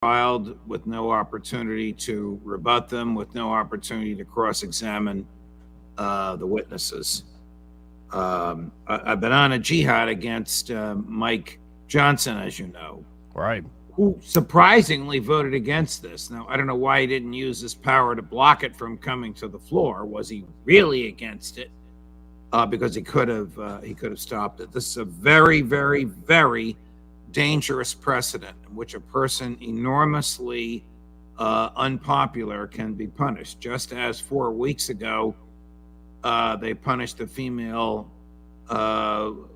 filed with no opportunity to rebut them, with no opportunity to cross-examine the witnesses. I've been on a jihad against Mike Johnson, as you know. Right. Who surprisingly voted against this. Now, I don't know why he didn't use his power to block it from coming to the floor. Was he really against it? Because he could have stopped it. This is a very, very, very dangerous precedent in which a person enormously unpopular can be punished. Just as 4 weeks ago, they punished a female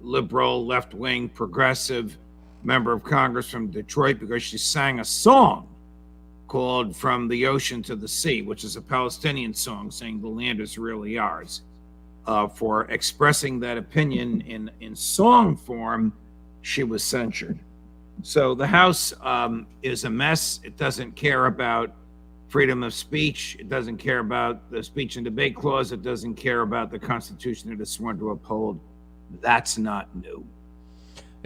liberal, left-wing, progressive member of Congress from Detroit because she sang a song called From the Ocean to the Sea, which is a Palestinian song saying the land is really ours. For expressing that opinion in song form, she was censured. So the House is a mess. It doesn't care about freedom of speech. It doesn't care about the speech and debate clause. It doesn't care about the Constitution it is sworn to uphold. That's not new.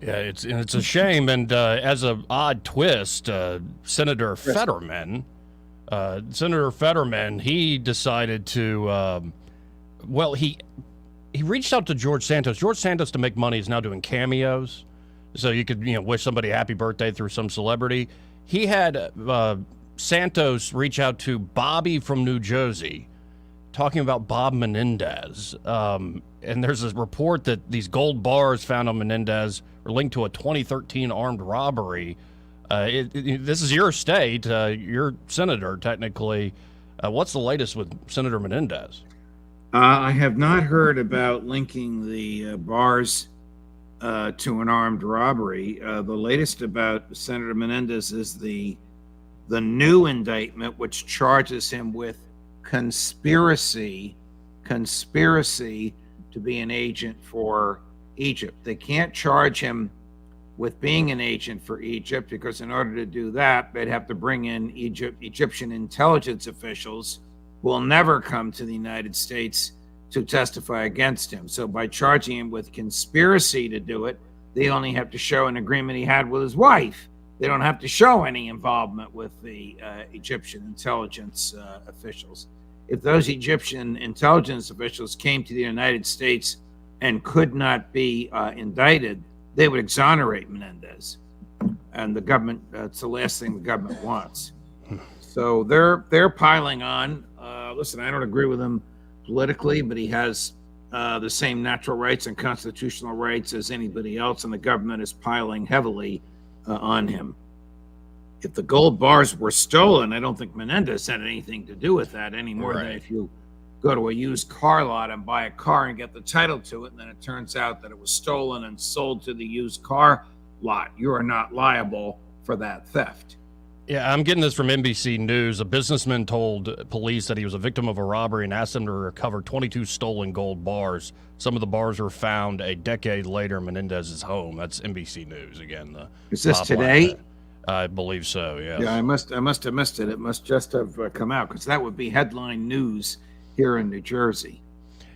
Yeah, it's a shame. And as an odd twist, Senator Fetterman, he decided to, he reached out to George Santos. George Santos, to make money, is now doing cameos. So you could, wish somebody happy birthday through some celebrity. He had Santos reach out to Bobby from New Jersey, talking about Bob Menendez. And there's a report that these gold bars found on Menendez are linked to a 2013 armed robbery. This is your state, your senator, technically. What's the latest with Senator Menendez? I have not heard about linking the bars to an armed robbery. The latest about Senator Menendez is the new indictment, which charges him with conspiracy to be an agent for Egypt. They can't charge him with being an agent for Egypt because in order to do that, they'd have to bring in Egyptian intelligence officials who will never come to the United States to testify against him. So by charging him with conspiracy to do it, they only have to show an agreement he had with his wife. They don't have to show any involvement with the Egyptian intelligence officials. If those Egyptian intelligence officials came to the United States and could not be indicted, they would exonerate Menendez. And the government, it's the last thing the government wants. So they're piling on. Listen, I don't agree with him politically, but he has the same natural rights and constitutional rights as anybody else, and the government is piling heavily on him. If the gold bars were stolen, I don't think Menendez had anything to do with that any more than if you go to a used car lot and buy a car and get the title to it, and then it turns out that it was stolen and sold to the used car lot. You are not liable for that theft. Yeah, I'm getting this from NBC News. A businessman told police that he was a victim of a robbery and asked them to recover 22 stolen gold bars. Some of the bars were found a decade later in Menendez's home. That's NBC News again. Is this today? I believe so, yes. Yeah, I must have missed it. It must just have come out because that would be headline news here in New Jersey.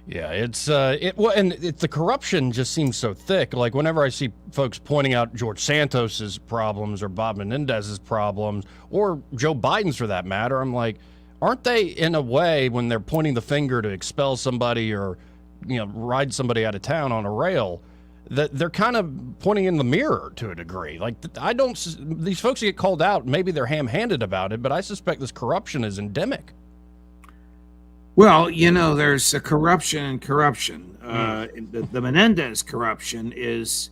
Yeah, and the corruption just seems so thick. Like whenever I see folks pointing out George Santos's problems or Bob Menendez's problems or Joe Biden's for that matter, I'm like, aren't they in a way when they're pointing the finger to expel somebody or ride somebody out of town on a rail, that they're kind of pointing in the mirror to a degree? Like these folks who get called out, maybe they're ham-handed about it, but I suspect this corruption is endemic. Well, there's a corruption and corruption. The Menendez corruption is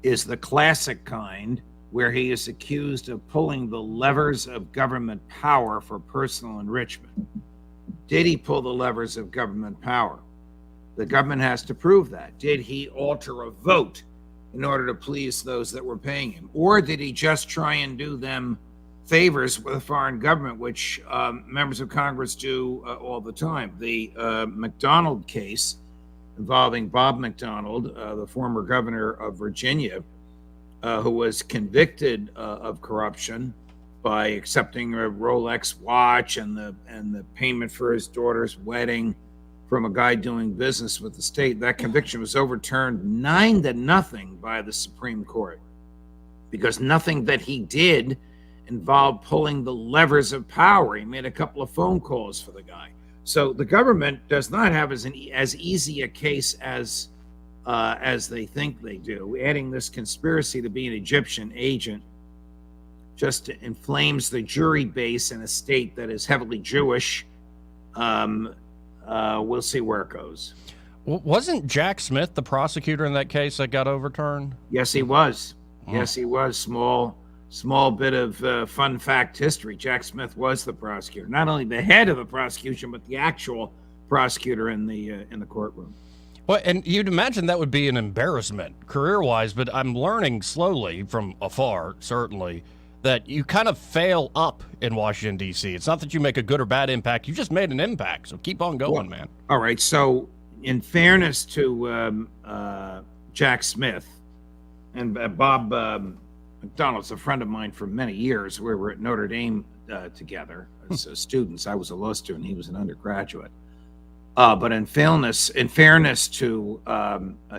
the classic kind where he is accused of pulling the levers of government power for personal enrichment. Did he pull the levers of government power? The government has to prove that. Did he alter a vote in order to please those that were paying him? Or did he just try and do them favors with a foreign government, which members of Congress do all the time? The McDonald case involving Bob McDonald, the former governor of Virginia, who was convicted of corruption by accepting a Rolex watch and the payment for his daughter's wedding from a guy doing business with the state. That conviction was overturned 9-0 by the Supreme Court because nothing that he did involved pulling the levers of power. He made a couple of phone calls for the guy. So the government does not have as easy a case as they think they do. Adding this conspiracy to be an Egyptian agent just inflames the jury base in a state that is heavily Jewish. We'll see where it goes. Wasn't Jack Smith the prosecutor in that case that got overturned? Yes, he was. Yes, he was. Small bit of fun fact history. Jack Smith was the prosecutor, not only the head of the prosecution, but the actual prosecutor in the courtroom. Well, and you'd imagine that would be an embarrassment career-wise, but I'm learning slowly from afar, certainly, that you kind of fail up in Washington, D.C. It's not that you make a good or bad impact. You just made an impact, so keep on going, man. All right, so in fairness to Jack Smith, and Bob McDonald's a friend of mine for many years. We were at Notre Dame together as students. I was a law student. He was an undergraduate. But in fairness to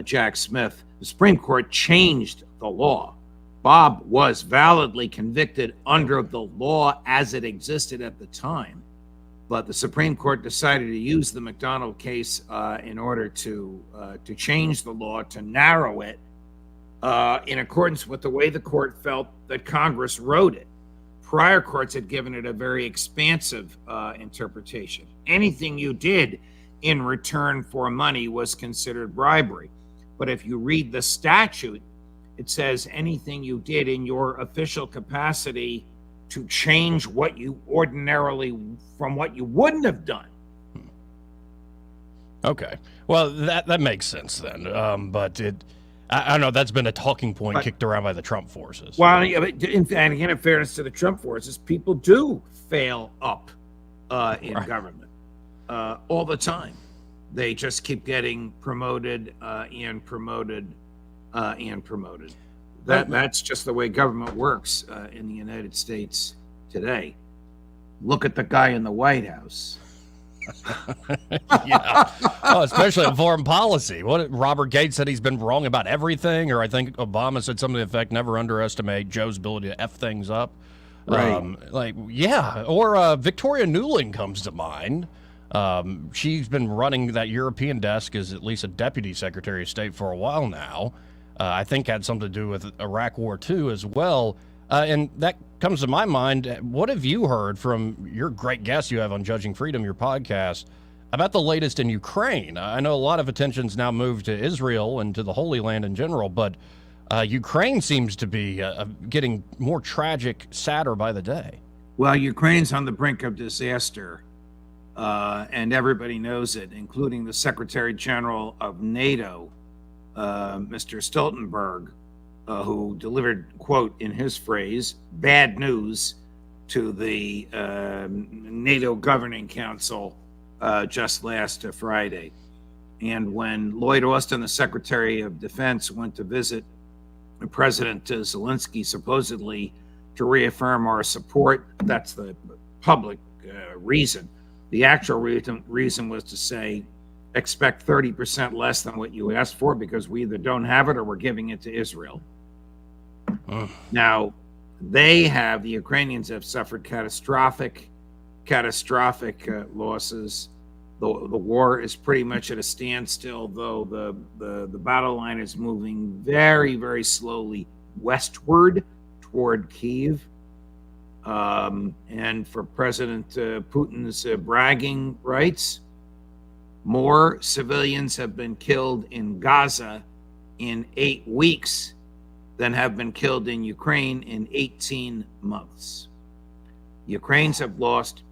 Jack Smith, the Supreme Court changed the law. Bob was validly convicted under the law as it existed at the time, but the Supreme Court decided to use the McDonald case in order to change the law, to narrow it in accordance with the way the court felt that Congress wrote it. Prior courts had given it a very expansive interpretation. Anything you did in return for money was considered bribery. But if you read the statute, it says anything you did in your official capacity to change what you ordinarily from what you wouldn't have done. Okay. Well, that makes sense then. But I don't know, that's been a talking point kicked around by the Trump forces. Well, and again, in fairness to the Trump forces, people do fail up in government all the time. They just keep getting promoted and promoted and promoted. That's just the way government works in the United States today. Look at the guy in the White House. Yeah. Oh, especially in foreign policy. Robert Gates said he's been wrong about everything, or I think Obama said something to the effect, never underestimate Joe's ability to F things up. Right. Or Victoria Nuland comes to mind. She's been running that European desk as at least a deputy secretary of state for a while now. I think had something to do with Iraq War II as well. And that comes to my mind. What have you heard from your great guest you have on Judging Freedom, your podcast, about the latest in Ukraine? I know a lot of attention's now moved to Israel and to the Holy Land in general, but Ukraine seems to be getting more tragic, sadder by the day. Well, Ukraine's on the brink of disaster, and everybody knows it, including the Secretary General of NATO, Mr. Stoltenberg, who delivered, quote, in his phrase, bad news to the NATO Governing Council just last Friday. And when Lloyd Austin, the Secretary of Defense, went to visit President Zelensky, supposedly to reaffirm our support, that's the public reason. The actual reason was to say, expect 30% less than what you asked for because we either don't have it or we're giving it to Israel. Now, the Ukrainians have suffered catastrophic losses. The war is pretty much at a standstill, though the battle line is moving very, very slowly westward toward Kyiv. And for President Putin's bragging rights, more civilians have been killed in Gaza in 8 weeks than have been killed in Ukraine in 18 months. Ukrainians have lost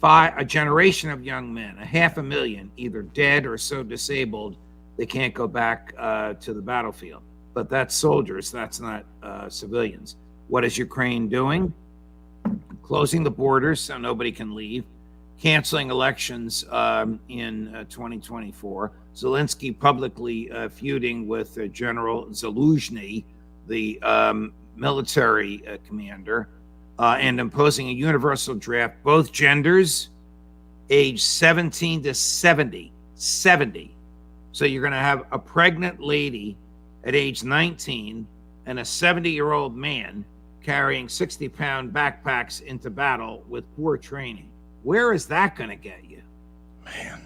a generation of young men, 500,000, either dead or so disabled they can't go back to the battlefield. But that's soldiers, that's not civilians. What is Ukraine doing? Closing the borders so nobody can leave, canceling elections in 2024. Zelensky publicly feuding with General Zaluzhny, the military commander, and imposing a universal draft, both genders, age 17 to 70. So you're going to have a pregnant lady at age 19 and a 70-year-old man carrying 60-pound backpacks into battle with poor training. Where is that going to get you? Man.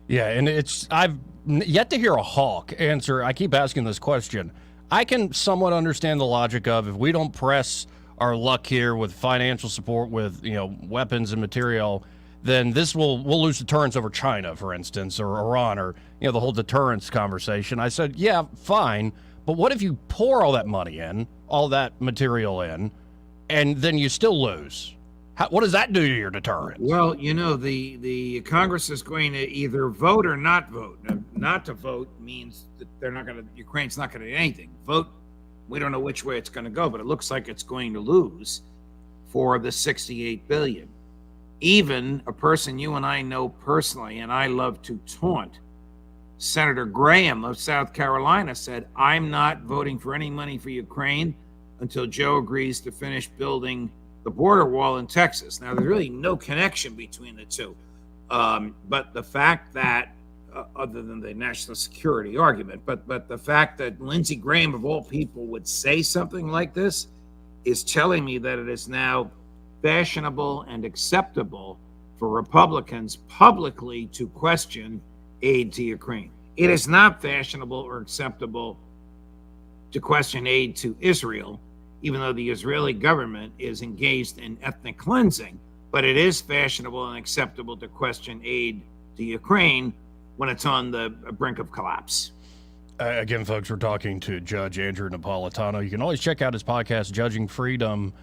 Yeah, and I've yet to hear a hawk answer. I keep asking this question. I can somewhat understand the logic of if we don't press our luck here with financial support, with weapons and material, then we'll lose deterrence over China, for instance, or Iran, or the whole deterrence conversation. I said, yeah, fine, but what if you pour all that money in, all that material in, and then you still lose? What does that do to your deterrence? Well, the Congress is going to either vote or not vote. Now, not to vote means that Ukraine's not going to do anything. Vote, we don't know which way it's going to go, but it looks like it's going to lose for the $68 billion. Even a person you and I know personally, and I love to taunt, Senator Graham of South Carolina said, I'm not voting for any money for Ukraine until Joe agrees to finish building the border wall in Texas. Now, there's really no connection between the two. But the fact that, other than the national security argument, but the fact that Lindsey Graham, of all people, would say something like this is telling me that it is now fashionable and acceptable for Republicans publicly to question aid to Ukraine. It is not fashionable or acceptable to question aid to Israel, even though the Israeli government is engaged in ethnic cleansing, but it is fashionable and acceptable to question aid to Ukraine when it's on the brink of collapse. Again, folks, we're talking to Judge Andrew Napolitano. You can always check out his podcast, Judging Freedom,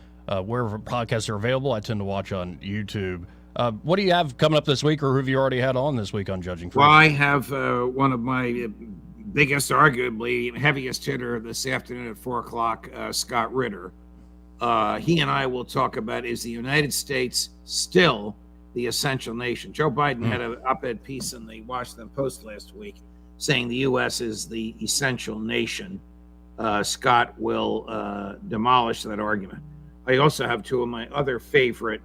wherever podcasts are available. I tend to watch on YouTube. What do you have coming up this week, or who have you already had on this week on Judging Freedom? Well, I have one of my biggest, arguably heaviest hitter this afternoon at 4 o'clock, Scott Ritter. He and I will talk about, is the United States still the essential nation? Joe Biden had an op-ed piece in the Washington Post last week saying the U.S. is the essential nation. Scott will demolish that argument. I also have two of my other favorite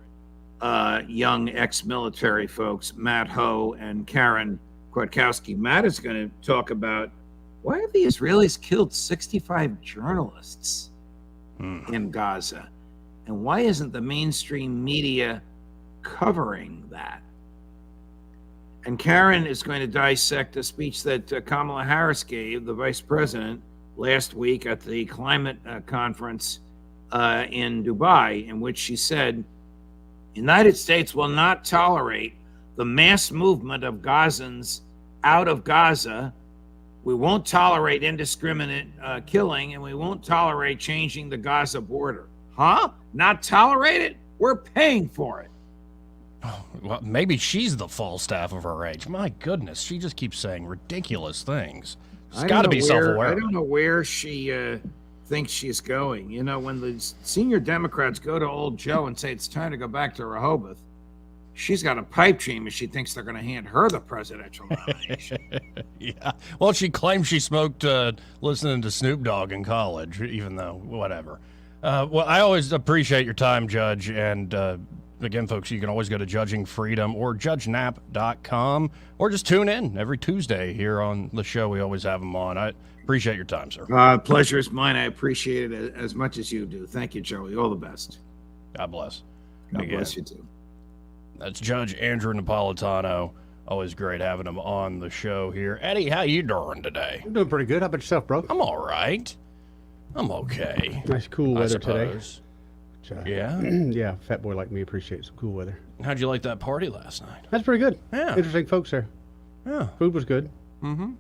young ex-military folks, Matt Ho and Karen Kwiatkowski. Matt is going to talk about why have the Israelis killed 65 journalists in Gaza, and why isn't the mainstream media covering that? And Karen is going to dissect a speech that Kamala Harris gave, the vice president, last week at the climate conference in Dubai, in which she said, United States will not tolerate the mass movement of Gazans out of Gaza. We won't tolerate indiscriminate killing, and we won't tolerate changing the Gaza border. Huh? Not tolerate it? We're paying for it. Oh, well, maybe she's the Falstaff of her age. My goodness, she just keeps saying ridiculous things. She's got to be self-aware. I don't know where she thinks she's going. When the senior Democrats go to old Joe and say it's time to go back to Rehoboth, she's got a pipe dream if she thinks they're going to hand her the presidential nomination. Yeah. Well, she claims she smoked listening to Snoop Dogg in college, even though, whatever. Well, I always appreciate your time, Judge. And again, folks, you can always go to Judging Freedom or judgenap.com, or just tune in every Tuesday here on the show. We always have them on. I appreciate your time, sir. Pleasure is mine. I appreciate it as much as you do. Thank you, Joey. All the best. God bless. God bless you, too. That's Judge Andrew Napolitano. Always great having him on the show here. Eddie, how you doing today? I'm doing pretty good. How about yourself, bro? I'm all right. I'm okay. Nice cool weather today. Yeah? Yeah, fat boy like me appreciates some cool weather. How'd you like that party last night? That's pretty good. Yeah. Interesting folks there. Yeah. Food was good. Mm-hmm.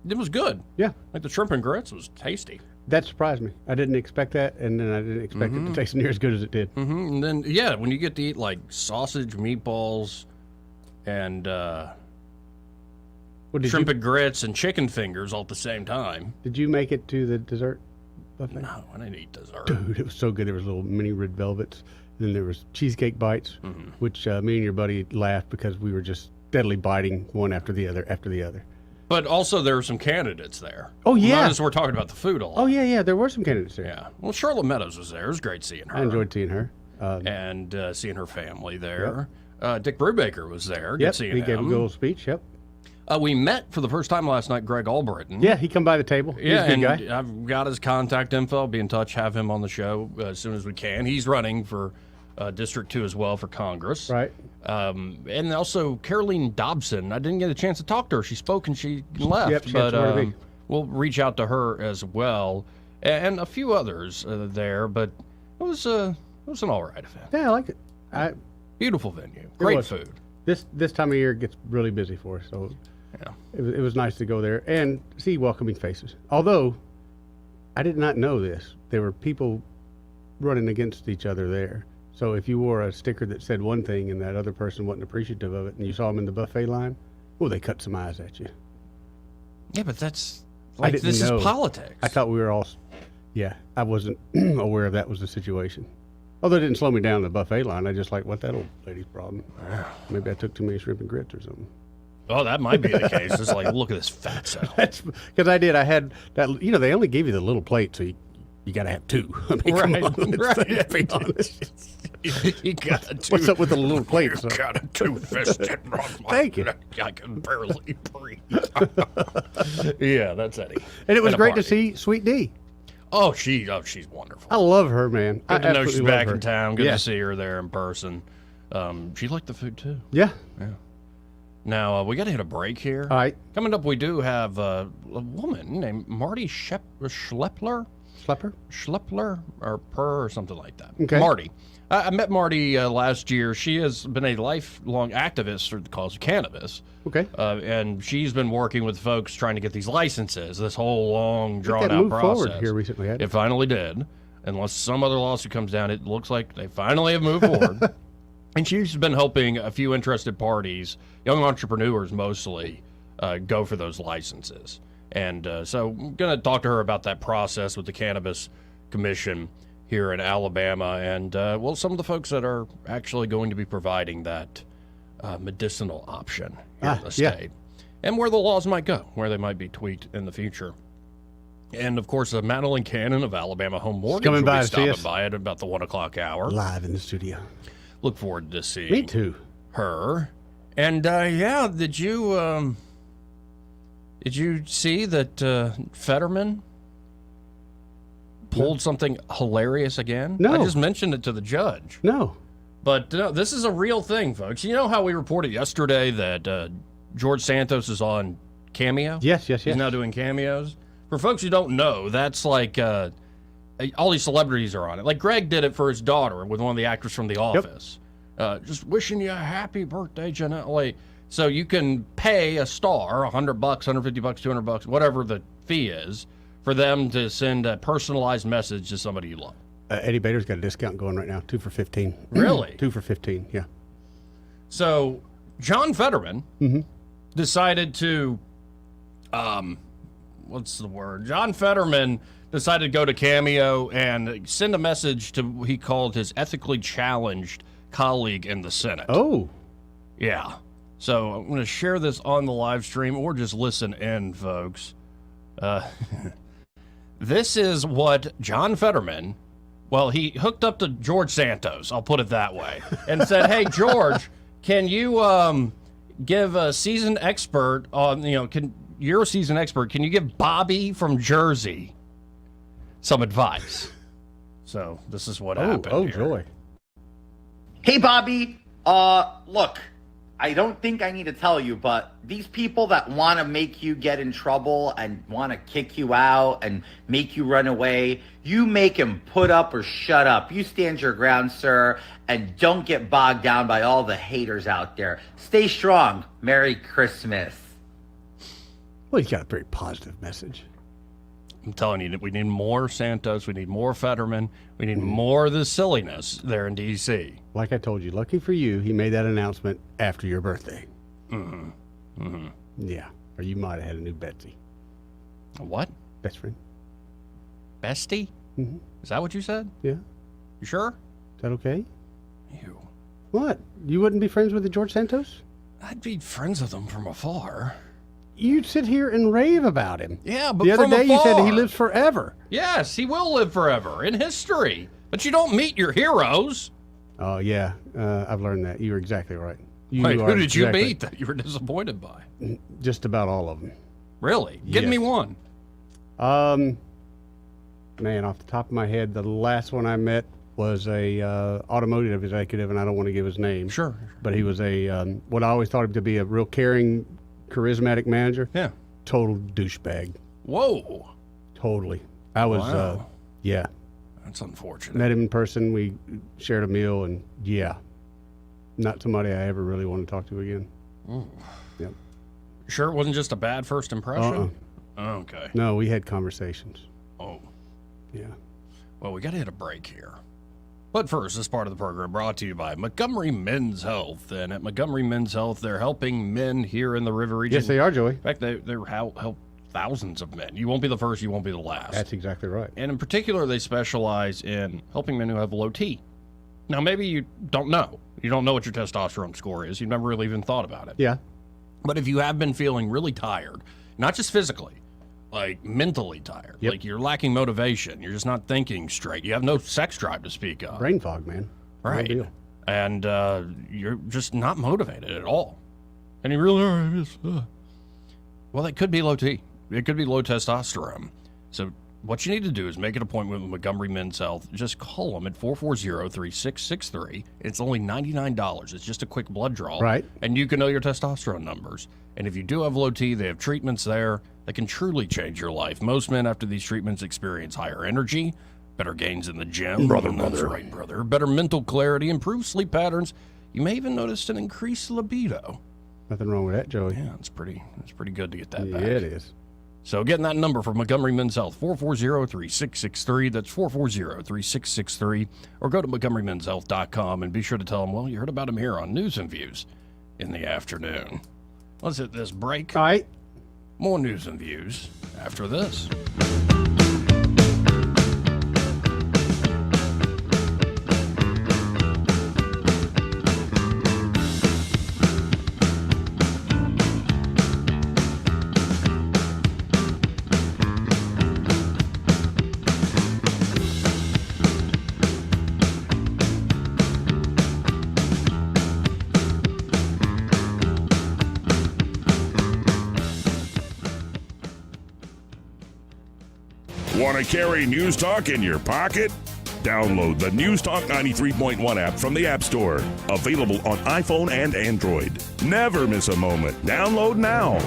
It was good. Yeah. Like the shrimp and grits was tasty. That surprised me. I didn't expect that, and then I didn't expect it to taste near as good as it did. Mm-hmm. And then, yeah, when you get to eat like sausage, meatballs, and shrimp and grits and chicken fingers all at the same time. Did you make it to the dessert buffet? No, I didn't eat dessert. Dude, it was so good. There was little mini red velvets. Then there was cheesecake bites, which me and your buddy laughed because we were just steadily biting one after the other. But also there were some candidates there. Oh, yeah. Notice we're talking about the food a lot. Oh, yeah. There were some candidates there. Yeah. Well, Charlotte Meadows was there. It was great seeing her. I enjoyed seeing her. And seeing her family there. Dick Brubaker was there. Good seeing him. He gave a good little speech, yep. We met for the first time last night, Greg Albritton. Yeah, he come by the table. He's Yeah, a good and guy. I've got his contact info. I'll be in touch, have him on the show as soon as we can. He's running for District 2 as well for Congress. Right. And also Caroline Dobson. I didn't get a chance to talk to her. She spoke and she left. Yep, she had but somewhere to be. we'll reach out to her as well. And a few others there. But it was an all right event. Yeah, I like it. Beautiful venue. Great was. food. This time of year gets really busy for us, so Yeah. it was nice to go there and see welcoming faces. Although I did not know this, there were people running against each other there. So if you wore a sticker that said one thing and that other person wasn't appreciative of it, and you saw them in the buffet line, well, they cut some eyes at you. Yeah, but that's I like didn't this know. is politics. I thought we were all, yeah, I wasn't aware of that was the situation. Although it didn't slow me down in the buffet line, I just like, what that old lady's problem? Maybe I took too many shrimp and grits or something. Oh, that might be the case. It's like, look at this fatso. That's because I had that. You know, they only gave you the little plate, so you got to have two. I mean, come Right, on, let's be honest. You got a What's up with the little plate? You got a two-fisted Thank you. I can barely breathe. Yeah, that's Eddie. And it was At a great to party. see Sweet D. Oh, she's wonderful. I love her, man. Good to know she's absolutely love back her. in town. Good Yeah. to see her there in person. She liked the food too. Yeah. Now we got to hit a break here. All right. Coming up, we do have a woman named Marty Schleppler. Schlepper. Or Per or something like that. Okay. Marty. I met Marty last year. She has been a lifelong activist for the cause of cannabis. Okay. And she's been working with folks trying to get these licenses, this whole long, That drawn-out moved process. forward here recently. Hadn't It finally did. Unless some other lawsuit comes down, it looks like they finally have moved forward. And she's been helping a few interested parties, young entrepreneurs mostly, go for those licenses. And so I'm going to talk to her about that process with the Cannabis Commission here in Alabama and, well, some of the folks that are actually going to be providing that medicinal option here in the yeah. state. And where the laws might go, where they might be tweaked in the future. And, of course, Madeline Cannon of Alabama Home Mortgage coming will by be to see stopping us. by at about the 1 o'clock hour. live in the studio. Look forward to seeing Me too. her. And yeah, did you see that Fetterman pulled something hilarious again? No. I just mentioned it to the judge. No. But this is a real thing, folks. You know how we reported yesterday that George Santos is on Cameo? Yes. He's now doing cameos. For folks who don't know, that's like all these celebrities are on it. Like Greg did it for his daughter with one of the actors from The Office. Just wishing you a happy birthday, Jeanette. Like, so you can pay a star $100, $150, $200, whatever the fee is, for them to send a personalized message to somebody you love. Eddie Bader's got a discount going right now. 2 for 15. Really? 2 for 15. Yeah. So John Fetterman decided to, what's the word? John Fetterman decided to go to Cameo and send a message to he called his ethically challenged colleague in the Senate. Oh. Yeah. So I'm going to share this on the live stream or just listen in, folks. This is what John Fetterman, well, he hooked up to George Santos, I'll put it that way, and said, hey, George, can you give a seasoned expert on, you're a seasoned expert, can you give Bobby from Jersey some advice? So this is what happened Oh, here. joy. Hey, Bobby. Look, I don't think I need to tell you, but these people that want to make you get in trouble and want to kick you out and make you run away, you make them put up or shut up. You stand your ground, sir, and don't get bogged down by all the haters out there. Stay strong. Merry Christmas. Well, he's got a very positive message. I'm telling you, that we need more Santos. We need more Fetterman. We need more of this silliness there in D.C. Like I told you, lucky for you, he made that announcement after your birthday. Yeah. Or you might have had a new Betsy. What? Best friend. Bestie? Mhm. Is that what you said? Yeah. You sure? Is that okay? Ew. What? You wouldn't be friends with the George Santos? I'd be friends with him from afar. You'd sit here and rave about him. Yeah, but The other from day you said afar. he lives forever. Yes, he will live forever in history. But you don't meet your heroes. Oh, yeah. I've learned that. You're exactly right. Wait, are who did you exactly- beat that you were disappointed by? Just about all of them. Really? Give me Yes. one. Man, off the top of my head, the last one I met was a automotive executive, and I don't want to give his name. Sure. But he was a what I always thought him to be a real caring, charismatic manager. Yeah. Total douchebag. Whoa. Totally. I was, Wow. yeah. That's unfortunate. Met him in person. We shared a meal, and yeah, not somebody I ever really want to talk to again. Yep. Sure it wasn't just a bad first impression? Uh-uh. Okay. No, we had conversations. Oh. Yeah. Well, we got to hit a break here. But first, this part of the program brought to you by Montgomery Men's Health. And at Montgomery Men's Health, they're helping men here in the river region. Yes, they are, Joey. In fact, they're help thousands of men. You won't be the first, you won't be the last. That's exactly right. And in particular, they specialize in helping men who have low T. Now, maybe you don't know. You don't know what your testosterone score is. You've never really even thought about it. Yeah. But if you have been feeling really tired, not just physically, like mentally tired, Yep. like you're lacking motivation, you're just not thinking straight, you have no sex drive to speak of. Brain fog, man. Real Right. deal. And you're just not motivated at all. And you really are. Well, that could be low T. It could be low testosterone. So what you need to do is make an appointment with Montgomery Men's Health. Just call them at 440-3663. It's only $99. It's just a quick blood draw. Right. And you can know your testosterone numbers. And if you do have low T, they have treatments there that can truly change your life. Most men after these treatments experience higher energy, better gains in the gym. That's right, brother. Better mental clarity, improved sleep patterns. You may even notice an increased libido. Nothing wrong with that, Joey. Yeah, it's pretty good to get that Yeah, back. it is. So getting that number for Montgomery Men's Health, 440-3663. That's 440-3663. Or go to MontgomeryMen'sHealth.com and be sure to tell them, well, you heard about him here on News and Views in the afternoon. Let's hit this break. All right. More News and Views after this. Want to carry News Talk in your pocket? Download the News Talk 93.1 app from the App Store. Available on iPhone and Android. Never miss a moment. Download now.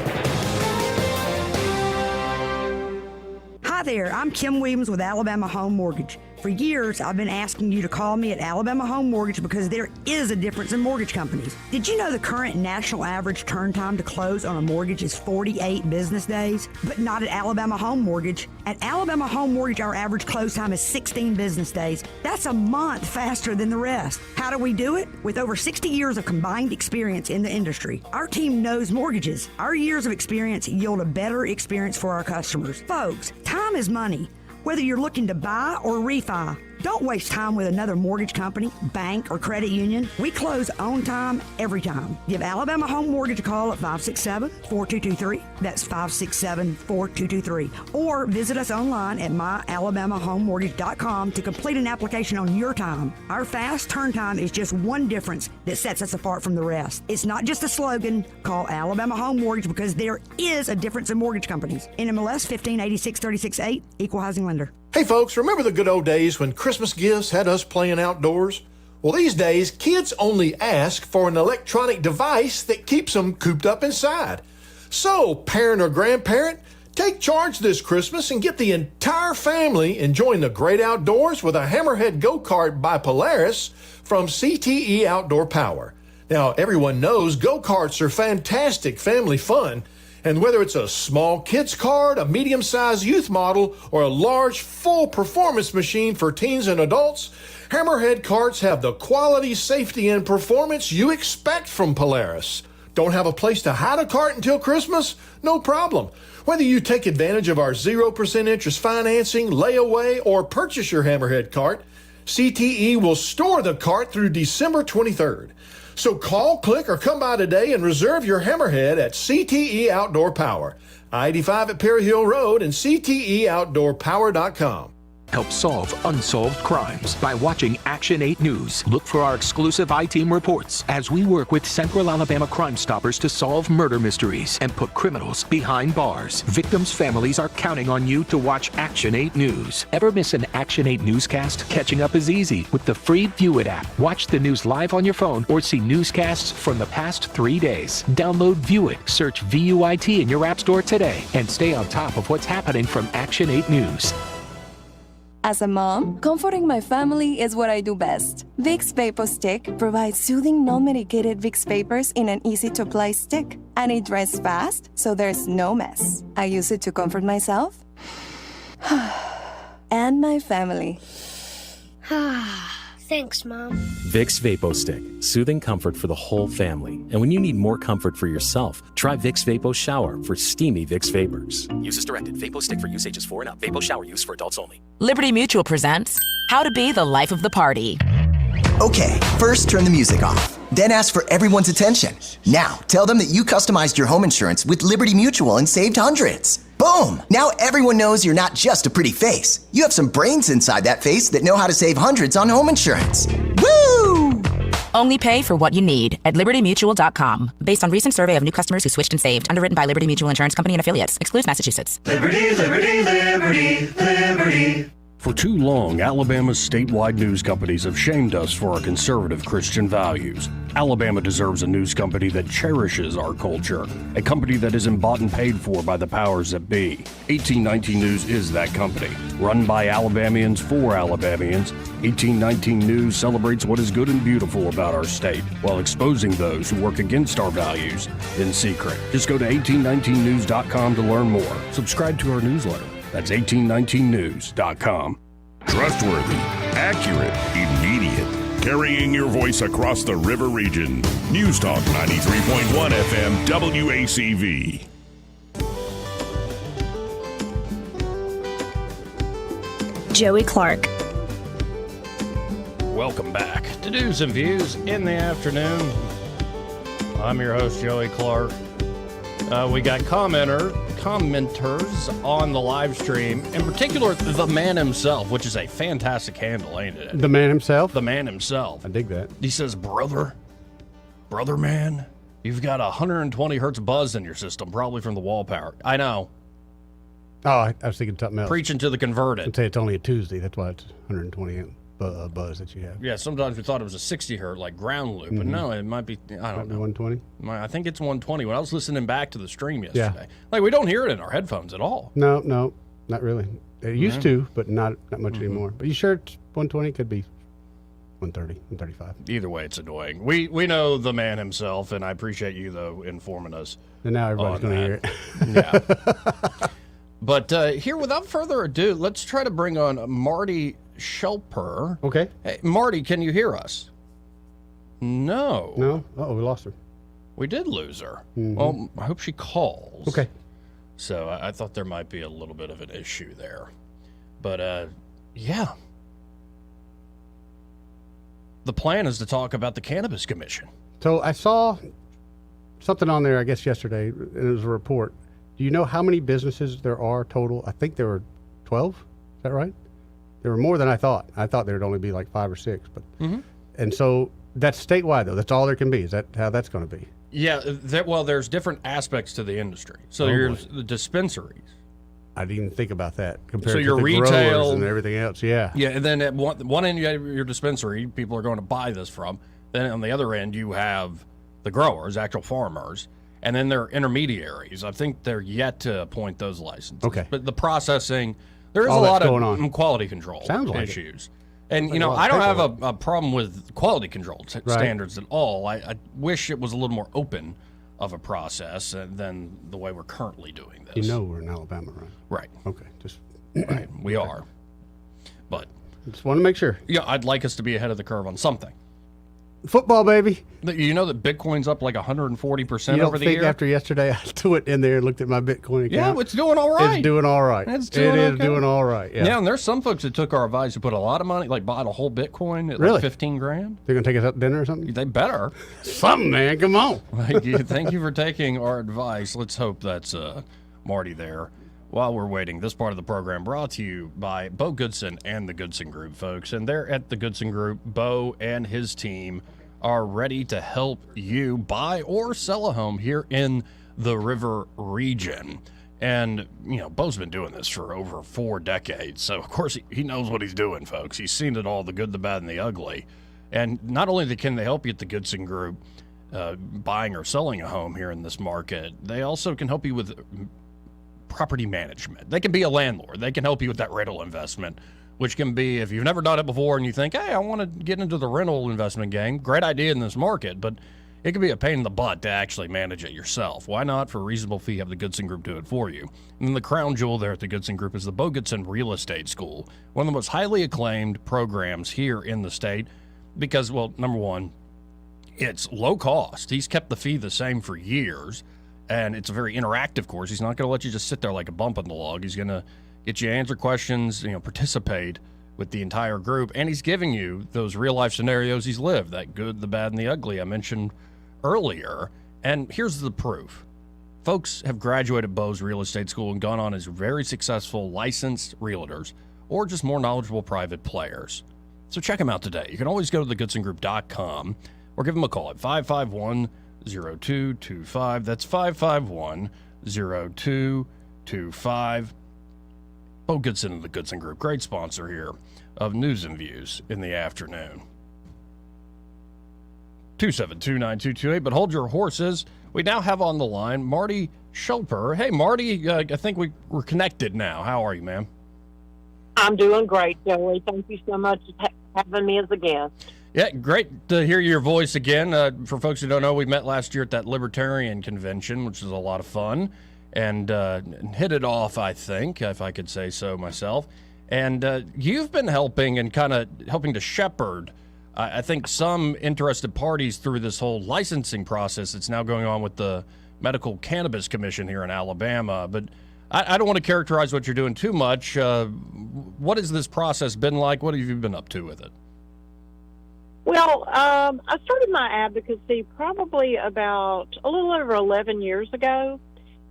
Hi there, I'm Kim Williams with Alabama Home Mortgage. For years, I've been asking you to call me at Alabama Home Mortgage because there is a difference in mortgage companies. Did you know the current national average turn time to close on a mortgage is 48 business days? But not at Alabama Home Mortgage. At Alabama Home Mortgage, our average close time is 16 business days. That's a month faster than the rest. How do we do it? With over 60 years of combined experience in the industry. Our team knows mortgages. Our years of experience yield a better experience for our customers. Folks, time is money. Whether you're looking to buy or refi, don't waste time with another mortgage company, bank, or credit union. We close on time, every time. Give Alabama Home Mortgage a call at 567-4223. That's 567-4223. Or visit us online at myalabamahomemortgage.com to complete an application on your time. Our fast turn time is just one difference that sets us apart from the rest. It's not just a slogan. Call Alabama Home Mortgage because there is a difference in mortgage companies. NMLS 1586-36-8, Equal Housing Lender. Hey folks, remember the good old days when Christmas gifts had us playing outdoors? Well, these days, kids only ask for an electronic device that keeps them cooped up inside. So, parent or grandparent, take charge this Christmas and get the entire family enjoying the great outdoors with a Hammerhead Go-Kart by Polaris from CTE Outdoor Power. Now, everyone knows go-karts are fantastic family fun. And whether it's a small kids cart, a medium-sized youth model, or a large full performance machine for teens and adults, Hammerhead carts have the quality, safety, and performance you expect from Polaris. Don't have a place to hide a cart until Christmas? No problem. Whether you take advantage of our 0% interest financing, layaway, or purchase your Hammerhead cart, CTE will store the cart through December 23rd. So call, click, or come by today and reserve your Hammerhead at CTE Outdoor Power, I-85 at Perry Hill Road and CTEOutdoorPower.com. Help solve unsolved crimes by watching Action 8 News. Look for our exclusive I-Team reports as we work with Central Alabama Crime Stoppers to solve murder mysteries and put criminals behind bars. Victims' families are counting on you to watch Action 8 News. Ever miss an Action 8 newscast? Catching up is easy with the free View It app. Watch the news live on your phone or see newscasts from the past 3 days. Download View It, search VUIT in your app store today, and stay on top of what's happening from Action 8 News. As a mom, comforting my family is what I do best. Vicks Vapor Stick provides soothing, non-medicated Vicks Vapors in an easy-to-apply stick. And it dries fast, so there's no mess. I use it to comfort myself and my family. Thanks, Mom. Vicks Vapo Stick, soothing comfort for the whole family. And when you need more comfort for yourself, try Vicks Vapo Shower for steamy Vicks Vapors. Use as directed. Vapo Stick for use ages 4 and up. Vapo Shower use for adults only. Liberty Mutual presents How to Be the Life of the Party. Okay, first turn the music off. Then ask for everyone's attention. Now, tell them that you customized your home insurance with Liberty Mutual and saved hundreds. Boom! Now everyone knows you're not just a pretty face. You have some brains inside that face that know how to save hundreds on home insurance. Woo! Only pay for what you need at LibertyMutual.com. Based on recent survey of new customers who switched and saved. Underwritten by Liberty Mutual Insurance Company and Affiliates. Excludes Massachusetts. Liberty, liberty, liberty, liberty. For too long, Alabama's statewide news companies have shamed us for our conservative Christian values. Alabama deserves a news company that cherishes our culture, a company that isn't bought and paid for by the powers that be. 1819 News is that company. Run by Alabamians for Alabamians, 1819 News celebrates what is good and beautiful about our state, while exposing those who work against our values in secret. Just go to 1819news.com to learn more. Subscribe to our newsletter. That's 1819news.com. Trustworthy, accurate, immediate. Carrying your voice across the river region. News Talk 93.1 FM WACV. Joey Clark. Welcome back to News and Views in the afternoon. I'm your host, Joey Clark. We got commenters on the live stream, in particular, the man himself, which is a fantastic handle, ain't it? The man himself? The man himself. I dig that. He says, brother man, you've got 120 hertz buzz in your system, probably from the wall power. I know. Oh, I was thinking something else. Preaching to the converted. I'd say it's only a Tuesday. That's why it's 120 buzz that you have. Yeah, sometimes we thought it was a 60 hertz, like ground loop, but no, it might be, I don't know. 120? I think it's 120. When I was listening back to the stream yesterday, like we don't hear it in our headphones at all. No, not really. It used to, but not much anymore. But you sure it's 120? Could be 130, 135. Either way, it's annoying. We know the man himself, and I appreciate you, though, informing us. And now everybody's going to hear it. Yeah. But here, without further ado, let's try to bring on Marty Schelper. Okay. Hey, Marty, can you hear us? No. No? Uh-oh, we lost her. We did lose her. Well, I hope she calls. Okay. So I thought there might be a little bit of an issue there. But, yeah. The plan is to talk about the Cannabis Commission. So I saw something on there, I guess, yesterday, and it was a report. Do you know how many businesses there are total? I think there were 12. Is that right? There were more than I thought. I thought there would only be like 5 or 6. But and so that's statewide, though. That's all there can be. Is that how that's going to be? Yeah. Well, there's different aspects to the industry. So there's the dispensaries. I didn't even think about that compared So to your the retail growers and everything else. Yeah. Yeah, and then at one end you have your dispensary, people are going to buy this from. Then on the other end you have the growers, actual farmers, and then there are intermediaries. I think they're yet to appoint those licenses. Okay. But the processing, there is All a lot that's of going on. quality control Sounds like issues. And, Like you know, a lot I of don't have paperwork. a problem with quality control standards at all. I wish it was a little more open of a process than the way we're currently doing this. You know we're in Alabama, right? Right. Okay. Just Right. We are. But, just want to make sure. yeah, I'd like us to be ahead of the curve on something. Football, baby. You know that Bitcoin's up like 140% You don't over the think year? after yesterday I went in there and looked at my Bitcoin account? Yeah, it's doing all right. It's doing all right. It's doing It is okay. doing all right. Yeah. Yeah, and there's some folks that took our advice who put a lot of money, like bought a whole Bitcoin at Really? like 15 grand. They're going to take us out to dinner or something? They better. Something, man. Come on. Thank you for taking our advice. Let's hope that's Marty there While we're waiting, this part of the program brought to you by Bo Goodson and the Goodson Group, folks. And they're at the Goodson Group. Bo and his team are ready to help you buy or sell a home here in the River region. And, you know, Bo's been doing this for over 4 decades. So, of course, he knows what he's doing, folks. He's seen it all, the good, the bad, and the ugly. And not only can they help you at the Goodson Group buying or selling a home here in this market, they also can help you with property management. They can be a landlord. They can help you with that rental investment, which can be, if you've never done it before and you think, hey, I want to get into the rental investment game, great idea in this market, but it can be a pain in the butt to actually manage it yourself. Why not, for a reasonable fee, have the Goodson Group do it for you? And then the crown jewel there at the Goodson Group is the Bo Goodson Real Estate School, one of the most highly acclaimed programs here in the state because, well, number one, it's low cost. He's kept the fee the same for years, and it's a very interactive course. He's not going to let you just sit there like a bump in the log. He's going to get you to answer questions, participate with the entire group, and he's giving you those real-life scenarios he's lived, that good, the bad, and the ugly I mentioned earlier. And here's the proof. Folks have graduated Bo's Real Estate School and gone on as very successful licensed realtors or just more knowledgeable private players. So check them out today. You can always go to thegoodsongroup.com or give them a call at 551-0225. That's 551-0225. Bo Goodson and the Goodson Group, great sponsor here of News and Views in the afternoon. 272-9228, but hold your horses. We now have on the line Marty Schulper. Hey, Marty, I think we're connected now. How are you, ma'am? I'm doing great, Joey. Thank you so much for having me as a guest. Yeah, great to hear your voice again. For folks who don't know, we met last year at that Libertarian convention, which was a lot of fun, and hit it off, I think, if I could say so myself. And you've been helping and kind of helping to shepherd, I think, some interested parties through this whole licensing process that's now going on with the Medical Cannabis Commission here in Alabama. But I don't want to characterize what you're doing too much. What has this process been like? What have you been up to with it? Well, I started my advocacy probably about a little over 11 years ago,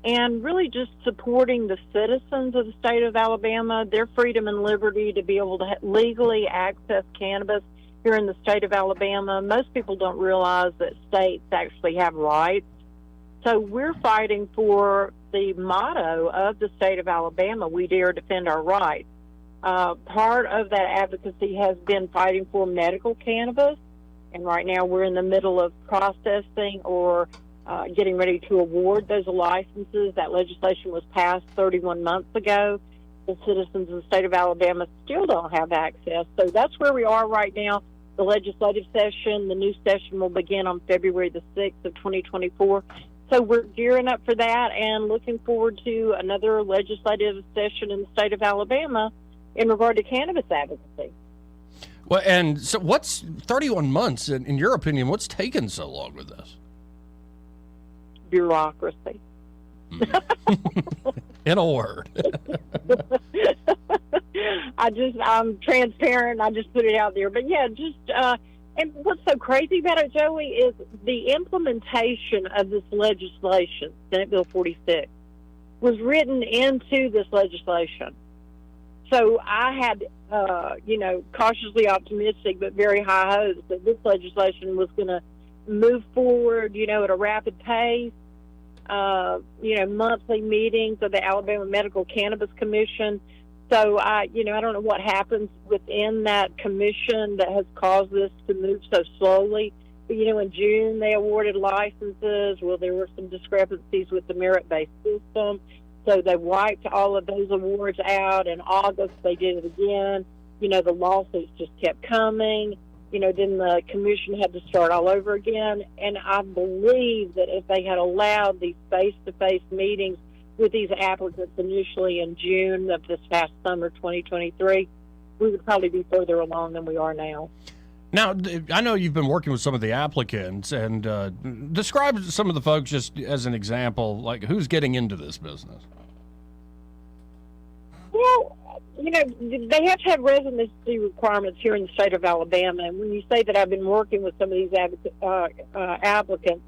and really just supporting the citizens of the state of Alabama, their freedom and liberty to be able to legally access cannabis here in the state of Alabama. Most people don't realize that states actually have rights. So we're fighting for the motto of the state of Alabama, we dare defend our rights. Part of that advocacy has been fighting for medical cannabis, and right now we're in the middle of processing or getting ready to award those licenses. That legislation was passed 31 months ago. The citizens of the state of Alabama still don't have access. So that's where we are right now. The legislative session, the new session will begin on February the 6th of 2024. So we're gearing up for that and looking forward to another legislative session in the state of Alabama in regard to cannabis advocacy. Well, and so what's 31 months, in your opinion, what's taken so long with this? Bureaucracy. In a word. I'm transparent. I just put it out there. But yeah, and what's so crazy about it, Joey, is the implementation of this legislation, Senate Bill 46, was written into this legislation. So I had, cautiously optimistic but very high hopes that this legislation was going to move forward, at a rapid pace. Monthly meetings of the Alabama Medical Cannabis Commission. So I don't know what happens within that commission that has caused this to move so slowly. But, in June they awarded licenses. Well, there were some discrepancies with the merit-based system. So they wiped all of those awards out. In August, they did it again. The lawsuits just kept coming. Then the commission had to start all over again. And I believe that if they had allowed these face-to-face meetings with these applicants initially in June of this past summer, 2023, we would probably be further along than we are now. Now, I know you've been working with some of the applicants, and describe some of the folks just as an example, like who's getting into this business. Well, they have to have residency requirements here in the state of Alabama. And when you say that I've been working with some of these applicants,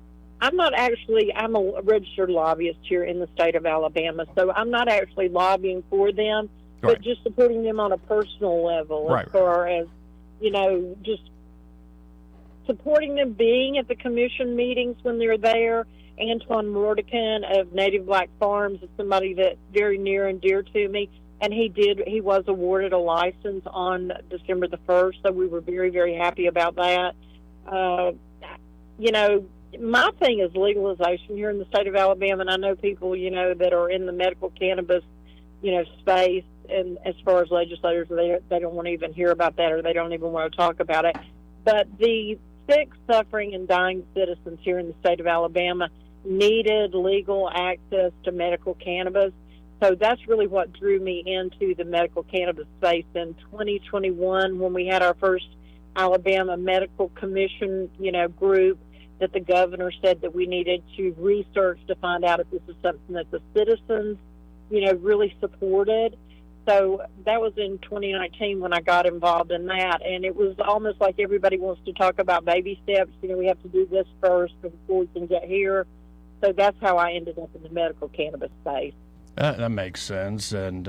I'm a registered lobbyist here in the state of Alabama, so I'm not actually lobbying for them, but just supporting them on a personal level as far as, just supporting them being at the commission meetings when they're there. Antoine Mordican of Native Black Farms is somebody that's very near and dear to me, and he was awarded a license on December the 1st, so we were very, very happy about that. My thing is legalization here in the state of Alabama, and I know people, that are in the medical cannabis, space, and as far as legislators, they don't want to even hear about that, or they don't even want to talk about it. But the sick, suffering, and dying citizens here in the state of Alabama needed legal access to medical cannabis. So that's really what drew me into the medical cannabis space in 2021 when we had our first Alabama Medical Commission, group, that the governor said that we needed to research to find out if this is something that the citizens, really supported. So that was in 2019 when I got involved in that, and it was almost like everybody wants to talk about baby steps. We have to do this first before we can get here. So that's how I ended up in the medical cannabis space. That makes sense. And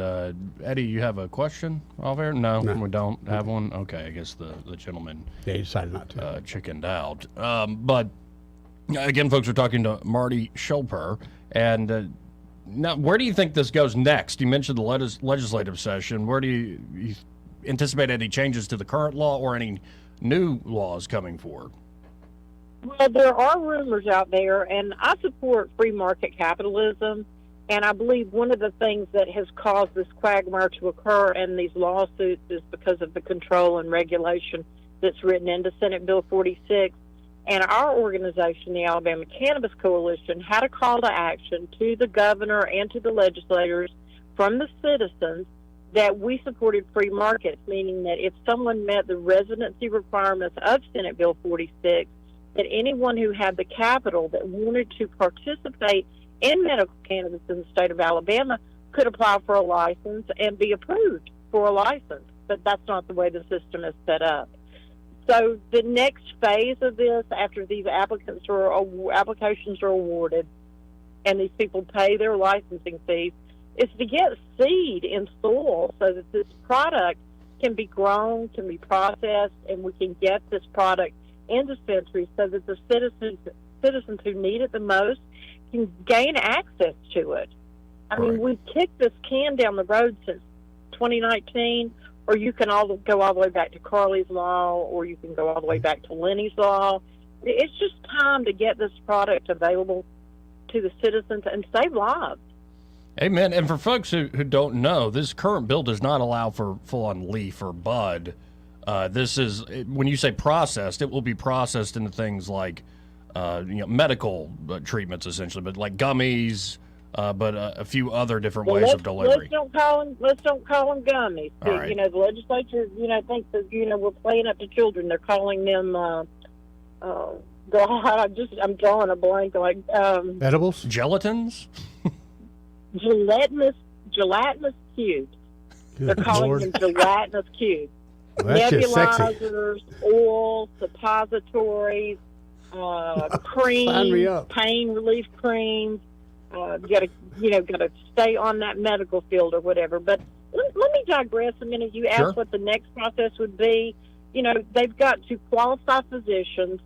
Eddie, you have a question over there? No, we don't have one. Okay, I guess the gentleman decided not to. Chickened out. But again, folks, we're talking to Marty Schulper, and now, where do you think this goes next? You mentioned the legislative session. Where do you anticipate any changes to the current law or any new laws coming forward? Well, there are rumors out there, and I support free market capitalism, and I believe one of the things that has caused this quagmire to occur and these lawsuits is because of the control and regulation that's written into Senate Bill 46. And our organization, the Alabama Cannabis Coalition, had a call to action to the governor and to the legislators from the citizens that we supported free markets, meaning that if someone met the residency requirements of Senate Bill 46, that anyone who had the capital that wanted to participate in medical cannabis in the state of Alabama could apply for a license and be approved for a license. But that's not the way the system is set up. So the next phase of this, after these applications are awarded and these people pay their licensing fees, is to get seed in soil so that this product can be grown, can be processed, and we can get this product in dispensaries so that the citizens who need it the most can gain access to it. I mean, we've kicked this can down the road since 2019. Or you can go all the way back to Carly's Law, or you can go all the way back to Lenny's Law. It's just time to get this product available to the citizens and save lives. Amen. And for folks who don't know, this current bill does not allow for full-on leaf or bud. This is, when you say processed, it will be processed into things like medical treatments, essentially, but like gummies, but a few other different ways of delivery. Let's don't call them gummies. Right. The legislature, thinks that we're playing up to children. They're calling them. God, I'm drawing a blank. Like edibles, gelatins, gelatinous cubes. They're calling them gelatinous cubes. Well, that's just sexy. Nebulizers, oils, suppositories, creams, pain relief creams. Got to stay on that medical field or whatever. But let me digress a minute. You asked what the next process would be. They've got to qualify physicians.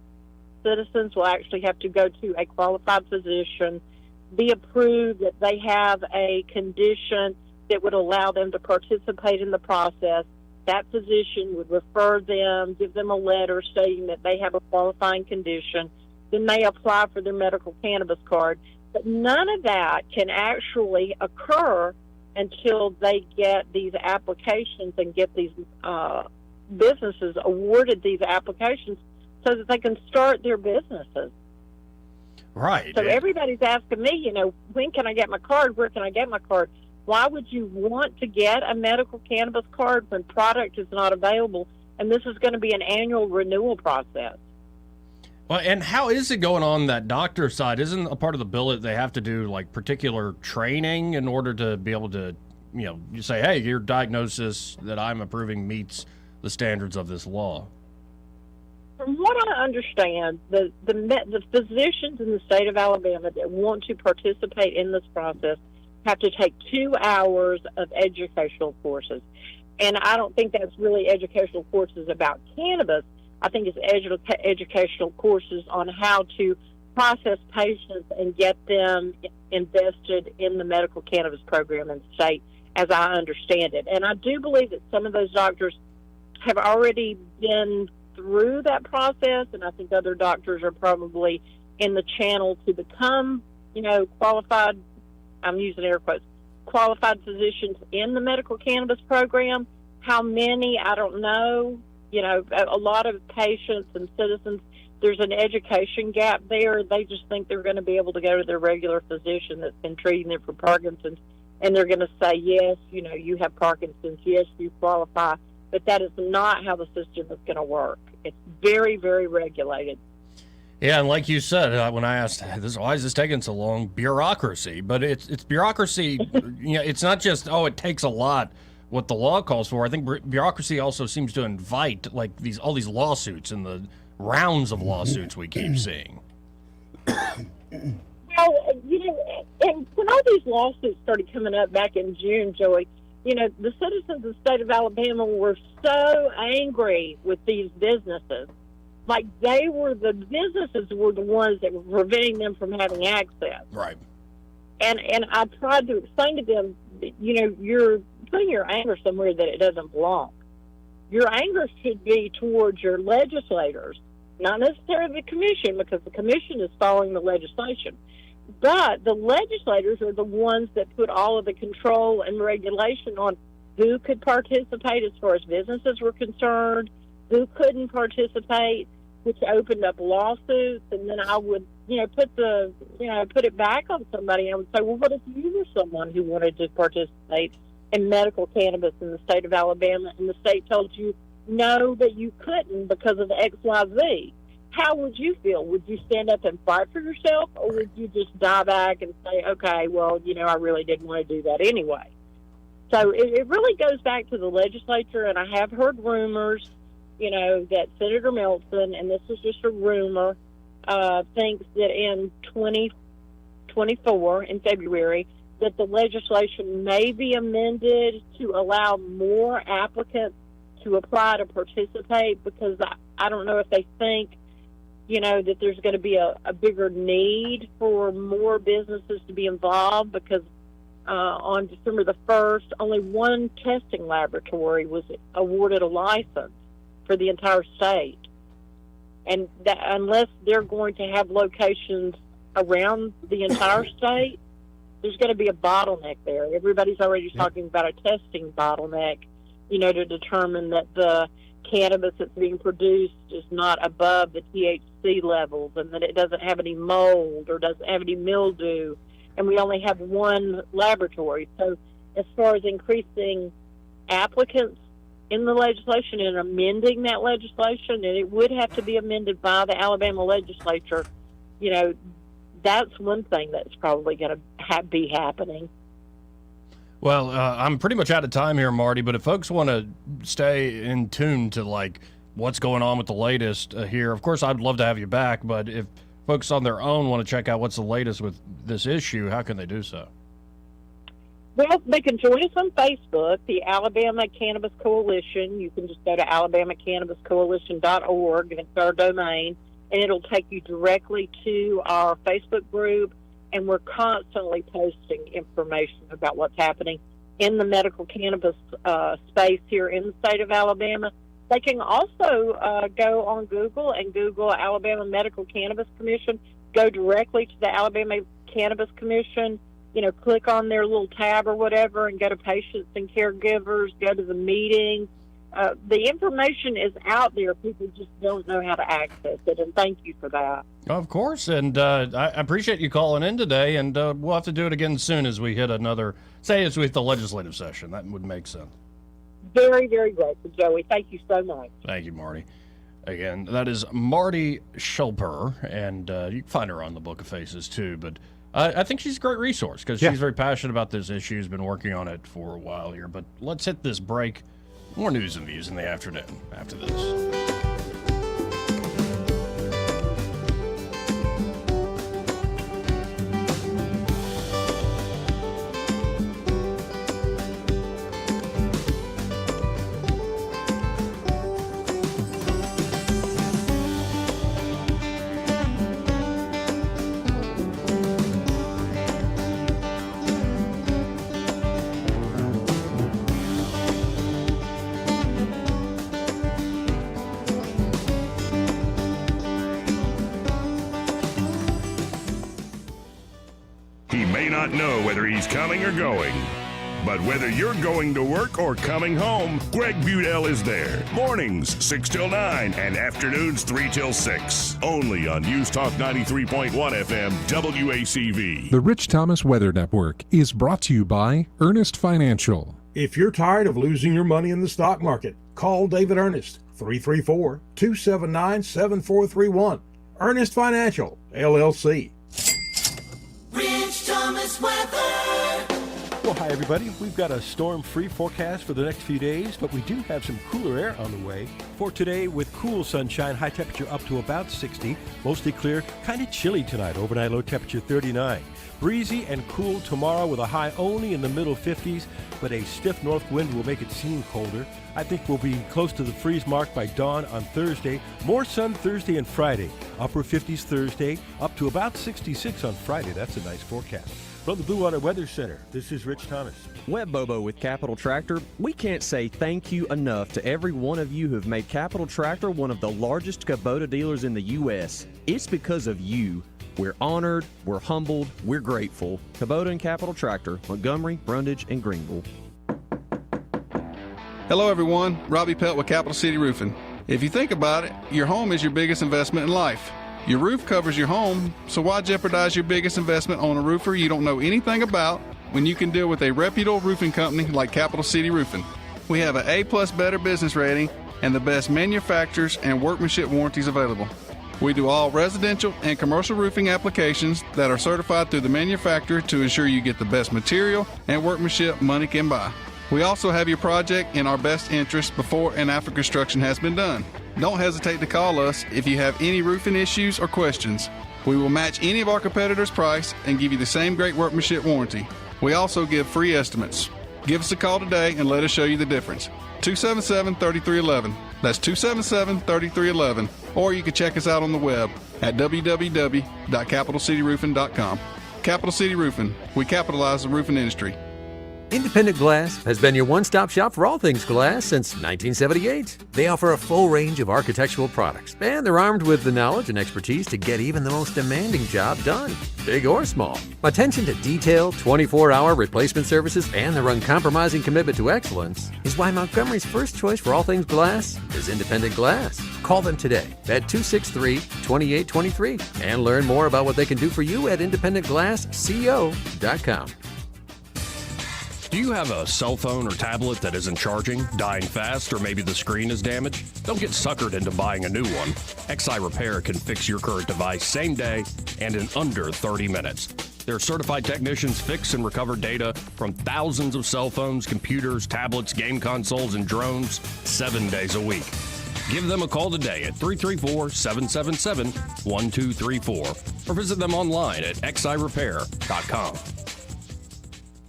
Citizens will actually have to go to a qualified physician, be approved that they have a condition that would allow them to participate in the process. That physician would refer them, give them a letter stating that they have a qualifying condition. Then they apply for their medical cannabis card. But none of that can actually occur until they get these applications and get these businesses awarded these applications so that they can start their businesses. Right. So everybody's asking me, when can I get my card? Where can I get my card? Why would you want to get a medical cannabis card when product is not available? And this is going to be an annual renewal process. Well, and how is it going on that doctor side? Isn't a part of the bill that they have to do like particular training in order to be able to, you say, hey, your diagnosis that I'm approving meets the standards of this law? from what I understand, the physicians in the state of Alabama that want to participate in this process have to take 2 hours of educational courses. And I don't think that's really educational courses about cannabis. I think it's educational courses on how to process patients and get them invested in the medical cannabis program in the state, as I understand it. And I do believe that some of those doctors have already been through that process, and I think other doctors are probably in the channel to become, qualified, I'm using air quotes, qualified physicians in the medical cannabis program. How many, I don't know. A lot of patients and citizens, there's an education gap there. They just think they're going to be able to go to their regular physician that's been treating them for Parkinson's, and they're going to say, yes, you have Parkinson's, yes, you qualify. But that is not how the system is going to work. It's very, very regulated. Yeah, and like you said, when I asked, why is this taking so long? Bureaucracy. But it's bureaucracy. It's not just, it takes a lot, what the law calls for. I think bureaucracy also seems to invite all these lawsuits and the rounds of lawsuits we keep seeing. Well, and when all these lawsuits started coming up back in June, Joey, the citizens of the state of Alabama were so angry with these businesses. Like the businesses were the ones that were preventing them from having access. Right. And I tried to explain to them, you're putting your anger somewhere that it doesn't belong. Your anger should be towards your legislators, not necessarily the commission, because the commission is following the legislation. But the legislators are the ones that put all of the control and regulation on who could participate as far as businesses were concerned, who couldn't participate, which opened up lawsuits. And then I would, put it back on somebody. And I would say, well, what if you were someone who wanted to participate in medical cannabis in the state of Alabama, and the state told you no, that you couldn't because of X, Y, Z? How would you feel? Would you stand up and fight for yourself, or would you just die back and say, okay, well, I really didn't want to do that anyway? So it really goes back to the legislature, and I have heard rumors, that Senator Melton, and this is just a rumor, thinks that in 2024, in February, that the legislation may be amended to allow more applicants to apply to participate, because I don't know if they think that there's going to be a bigger need for more businesses to be involved, because on December the 1st, only one testing laboratory was awarded a license for the entire state. And that, unless they're going to have locations around the entire state, there's going to be a bottleneck there. Everybody's already talking about a testing bottleneck, to determine that the cannabis that's being produced is not above the THC levels, and that it doesn't have any mold or doesn't have any mildew, and we only have one laboratory. So as far as increasing applicants in the legislation and amending that legislation, and it would have to be amended by the Alabama legislature, that's one thing that's probably going to be happening. Well, I'm pretty much out of time here, Marty, but if folks want to stay in tune to what's going on with the latest here, of course, I'd love to have you back, but if folks on their own want to check out what's the latest with this issue, how can they do so? Well, they can join us on Facebook, the Alabama Cannabis Coalition. You can just go to alabamacannabiscoalition.org, and it's our domain, and it'll take you directly to our Facebook group. And we're constantly posting information about what's happening in the medical cannabis space here in the state of Alabama. They can also go on Google and Google Alabama Medical Cannabis Commission, go directly to the Alabama Cannabis Commission, click on their little tab or whatever, and go to patients and caregivers, go to the meetings. The information is out there. People just don't know how to access it, and thank you for that. Of course, and I appreciate you calling in today, and we'll have to do it again soon as we hit another, say it's with the legislative session. That would make sense. Very, very grateful, Joey. Thank you so much. Thank you, Marty. Again, that is Marty Schulper, and you can find her on the Book of Faces, too, but I think she's a great resource because she's very passionate about this issue, has been working on it for a while here, but let's hit this break. More news and views in the afternoon after this. He may not know whether he's coming or going. But whether you're going to work or coming home, Greg Budell is there. Mornings, 6 till 9, and afternoons, 3 till 6. Only on News Talk 93.1 FM, WACV. The Rich Thomas Weather Network is brought to you by Ernest Financial. If you're tired of losing your money in the stock market, call David Ernest, 334-279-7431. Ernest Financial, LLC. Rich Thomas Weather. Well, hi, everybody. We've got a storm-free forecast for the next few days, but we do have some cooler air on the way. For today, with cool sunshine, high temperature up to about 60, mostly clear, kind of chilly tonight, overnight low temperature 39. Breezy and cool tomorrow with a high only in the middle 50s, but a stiff north wind will make it seem colder. I think we'll be close to the freeze mark by dawn on Thursday. More sun Thursday and Friday. Upper 50s Thursday, up to about 66 on Friday. That's a nice forecast. From the Blue Water Weather Center, this is Rich Thomas. Web Bobo with Capital Tractor. We can't say thank you enough to every one of you who have made Capital Tractor one of the largest Kubota dealers in the U.S. It's because of you. We're honored, we're humbled, we're grateful. Kubota and Capital Tractor, Montgomery, Brundage, and Greenville. Hello everyone, Robbie Pelt with Capital City Roofing. If you think about it, your home is your biggest investment in life. Your roof covers your home, so why jeopardize your biggest investment on a roofer you don't know anything about when you can deal with a reputable roofing company like Capital City Roofing? We have an A+ Better business rating and the best manufacturers and workmanship warranties available. We do all residential and commercial roofing applications that are certified through the manufacturer to ensure you get the best material and workmanship money can buy. We also have your project in our best interest before and after construction has been done. Don't hesitate to call us if you have any roofing issues or questions. We will match any of our competitors' price and give you the same great workmanship warranty. We also give free estimates. Give us a call today and let us show you the difference. 277-3311. That's 277-3311. Or you can check us out on the web at www.capitalcityroofing.com. Capital City Roofing. We capitalize the roofing industry. Independent Glass has been your one-stop shop for all things glass since 1978. They offer a full range of architectural products, and they're armed with the knowledge and expertise to get even the most demanding job done, big or small. Attention to detail, 24-hour replacement services, and their uncompromising commitment to excellence is why Montgomery's first choice for all things glass is Independent Glass. Call them today at 263-2823 and learn more about what they can do for you at independentglassco.com. Do you have a cell phone or tablet that isn't charging, dying fast, or maybe the screen is damaged? Don't get suckered into buying a new one. XI Repair can fix your current device same day and in under 30 minutes. Their certified technicians fix and recover data from thousands of cell phones, computers, tablets, game consoles, and drones 7 days a week. Give them a call today at 334-777-1234 or visit them online at xirepair.com.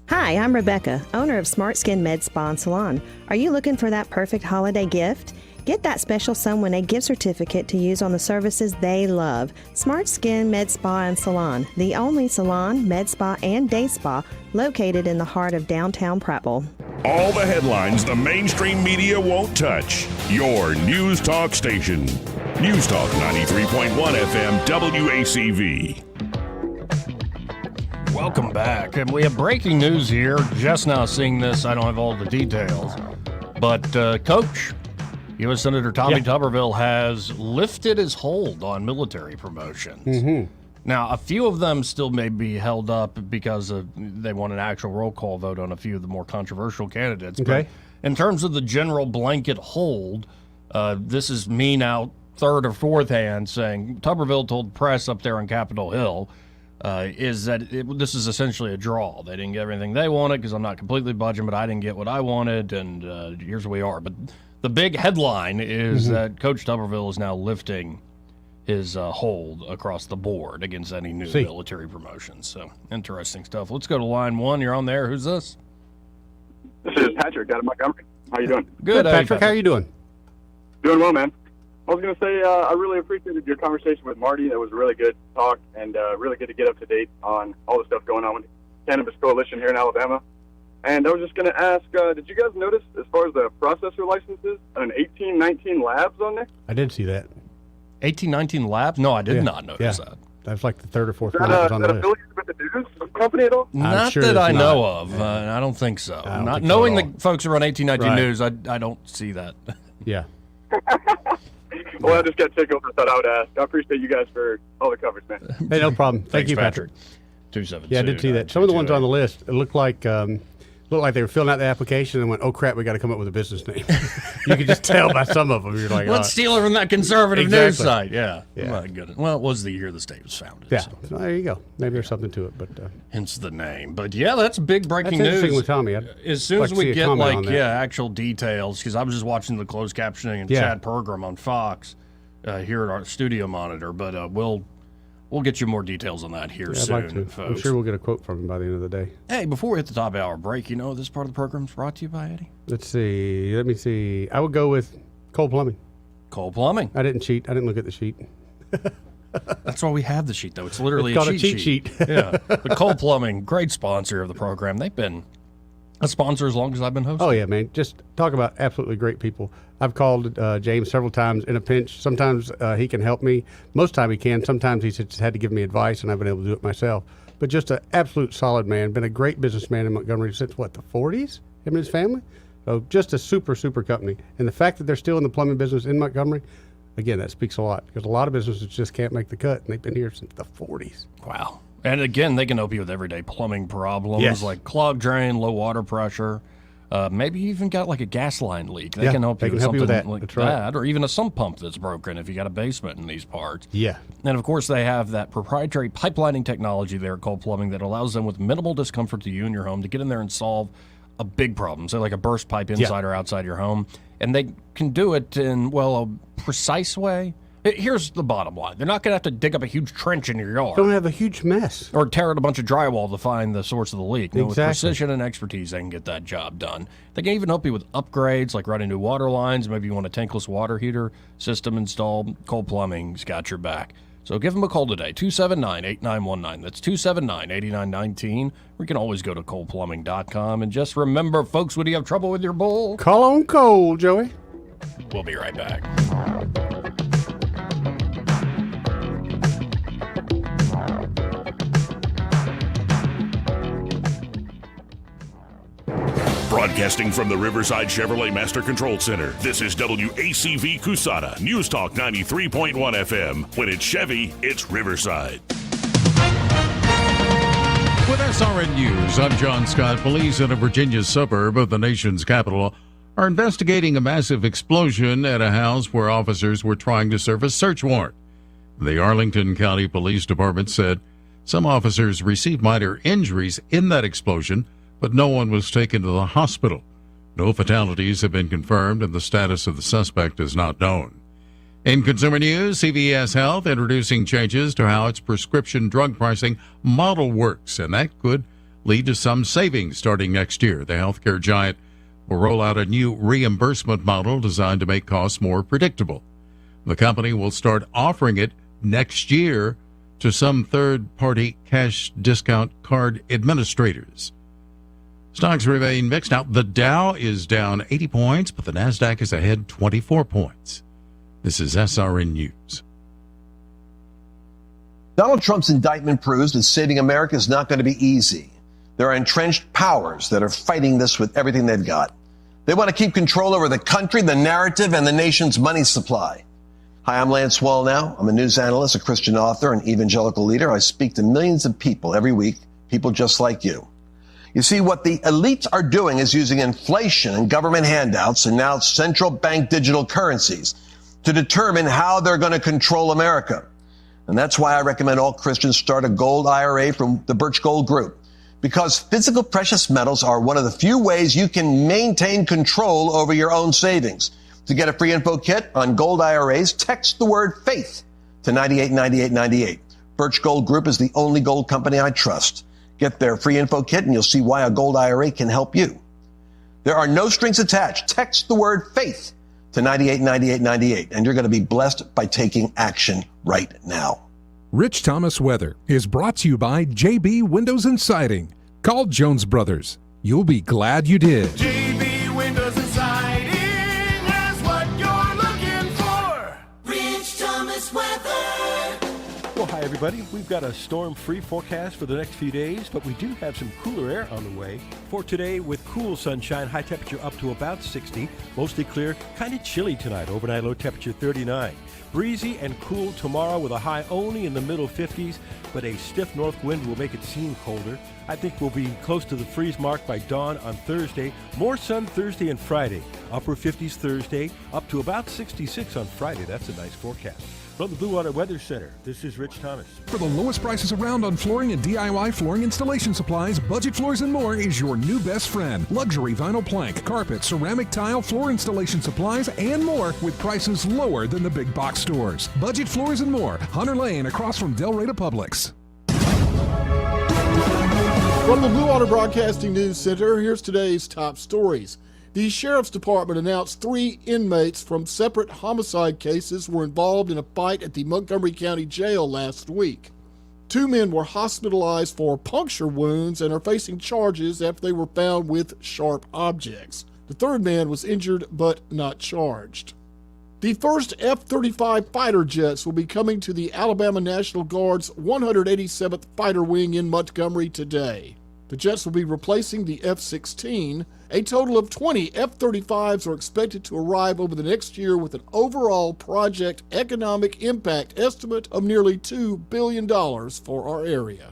Hi, I'm Rebecca, owner of Smart Skin Med Spa and Salon. Are you looking for that perfect holiday gift? Get that special someone a gift certificate to use on the services they love. Smart Skin Med Spa and Salon, the only salon, med spa, and day spa located in the heart of downtown Prattville. All the headlines the mainstream media won't touch. Your News Talk station. News Talk 93.1 FM WACV. Welcome back. And we have breaking news here. Just now seeing this. I don't have all the details. But Coach, U.S. Senator Tommy Tuberville has lifted his hold on military promotions. Mm-hmm. Now, a few of them still may be held up because they want an actual roll call vote on a few of the more controversial candidates. Okay. But in terms of the general blanket hold, this is me now, third or fourth hand, saying Tuberville told the press up there on Capitol Hill is that this is essentially a draw. They didn't get everything they wanted because I'm not completely budging, but I didn't get what I wanted, and here's where we are. But the big headline is that Coach Tuberville is now lifting his hold across the board against any new military promotions. So, interesting stuff. Let's go to line one. You're on there. Who's this? This is Patrick out of Montgomery. How you doing? Good, Patrick. How are you doing? Doing well, man. I was going to say I really appreciated your conversation with Marty. That was a really good talk and really good to get up to date on all the stuff going on with the Cannabis Coalition here in Alabama. And I was just going to ask, did you guys notice as far as the processor licenses, an 1819 Labs on there? I did see that. 1819 Labs? No, I did not notice that. That's like the third or fourth one that was on the list. affiliated with the news? company at all? Not sure that it's I not. know of. I don't think so. don't Not think so knowing at all. the folks who run 1819 Right. News, I don't see that. Yeah. Well, I just got tickled. I thought I would ask. I appreciate you guys for all the coverage, man. Hey, no problem. Thank Thanks, you, Patrick. 272. Yeah, I did see that. Some of the ones on the list, it looked like they were filling out the application and went, oh, crap, we got to come up with a business name. You could just tell by some of them. You're like, Let's steal it from that conservative news Exactly. site. Yeah. Yeah. My goodness. Well, it was the year the state was founded. Yeah, so so there you go. Maybe there's something to it, but hence the name. But yeah, that's big breaking that's interesting news. with Tommy. I'd As soon like as to we see a get comment on that. actual details, because I was just watching the closed captioning and Yeah. Chad Pergram on Fox here at our studio monitor, but we'll get you more details on that here I'd soon, like to. folks. I'm sure we'll get a quote from him by the end of the day. Hey, before we hit the top hour break, this part of the program is brought to you by Eddie. Let's see. Let me see. I would go with Cole Plumbing. Cole Plumbing. I didn't cheat. I didn't look at the sheet. That's why we have the sheet, though. It's literally It's called a cheat sheet. Yeah. But Cole Plumbing, great sponsor of the program. They've been a sponsor as long as I've been hosting. Oh, yeah, man. Just talk about absolutely great people. I've called James several times in a pinch. Sometimes he can help me. Most time he can. Sometimes he's just had to give me advice, and I've been able to do it myself. But just an absolute solid man. Been a great businessman in Montgomery since, the 40s? Him and his family? So just a super, super company. And the fact that they're still in the plumbing business in Montgomery, again, that speaks a lot. Because a lot of businesses just can't make the cut, and they've been here since the 40s. Wow. And again, they can help you with everyday plumbing problems Yes. like clogged drain, low water pressure. Maybe you even got like a gas line leak. They Yeah, can help they you can with help you something with that. like That's right. that, or even a sump pump that's broken if you got a basement in these parts. Yeah. And of course, they have that proprietary pipelining technology there called plumbing that allows them with minimal discomfort to you and your home to get in there and solve a big problem. So like a burst pipe inside or outside your home. And they can do it in, a precise way. Here's the bottom line. They're not going to have to dig up a huge trench in your yard. Don't have a huge mess. Or tear out a bunch of drywall to find the source of the leak. No, with Exactly. precision and expertise, they can get that job done. They can even help you with upgrades, like running new water lines. Maybe you want a tankless water heater system installed. Cole Plumbing's got your back. So give them a call today, 279-8919. That's 279-8919. Or you can always go to coleplumbing.com. And just remember, folks, when you have trouble with your bowl, call on Cole, Joey. We'll be right back. Broadcasting from the Riverside Chevrolet Master Control Center, this is WACV Cusada, News Talk 93.1 FM. When it's Chevy, it's Riverside. With SRN News, I'm John Scott. Police in a Virginia suburb of the nation's capital are investigating a massive explosion at a house where officers were trying to serve a search warrant. The Arlington County Police Department said some officers received minor injuries in that explosion, but no one was taken to the hospital. No fatalities have been confirmed, and the status of the suspect is not known. In consumer news, CVS Health introducing changes to how its prescription drug pricing model works, and that could lead to some savings starting next year. The healthcare giant will roll out a new reimbursement model designed to make costs more predictable. The company will start offering it next year to some third-party cash discount card administrators. Stocks remain mixed. Now, the Dow is down 80 points, but the NASDAQ is ahead 24 points. This is SRN News. Donald Trump's indictment proves that saving America is not going to be easy. There are entrenched powers that are fighting this with everything they've got. They want to keep control over the country, the narrative, and the nation's money supply. Hi, I'm Lance Wallnau. I'm a news analyst, a Christian author, an evangelical leader. I speak to millions of people every week, people just like you. You see, what the elites are doing is using inflation and government handouts and now central bank digital currencies to determine how they're going to control America. And that's why I recommend all Christians start a gold IRA from the Birch Gold Group. Because physical precious metals are one of the few ways you can maintain control over your own savings. To get a free info kit on gold IRAs, text the word faith to 989898. Birch Gold Group is the only gold company I trust. Get their free info kit and you'll see why a gold IRA can help you. There are no strings attached. Text the word faith to 989898 and you're going to be blessed by taking action right now. Rich Thomas Weather is brought to you by JB Windows and Siding. Call Jones Brothers. You'll be glad you did. JB Windows and Siding has what you're looking for. Rich Thomas Weather. Well, hi, Hi, everybody. We've got a storm-free forecast for the next few days, but we do have some cooler air on the way. For today, with cool sunshine, high temperature up to about 60, mostly clear, kind of chilly tonight, overnight low temperature 39. Breezy and cool tomorrow with a high only in the middle 50s, but a stiff north wind will make it seem colder. I think we'll be close to the freeze mark by dawn on Thursday. More sun Thursday and Friday. Upper 50s Thursday, up to about 66 on Friday. That's a nice forecast. From the Blue Water Weather Center, this is Rich Thomas. For the lowest prices around on flooring and DIY flooring installation supplies, Budget Floors and More is your new best friend. Luxury vinyl plank, carpet, ceramic tile, floor installation supplies, and more with prices lower than the big box stores. Budget Floors and More, Hunter Lane across from Del Rey to Publix. From the Blue Water Broadcasting News Center, here's today's top stories. The Sheriff's Department announced 3 inmates from separate homicide cases were involved in a fight at the Montgomery County Jail last week. 2 men were hospitalized for puncture wounds and are facing charges after they were found with sharp objects. The 3rd man was injured but not charged. The first F-35 fighter jets will be coming to the Alabama National Guard's 187th Fighter Wing in Montgomery today. The jets will be replacing the F-16. A total of 20 F-35s are expected to arrive over the next year with an overall project economic impact estimate of nearly $2 billion for our area.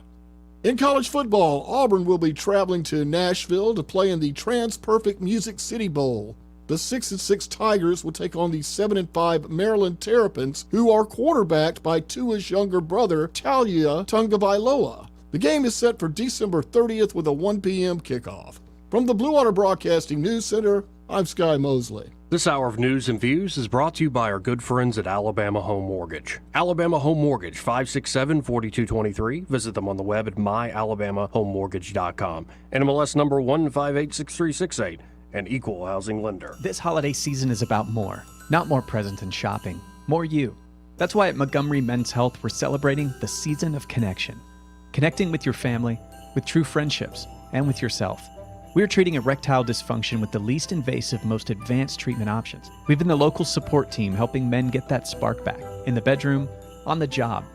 In college football, Auburn will be traveling to Nashville to play in the TransPerfect Music City Bowl. The 6-6 Tigers will take on the 7-5 Maryland Terrapins, who are quarterbacked by Tua's younger brother, Talia Tungavailoa. The game is set for December 30th with a 1 p.m. kickoff. From the Blue Water Broadcasting News Center, I'm Sky Mosley. This hour of news and views is brought to you by our good friends at Alabama Home Mortgage. Alabama Home Mortgage, 567-4223. Visit them on the web at myalabamahomemortgage.com. NMLS number 1586368, an equal housing lender. This holiday season is about more. Not more presents and shopping, more you. That's why at Montgomery Men's Health, we're celebrating the season of connection. Connecting with your family, with true friendships, and with yourself. We are treating erectile dysfunction with the least invasive, most advanced treatment options. We've been the local support team helping men get that spark back, in the bedroom, on the job,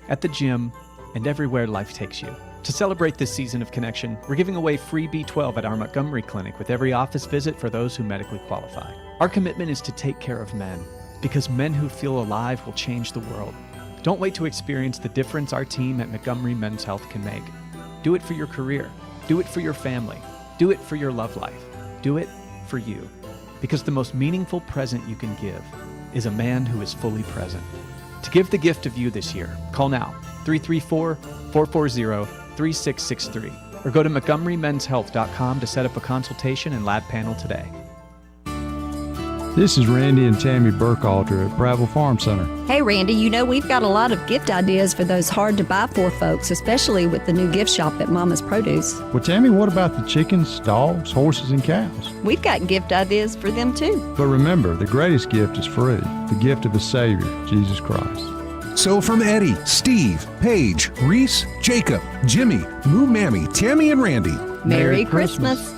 at the gym, and everywhere life takes you. To celebrate this season of connection, we're giving away free B12 at our Montgomery clinic with every office visit for those who medically qualify. Our commitment is to take care of men, because men who feel alive will change the world. Don't wait to experience the difference our team at Montgomery Men's Health can make. Do it for your career. Do it for your family. Do it for your love life. Do it for you. Because the most meaningful present you can give is a man who is fully present. To give the gift of you this year, call now, 334-440-3663, or go to MontgomeryMen'sHealth.com to set up a consultation and lab panel today. This is Randy and Tammy Burkhalter at Prattville Farm Center. Hey, Randy, you know we've got a lot of gift ideas for those hard-to-buy-for folks, especially with the new gift shop at Mama's Produce. Well, Tammy, what about the chickens, dogs, horses, and cows? We've got gift ideas for them, too. But remember, the greatest gift is free, the gift of a Savior, Jesus Christ. So from Eddie, Steve, Paige, Reese, Jacob, Jimmy, Moo Mammy, Tammy, and Randy, Merry Christmas.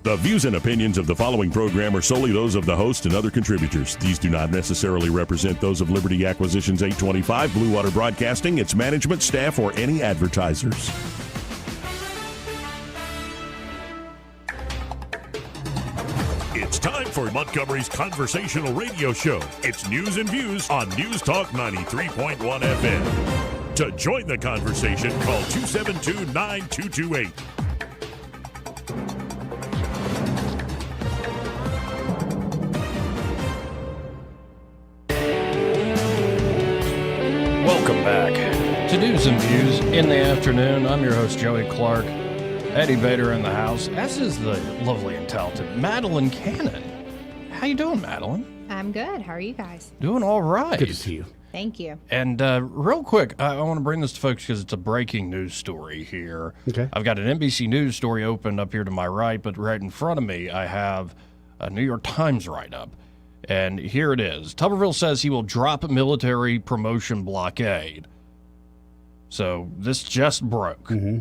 The views and opinions of the following program are solely those of the host and other contributors. These do not necessarily represent those of Liberty Acquisitions 825, Blue Water Broadcasting, its management, staff, or any advertisers. It's time for Montgomery's conversational radio show. It's News and Views on News Talk 93.1 FM. To join the conversation, call 272-9228. Welcome back to News and Views in the afternoon. I'm your host, Joey Clark. Eddie Vader in the house, as is the lovely and talented Madeline Cannon. How you doing, Madeline? I'm good. How are you guys? Doing all right. Good to see you. Thank you. And real quick, I want to bring this to folks because it's a breaking news story here. Okay. I've got an NBC News story open up here to my right, but right in front of me, I have a New York Times write-up. And here it is. Tuberville says he will drop military promotion blockade. So this just broke. Mm-hmm.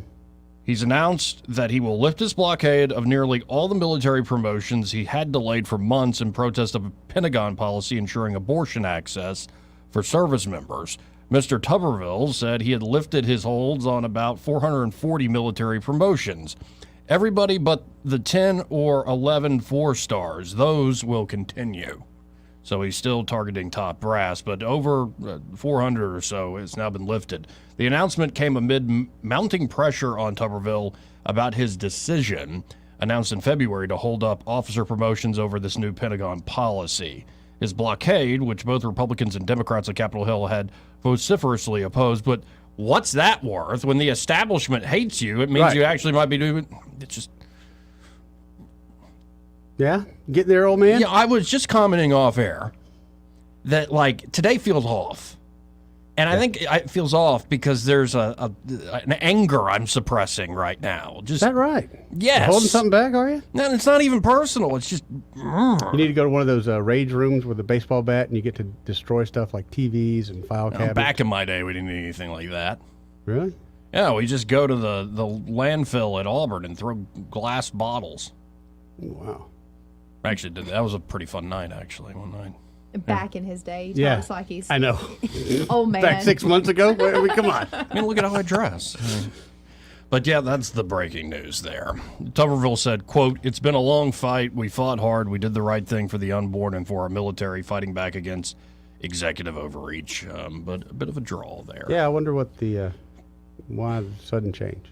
He's announced that he will lift his blockade of nearly all the military promotions he had delayed for months in protest of a Pentagon policy ensuring abortion access for service members. Mr. Tuberville said he had lifted his holds on about 440 military promotions. Everybody but the 10 or 11 4-stars, those will continue. So he's still targeting top brass, but over 400 or so has now been lifted. The announcement came amid mounting pressure on Tuberville about his decision, announced in February, to hold up officer promotions over this new Pentagon policy. His blockade, which both Republicans and Democrats at Capitol Hill had vociferously opposed, but what's that worth? When the establishment hates you, it means you actually might be doing it. It's just... Yeah? Getting there, old man? Yeah, I was just commenting off air that, like, today feels off. And I think it feels off because there's an anger I'm suppressing right now. Just, Is that right? Yes. You're holding something back, are you? No, it's not even personal. It's just... You need to go to one of those rage rooms with a baseball bat and you get to destroy stuff like TVs and file cabinets. Back in my day, we didn't need anything like that. Really? Yeah, we just go to the landfill at Auburn and throw glass bottles. Wow. Actually, that was a pretty fun night, actually, one night. Back in his day, he Yeah. talks like he's I know. old man. Back 6 months ago? Come on. I mean, look at how I dress. But yeah, that's the breaking news there. Tuberville said, quote, "It's been a long fight. We fought hard. We did the right thing for the unborn and for our military, fighting back against executive overreach." But a bit of a draw there. Yeah, I wonder what why the sudden change.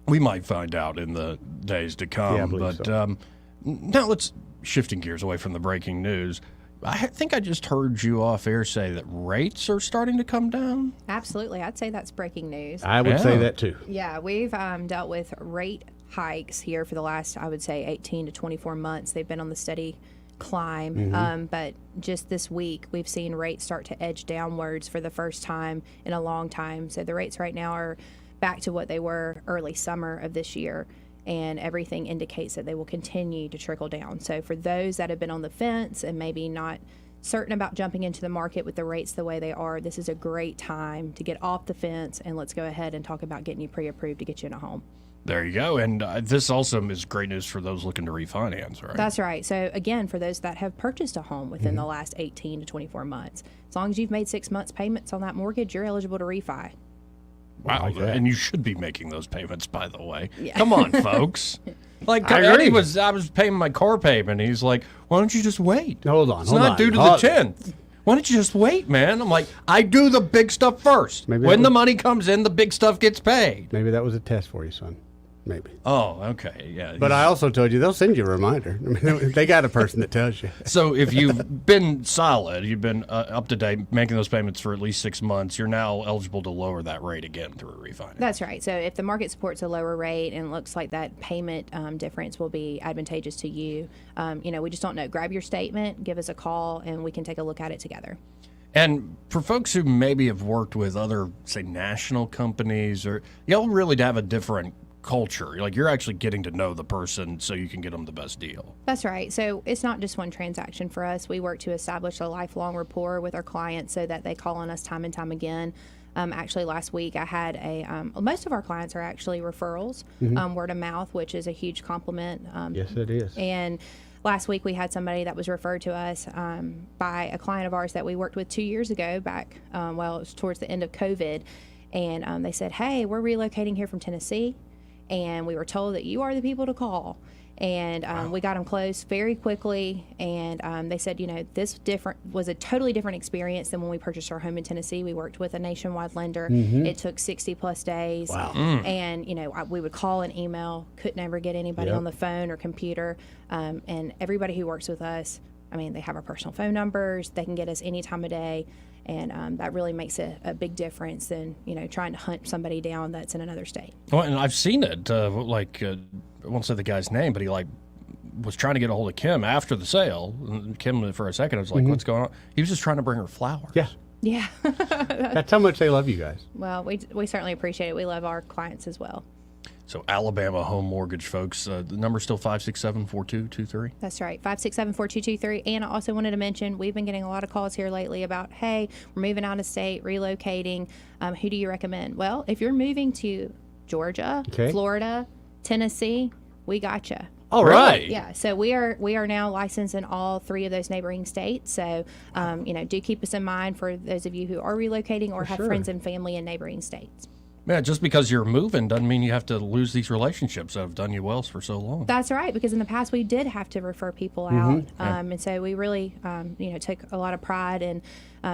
We might find out in the days to come. Yeah, I believe but so. now let's shifting gears away from the breaking news. I think I just heard you off air say that rates are starting to come down. Absolutely. I'd say that's breaking news. I would say that too. Yeah, we've dealt with rate hikes here for the last, I would say, 18 to 24 months. They've been on the steady climb. Mm-hmm. But just this week, we've seen rates start to edge downwards for the first time in a long time. So the rates right now are back to what they were early summer of this year. And everything indicates that they will continue to trickle down. So for those that have been on the fence and maybe not certain about jumping into the market with the rates the way they are, this is a great time to get off the fence, and let's go ahead and talk about getting you pre-approved to get you in a home. There you go. And this also is great news for those looking to refinance, right? That's right. So again, for those that have purchased a home within the last 18 to 24 months, as long as you've made 6 months payments on that mortgage, you're eligible to refi. Wow, and you should be making those payments, by the way. Yeah. Come on, folks. Like I Eddie agree. I was paying my car payment. He's like, "Why don't you just wait? Hold on, It's hold not on. due to Hold- the 10th. Why don't you just wait, man?" I'm like, "I do the big stuff first. Maybe when that the was- money comes in, the big stuff gets paid." Maybe that was a test for you, son. Maybe. Oh, okay, yeah. But I also told you they'll send you a reminder. I mean, they got a person that tells you. So if you've been solid, you've been up to date, making those payments for at least 6 months, you're now eligible to lower that rate again through a refinance. That's right. So if the market supports a lower rate and it looks like that payment difference will be advantageous to you, we just don't know. Grab your statement, give us a call, and we can take a look at it together. And for folks who maybe have worked with other, say, national companies, or y'all really have a different culture. Like, you're actually getting to know the person so you can get them the best deal. That's right. So it's not just one transaction for us. We work to establish a lifelong rapport with our clients so that they call on us time and time again. Actually, last week I had most of our clients are actually referrals, word of mouth, which is a huge compliment. Yes, it is. And last week we had somebody that was referred to us by a client of ours that we worked with 2 years ago back, it was towards the end of COVID. And they said, "Hey, we're relocating here from Tennessee, and we were told that you are the people to call." And we got them close very quickly. And they said, this was a totally different experience than when we purchased our home in Tennessee. We worked with a nationwide lender. It took 60 plus days. Wow. And, we would call and email, couldn't ever get anybody on the phone or computer. And everybody who works with us, they have our personal phone numbers. They can get us any time of day. And that really makes a big difference than, trying to hunt somebody down that's in another state. Well, and I've seen it, I won't say the guy's name, but he was trying to get a hold of Kim after the sale. And Kim, for a second, I was like, "What's going on?" He was just trying to bring her flowers. Yeah. Yeah. That's how much they love you guys. Well, we certainly appreciate it. We love our clients as well. So Alabama Home Mortgage, folks, the number's still 567-4223. That's right, 567-4223. And I also wanted to mention, we've been getting a lot of calls here lately about, hey, we're moving out of state, relocating. Who do you recommend? Well, if you're moving to Georgia, Florida, Tennessee, we got you. Oh, right. Yeah, so we are now licensed in all 3 of those neighboring states. So, do keep us in mind for those of you who are relocating or have friends and family in neighboring states. Yeah, just because you're moving doesn't mean you have to lose these relationships that have done you well for so long. That's right, because in the past we did have to refer people out, and so we really, took a lot of pride in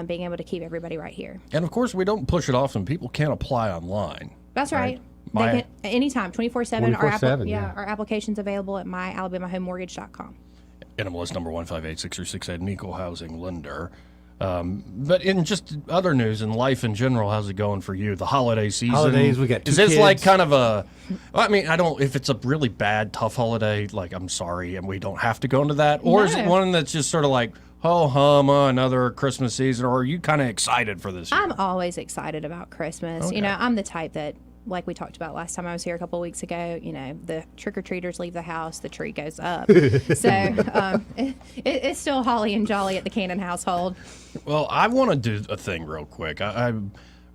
being able to keep everybody right here. And of course, we don't push it off, and people can't apply online. That's right. They can, anytime, 24/7. Our application's available at myalabamahomemortgage.com. NMLS number 1586368, an equal housing lender. But in just other news and life in general, how's it going for you? The holiday season. Holidays, we got 2 Is this kids. like kind of a? I mean, I don't. If it's a really bad, tough holiday, like I'm sorry, and we don't have to go into that, or is it one that's just sort of like, ho hum, another Christmas season, or are you kind of excited for this year? I'm always excited about Christmas. Okay. I'm the type that, like we talked about last time I was here a couple of weeks ago, the trick-or-treaters leave the house, the tree goes up. So it's still holly and jolly at the Cannon household. Well, I want to do a thing real quick. I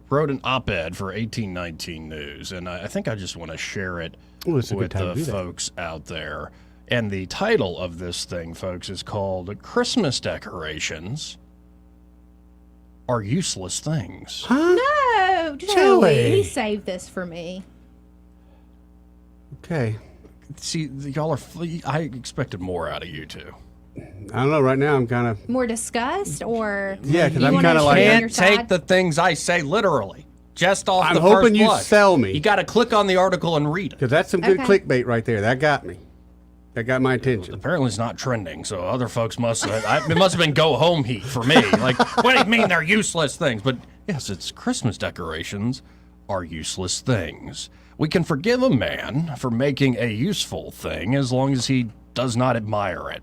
wrote an op-ed for 1819 News, and I think I just want to share it with the folks out there. And the title of this thing, folks, is called Christmas Decorations Are Useless Things. No, Joey, he saved this for me. Okay. See, y'all are. I expected more out of you two. I don't know. Right now, I'm kind of More disgust, or Yeah, 'cause you I'm wanna kinda show like- your Can't take side? the things I say literally. Just off I'm the hoping first you blush. sell me. You got to click on the article and read it. because that's some good Okay. clickbait right there. That got me. That got my attention. Apparently, it's not trending, so other folks must have. It must have been go home heat for me. Like, what do you mean they're useless things? But yes, it's Christmas decorations are useless things. We can forgive a man for making a useful thing as long as he does not admire it.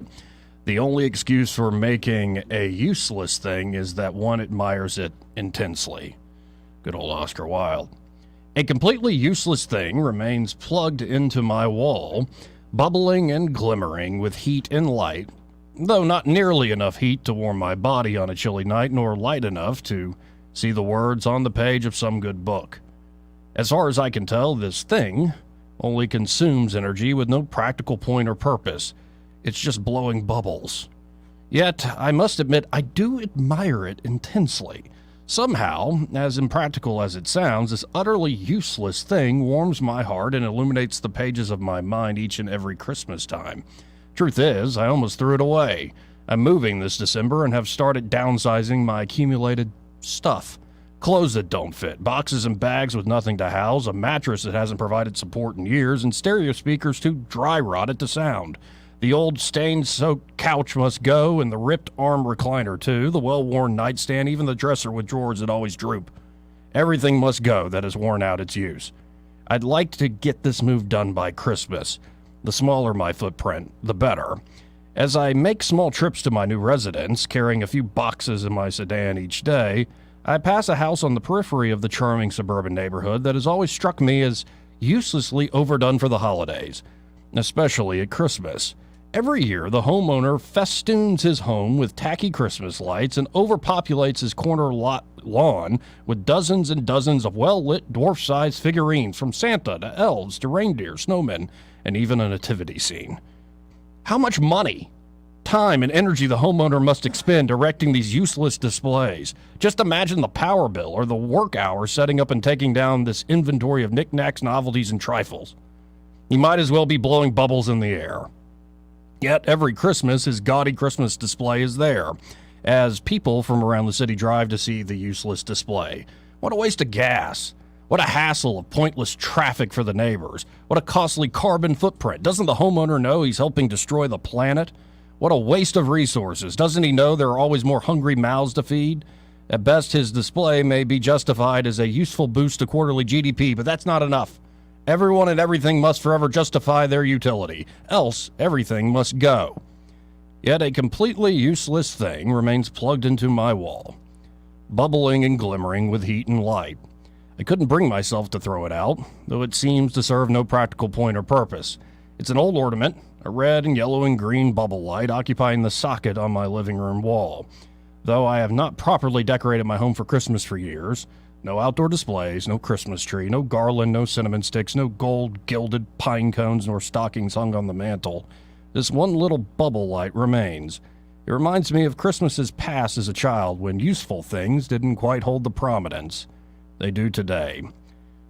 The only excuse for making a useless thing is that one admires it intensely. Good old Oscar Wilde. A completely useless thing remains plugged into my wall, bubbling and glimmering with heat and light, though not nearly enough heat to warm my body on a chilly night, nor light enough to see the words on the page of some good book. As far as I can tell, this thing only consumes energy with no practical point or purpose. It's just blowing bubbles. Yet, I must admit, I do admire it intensely. Somehow, as impractical as it sounds, this utterly useless thing warms my heart and illuminates the pages of my mind each and every Christmas time. Truth is, I almost threw it away. I'm moving this December and have started downsizing my accumulated stuff. Clothes that don't fit, boxes and bags with nothing to house, a mattress that hasn't provided support in years, and stereo speakers too dry-rotted to sound. The old stain-soaked couch must go, and the ripped arm recliner too, the well-worn nightstand, even the dresser with drawers that always droop. Everything must go that has worn out its use. I'd like to get this move done by Christmas. The smaller my footprint, the better. As I make small trips to my new residence, carrying a few boxes in my sedan each day, I pass a house on the periphery of the charming suburban neighborhood that has always struck me as uselessly overdone for the holidays, especially at Christmas. Every year, the homeowner festoons his home with tacky Christmas lights and overpopulates his corner lot lawn with dozens and dozens of well-lit dwarf-sized figurines from Santa to elves to reindeer, snowmen, and even a nativity scene. How much money, time, and energy the homeowner must expend erecting these useless displays. Just imagine the power bill or the work hours setting up and taking down this inventory of knickknacks, novelties, and trifles. He might as well be blowing bubbles in the air. Yet every Christmas, his gaudy Christmas display is there, as people from around the city drive to see the useless display. What a waste of gas. What a hassle of pointless traffic for the neighbors. What a costly carbon footprint. Doesn't the homeowner know he's helping destroy the planet? What a waste of resources. Doesn't he know there are always more hungry mouths to feed? At best, his display may be justified as a useful boost to quarterly GDP, but that's not enough. Everyone and everything must forever justify their utility, else everything must go. Yet a completely useless thing remains plugged into my wall, bubbling and glimmering with heat and light. I couldn't bring myself to throw it out, though it seems to serve no practical point or purpose. It's an old ornament, a red and yellow and green bubble light occupying the socket on my living room wall. Though I have not properly decorated my home for Christmas for years, No outdoor displays, no Christmas tree, no garland, no cinnamon sticks, no gold gilded pine cones, nor stockings hung on the mantle. This one little bubble light remains. It reminds me of Christmases past as a child when useful things didn't quite hold the prominence they do today.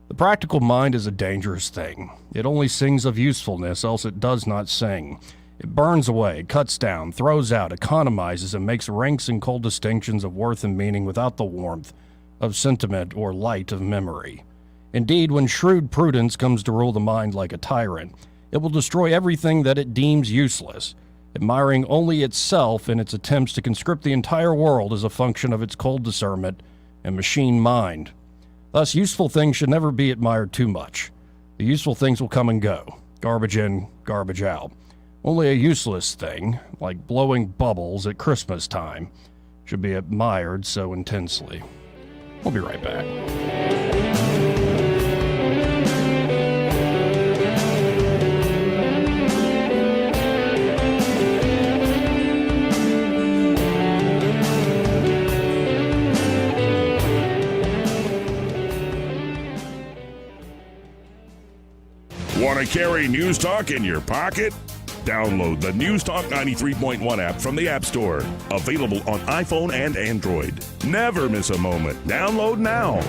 The practical mind is a dangerous thing. It only sings of usefulness, else it does not sing. It burns away, cuts down, throws out, economizes, and makes ranks and cold distinctions of worth and meaning without the warmth of sentiment or light of memory. Indeed, when shrewd prudence comes to rule the mind like a tyrant, it will destroy everything that it deems useless, admiring only itself in its attempts to conscript the entire world as a function of its cold discernment and machine mind. Thus, useful things should never be admired too much. The useful things will come and go, garbage in, garbage out. Only a useless thing, like blowing bubbles at Christmas time, should be admired so intensely. We'll be right back. Want to carry News Talk in your pocket? Download the News Talk 93.1 app from the App Store. Available on iPhone and Android. Never miss a moment. Download now.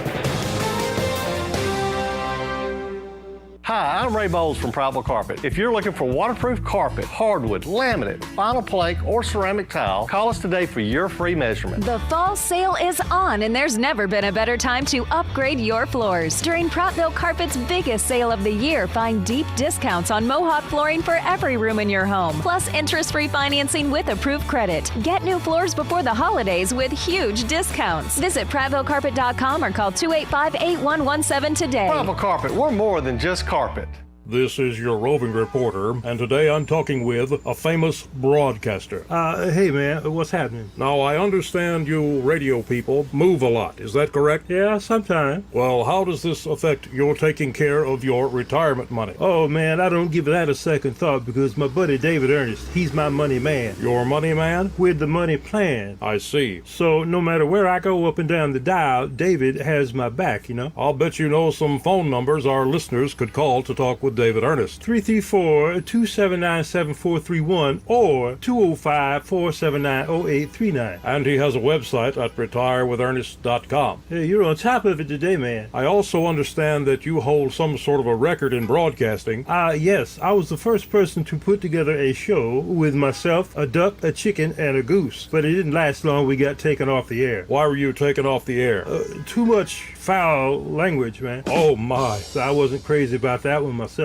Hi, I'm Ray Bowles from Prattville Carpet. If you're looking for waterproof carpet, hardwood, laminate, vinyl plank, or ceramic tile, call us today for your free measurement. The fall sale is on, and there's never been a better time to upgrade your floors. During Prattville Carpet's biggest sale of the year, find deep discounts on Mohawk flooring for every room in your home, plus interest-free financing with approved credit. Get new floors before the holidays with huge discounts. Visit PrattvilleCarpet.com or call 285-8117 today. Prattville Carpet, we're more than just carpet. This is your roving reporter, and today I'm talking with a famous broadcaster. Hey man, what's happening? Now, I understand you radio people move a lot, is that correct? Yeah, sometimes. Well, how does this affect your taking care of your retirement money? Oh man, I don't give that a second thought because my buddy David Ernest, he's my money man. Your money man? With the money plan. I see. So no matter where I go up and down the dial, David has my back, you know? I'll bet you know some phone numbers our listeners could call to talk with David Ernest. 334-279-7431 or 205-479-0839. And he has a website at retirewithernest.com. Hey, you're on top of it today, man. I also understand that you hold some sort of a record in broadcasting. Yes. I was the first person to put together a show with myself, a duck, a chicken, and a goose. But it didn't last long. We got taken off the air. Why were you taken off the air? Too much foul language, man. Oh, my. So I wasn't crazy about that one myself.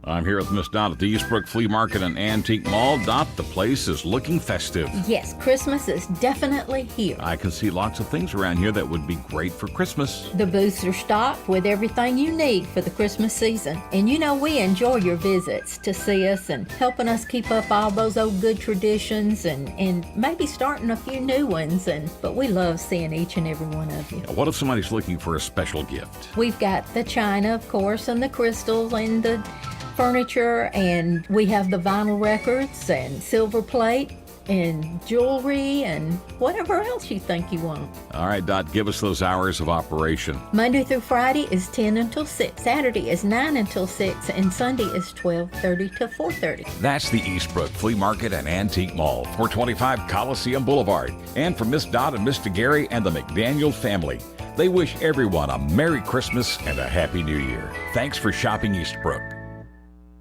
I'm here with Miss Dot at the Eastbrook Flea Market and Antique Mall. Dot, the place is looking festive. Yes, Christmas is definitely here. I can see lots of things around here that would be great for Christmas. The booths are stocked with everything you need for the Christmas season. And you know we enjoy your visits to see us and helping us keep up all those old good traditions and maybe starting a few new ones. But we love seeing each and every one of you. What if somebody's looking for a special gift? We've got the china, of course, and the crystals and the furniture, and we have the vinyl records and silver plate and jewelry and whatever else you think you want. All right, Dot, give us those hours of operation. Monday through Friday is 10 until 6. Saturday is 9 until 6. And Sunday is 12:30 to 4:30. That's the Eastbrook Flea Market and Antique Mall, 425 Coliseum Boulevard. And for Miss Dot and Mr. Gary and the McDaniel family, they wish everyone a Merry Christmas and a Happy New Year. Thanks for shopping Eastbrook.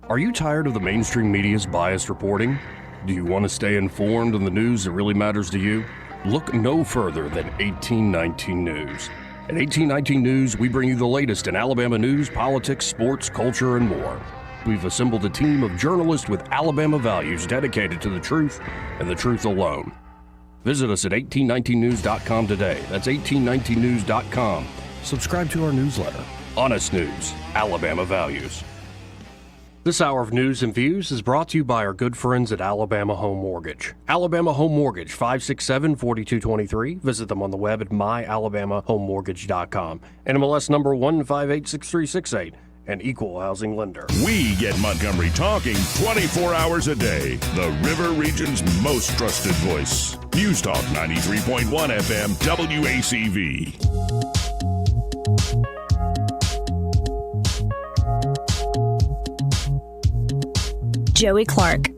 Are you tired of the mainstream media's biased reporting? Do you want to stay informed on the news that really matters to you? Look no further than 1819 News. At 1819 News, we bring you the latest in Alabama news, politics, sports, culture, and more. We've assembled a team of journalists with Alabama values dedicated to the truth and the truth alone. Visit us at 1819news.com today. That's 1819news.com. Subscribe to our newsletter. Honest News, Alabama Values. This hour of news and views is brought to you by our good friends at Alabama Home Mortgage. Alabama Home Mortgage, 567-4223. Visit them on the web at myalabamahomemortgage.com. NMLS number 1586368. An equal housing lender. We get Montgomery talking 24 hours a day. The River Region's most trusted voice. News Talk 93.1 FM WACV. Joey Clark.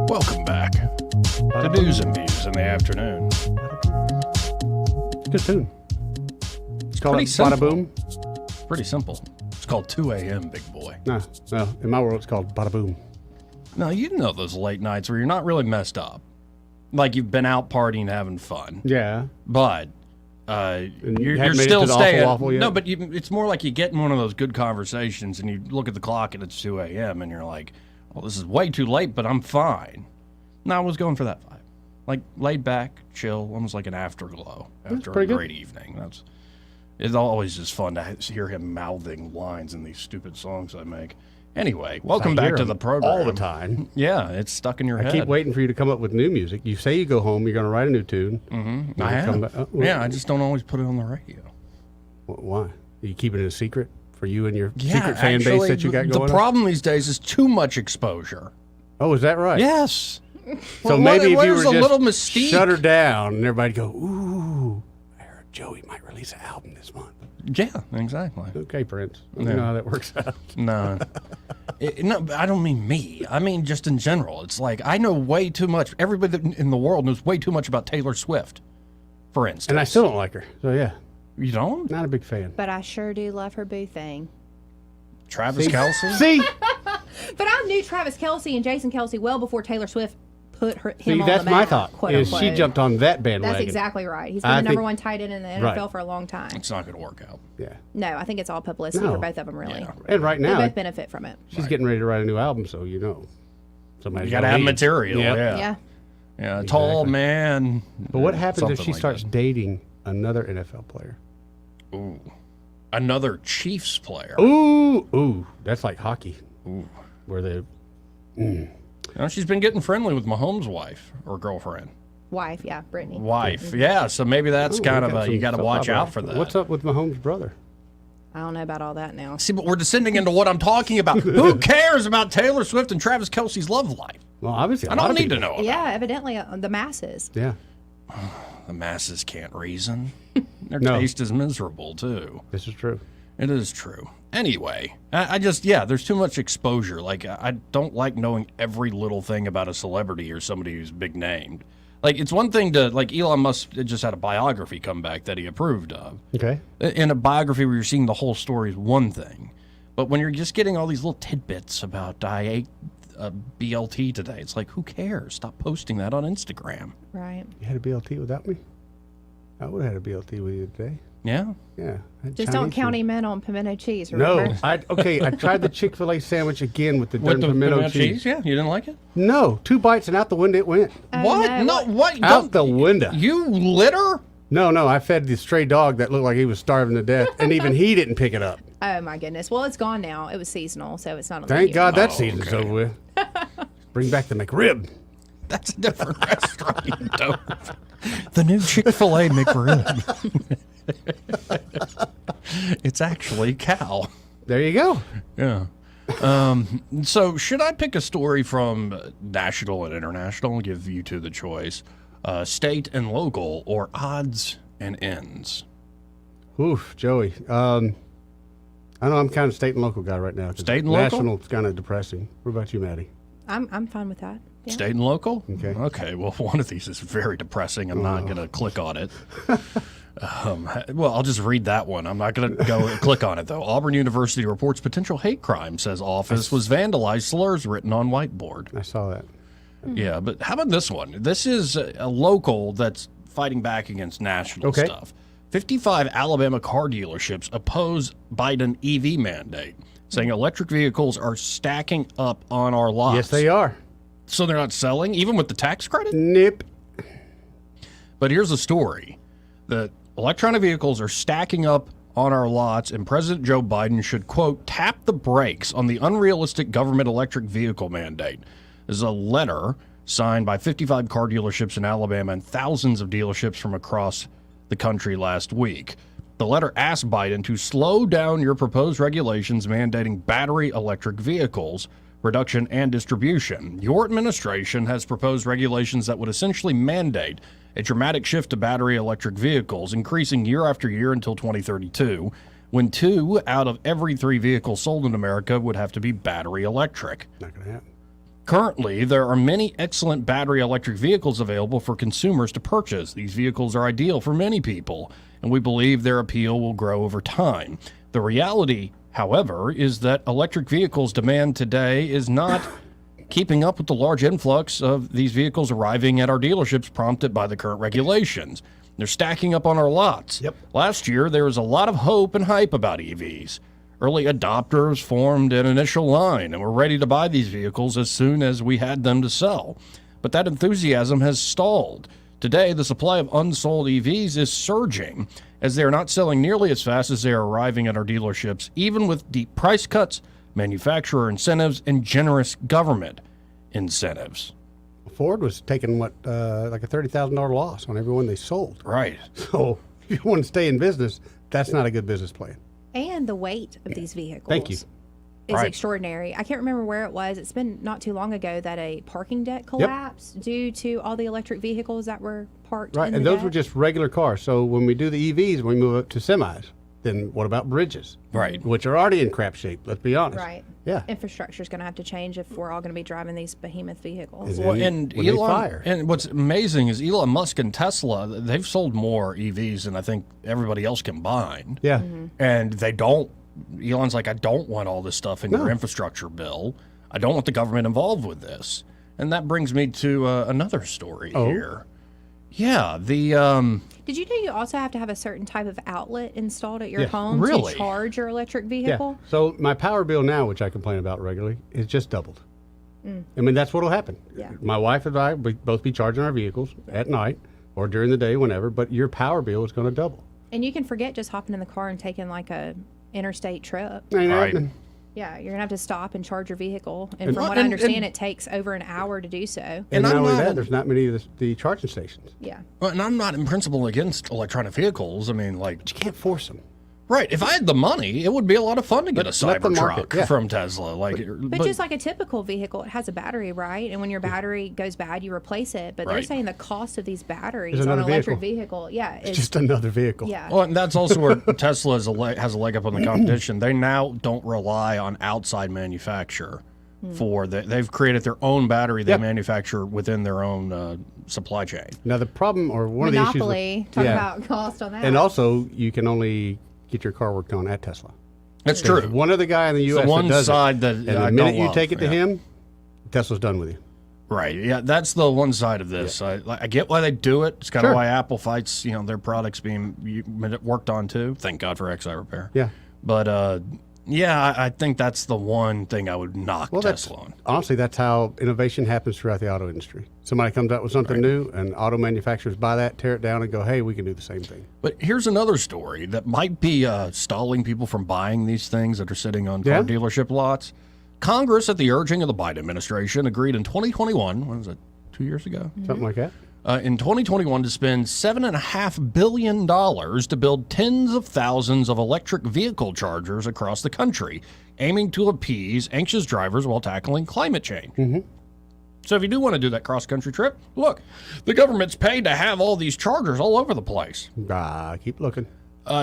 Welcome back to News and Views in the afternoon. Good tune. It's called pretty it Bada simple. Boom? Pretty simple. It's called 2 a.m., big boy. No. In my world, it's called Bada Boom. No, you know those late nights where you're not really messed up. Like you've been out partying, having fun. Yeah. But you you're haven't made it still to the staying. Awful Waffle yet? No, but it's more like you get in one of those good conversations and you look at the clock and it's 2 a.m. and you're like, well, this is way too late, but I'm fine. No, I was going for that vibe. Like laid back, chill, almost like an afterglow after a pretty great evening. It's always just fun to hear him mouthing lines in these stupid songs I make. Anyway, welcome back to the program. All the time. Yeah, it's stuck in your head. I keep waiting for you to come up with new music. You say you go home, you're going to write a new tune. Mm-hmm. I have. Yeah, I just don't always put it on the radio. Why? Are you keeping it a secret for you and your Yeah, secret fan base that you got going the on? problem these days is too much exposure. Oh, is that right? Yes. So maybe if you were a just little mystique. shut her down and everybody go, ooh, I heard Joey might release an album this month. Yeah, exactly. Okay, Prince. You Yeah. know how that works out. No. No, I don't mean me. I mean just in general. It's like I know way too much. Everybody in the world knows way too much about Taylor Swift, for instance. And I still don't like her. So, yeah. You don't? Not a big fan. But I sure do love her boo thing. Travis Kelce? See? But I knew Travis Kelce and Jason Kelce well before Taylor Swift put him See, on that's the my map, thought. quote Is she unquote. jumped on that bandwagon. That's exactly right. He's been I the number think- one tight end in the NFL Right. for a long time. It's not going to work out. Yeah. No, I think it's all publicity No. for both of them, really. And right now, They both benefit from it. she's getting ready to write a new album, so you know. You got to have material. Yeah. Yeah, tall man. But what happens if something she like starts dating another NFL player? Ooh. Another Chiefs player. Ooh, that's like hockey. Ooh. Where they. She's been getting friendly with Mahomes' wife or girlfriend. Wife, yeah, Brittany. Wife, yeah. So maybe that's Ooh, kind we of got you some got to soap watch opera. out for that. What's up with Mahomes' brother? I don't know about all that now. See, but we're descending into what I'm talking about. Who cares about Taylor Swift and Travis Kelce's love life? Well, obviously, I don't need to know. About Yeah, evidently the masses. Yeah. The masses can't reason. Their No. taste is miserable too. This is true. It is true. Anyway, I just there's too much exposure. Like I don't like knowing every little thing about a celebrity or somebody who's big named. Like it's one thing to like Elon Musk just had a biography come back that he approved of. Okay. In a biography where you're seeing the whole story is one thing, but when you're just getting all these little tidbits about I ate BLT today, it's like who cares? Stop posting that on Instagram. Right. You had a BLT without me? I would have had a BLT with you today. Yeah. Yeah. I had Just don't Chinese count food. him in on pimento cheese, remember? No. I tried the Chick-fil-A sandwich again with the With done the pimento cheese. Yeah, you didn't like it? No. 2 bites and out the window it went. What? No, what? Out the window. You litter? No. I fed the stray dog that looked like he was starving to death, and even he didn't pick it up. Oh my goodness. Well, it's gone now. It was seasonal, so it's not on the Thank menu God that anymore. season's over with. Bring back the McRib. That's a different restaurant, you dope. The new Chick-fil-A McRib. It's actually cow. There you go. Yeah. So should I pick a story from national and international? Give you two the choice. State and local or odds and ends? Oof, Joey. I know I'm kind of state and local guy right now. State and local? National's kind of depressing. What about you, Maddie? I'm fine with that. Yeah. State and local? Okay. Okay, well, one of these is very depressing. I'm not going to click on it. Well, I'll just read that one. I'm not going to go click on it, though. Auburn University reports potential hate crime, says office was vandalized, slurs written on whiteboard. I saw that. Yeah, but how about this one? This is a local that's fighting back against national stuff. 55 Alabama car dealerships oppose Biden EV mandate, saying electric vehicles are stacking up on our lots. Yes, they are. So they're not selling, even with the tax credit? Nope. But here's the story. The electronic vehicles are stacking up on our lots, and President Joe Biden should, quote, tap the brakes on the unrealistic government electric vehicle mandate. This is a letter signed by 55 car dealerships in Alabama and thousands of dealerships from across the country last week. The letter asked Biden to slow down your proposed regulations mandating battery electric vehicles, production and distribution. Your administration has proposed regulations that would essentially mandate a dramatic shift to battery electric vehicles, increasing year after year until 2032, when 2 out of every 3 vehicles sold in America would have to be battery electric. Not going to happen. Currently, there are many excellent battery electric vehicles available for consumers to purchase. These vehicles are ideal for many people, and we believe their appeal will grow over time. The reality, however, is that electric vehicles demand today is not keeping up with the large influx of these vehicles arriving at our dealerships prompted by the current regulations. They're stacking up on our lots. Last year, there was a lot of hope and hype about EVs. Early adopters formed an initial line and were ready to buy these vehicles as soon as we had them to sell. But that enthusiasm has stalled. Today, the supply of unsold EVs is surging as they are not selling nearly as fast as they are arriving at our dealerships, even with deep price cuts, manufacturer incentives, and generous government incentives. Ford was taking like a $30,000 loss on every one they sold. Right. So if you want to stay in business, that's not a good business plan. And the weight of these vehicles. Thank you. Is extraordinary. I can't remember where it was. It's been not too long ago that a parking deck collapsed due to all the electric vehicles that were parked Right, in and the those deck. were just regular cars. So when we do the EVs, we move up to semis. Then what about bridges? Right. Which are already in crap shape, let's be honest. Right. Yeah. Infrastructure is going to have to change if we're all going to be driving these behemoth vehicles. Well, and and what's amazing is Elon Musk and Tesla, they've sold more EVs than I think everybody else combined. Yeah. And they don't. Elon's like, I don't want all this stuff in your infrastructure bill. I don't want the government involved with this. And that brings me to another story here. Yeah, the Did you know you also have to have a certain type of outlet installed at your Yeah. home Really? to charge your electric vehicle? Yeah. So my power bill now, which I complain about regularly, is just doubled. I mean, that's what will happen. Yeah. My wife and I will both be charging our vehicles at night or during the day, whenever, but your power bill is going to double. And you can forget just hopping in the car and taking like a interstate trip. Ain't happening. Yeah, you're gonna have to stop and charge your vehicle. And And- from what I and- understand, and- it takes over an hour to do so. And not only that, there's not many of the charging stations. Yeah. Well, and I'm not in principle against electronic vehicles. I mean, like, but you can't force them. Right. If I had the money, it would be a lot of fun to get a Let the market, Cybertruck from Tesla. Like, But just like a typical vehicle, it has a battery, right? And when your battery goes bad, you replace it. But they're Right. saying the cost of these batteries Is on an another electric vehicle. vehicle, It's just another vehicle. Yeah. Well, and that's also where Tesla has a leg up on the competition. They now don't rely on outside manufacture they've created their own battery they manufacture within their own supply chain. Now the problem, or one of the issues, Monopoly. Talk about cost on that. and also you can only get your car worked on at Tesla. That's There's true. one other guy in the It's U.S. the one that does side it. that and I the don't minute you love, take it to yeah. him, Tesla's done with you. Right. Yeah, that's the one side of this. I get why they do it. It's kind of why Apple fights, their products being worked on too. Thank God for XI Repair. Yeah. But I think that's the one thing I would knock Tesla on. Honestly, that's how innovation happens throughout the auto industry. Somebody comes out with something new, and auto manufacturers buy that, tear it down, and go, hey, we can do the same thing. But here's another story that might be stalling people from buying these things that are sitting on car dealership lots. Congress, at the urging of the Biden administration, agreed in 2021, when was it, 2 years ago? Something like that. In 2021 to spend $7.5 billion to build tens of thousands of electric vehicle chargers across the country, aiming to appease anxious drivers while tackling climate change. So if you do want to do that cross-country trip, look, the government's paid to have all these chargers all over the place. Keep looking.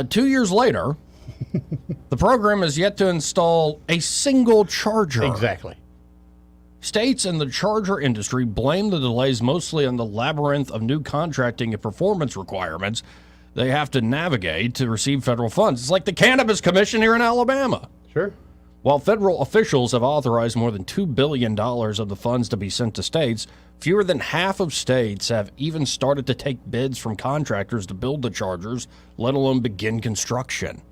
2 years later, the program has yet to install a single charger. Exactly. States and the charger industry blame the delays mostly on the labyrinth of new contracting and performance requirements they have to navigate to receive federal funds. It's like the Cannabis Commission here in Alabama. Sure. While federal officials have authorized more than $2 billion of the funds to be sent to states, fewer than half of states have even started to take bids from contractors to build the chargers, let alone begin construction.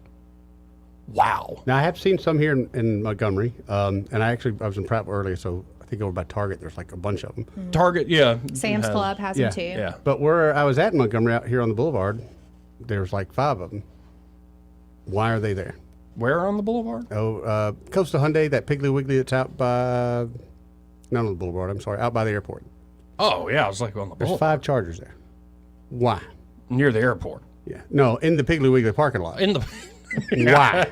Wow. Now, I have seen some here in Montgomery, and I was in Prattville earlier, so I think over by Target, there's like a bunch of them. Target, yeah. Sam's Club has them too. Yeah. But where I was at in Montgomery, out here on the boulevard, there's like 5 of them. Why are they there? Where on the boulevard? Coastal Hyundai, that Piggly Wiggly that's out by, not on the boulevard, I'm sorry, out by the airport. Oh, yeah, I was like on the There's boulevard. 5 chargers there. Why? Near the airport. Yeah. No, in the Piggly Wiggly parking lot. In the Why?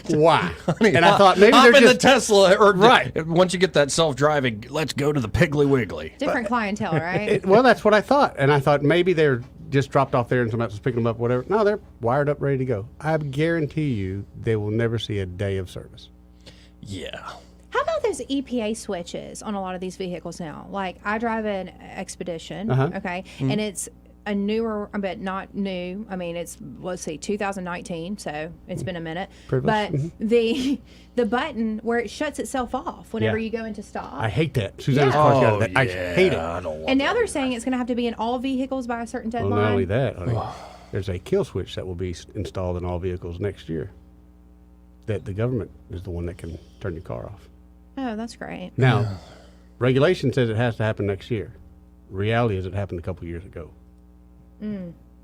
Why? Honey, and I thought maybe hop they're in just the Tesla, or right. Once you get that self-driving, let's go to the Piggly Wiggly. Different clientele, right? Well, that's what I thought, and I thought maybe they're just dropped off there and somebody else is picking them up, whatever. No, they're wired up, ready to go. I guarantee you, they will never see a day of service. Yeah. How about those EPA switches on a lot of these vehicles now. Like I drive an Expedition, okay, and it's a newer, but not new. I mean, it's 2019, so it's been a minute. But the button where it shuts itself off whenever you go into stop. I hate that. Suzanne's car's got that. I hate it. And now they're saying it's going to have to be in all vehicles by a certain deadline. Well, not only that, honey, there's a kill switch that will be installed in all vehicles next year. That the government is the one that can turn your car off. Oh, that's great. Now, regulation says it has to happen next year. Reality is it happened a couple years ago.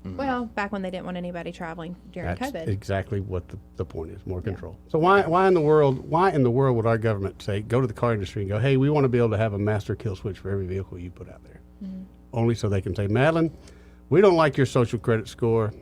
Well, back when they didn't want anybody traveling during That's COVID. exactly what the point is, more control. So why in the world would our government say, go to the car industry and go, hey, we want to be able to have a master kill switch for every vehicle you put out there? Only so they can say, Madeline, we don't like your social credit score.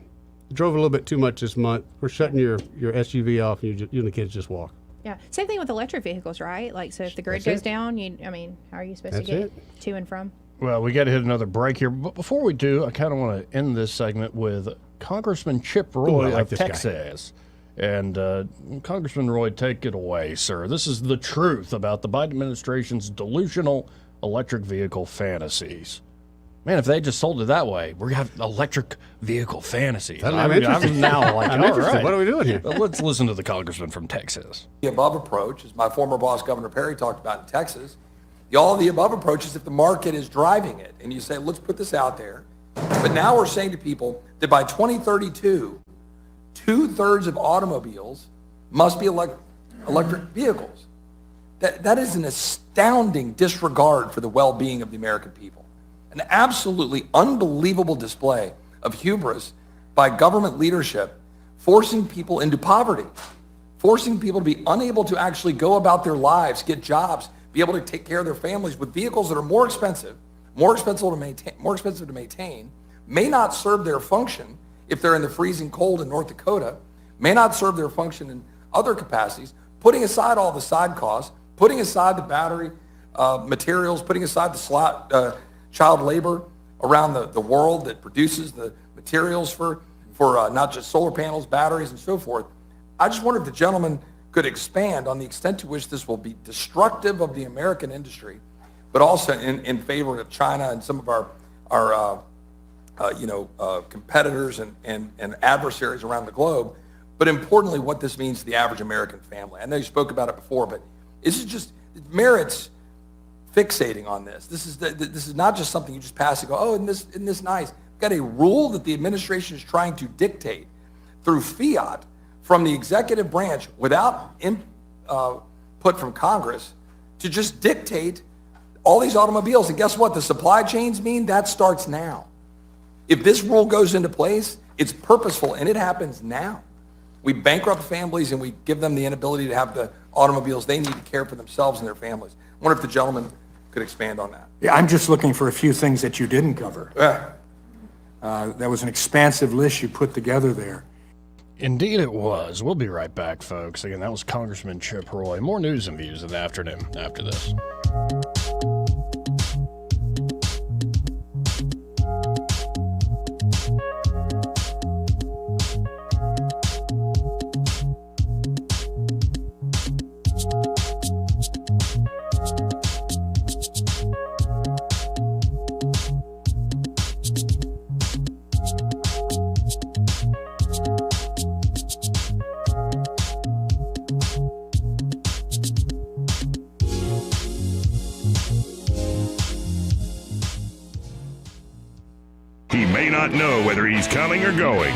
You drove a little bit too much this month. We're shutting your SUV off and you and the kids just walk. Yeah, same thing with electric vehicles, right? Like, so if the grid goes down, how are you supposed to get to and from? Well, we got to hit another break here. But before we do, I kind of want to end this segment with Congressman Chip Roy of Texas. And Congressman Roy, take it away, sir. This is the truth about the Biden administration's delusional electric vehicle fantasies. Man, if they just sold it that way, we're going to have electric vehicle fantasies. I'm now like, I'm interested. Right. What are we doing here? But let's listen to the congressman from Texas. The above approach, as my former boss, Governor Perry, talked about in Texas, all the above approach is if the market is driving it. And you say, let's put this out there. But now we're saying to people that by 2032, 2/3 of automobiles must be electric vehicles. That is an astounding disregard for the well-being of the American people. An absolutely unbelievable display of hubris by government leadership, forcing people into poverty, forcing people to be unable to actually go about their lives, get jobs, be able to take care of their families with vehicles that are more expensive to maintain, may not serve their function if they're in the freezing cold in North Dakota, may not serve their function in other capacities, putting aside all the side costs, putting aside the battery materials, putting aside the child labor around the world that produces the materials for not just solar panels, batteries, and so forth. I just wonder if the gentleman could expand on the extent to which this will be destructive of the American industry, but also in favor of China and some of our competitors and adversaries around the globe. But importantly, what this means to the average American family. I know you spoke about it before, but this is just, it merits fixating on this. This is not just something you just pass and go, oh, isn't this nice? We've got a rule that the administration is trying to dictate through fiat from the executive branch without input from Congress to just dictate all these automobiles. And guess what? The supply chains mean that starts now. If this rule goes into place, it's purposeful, and it happens now. We bankrupt families, and we give them the inability to have the automobiles they need to care for themselves and their families. I wonder if the gentleman could expand on that. Yeah, I'm just looking for a few things that you didn't cover. That was an expansive list you put together there. Indeed it was. We'll be right back, folks. Again, that was Congressman Chip Roy. More news and views in the afternoon after this. He may not know whether he's coming or going,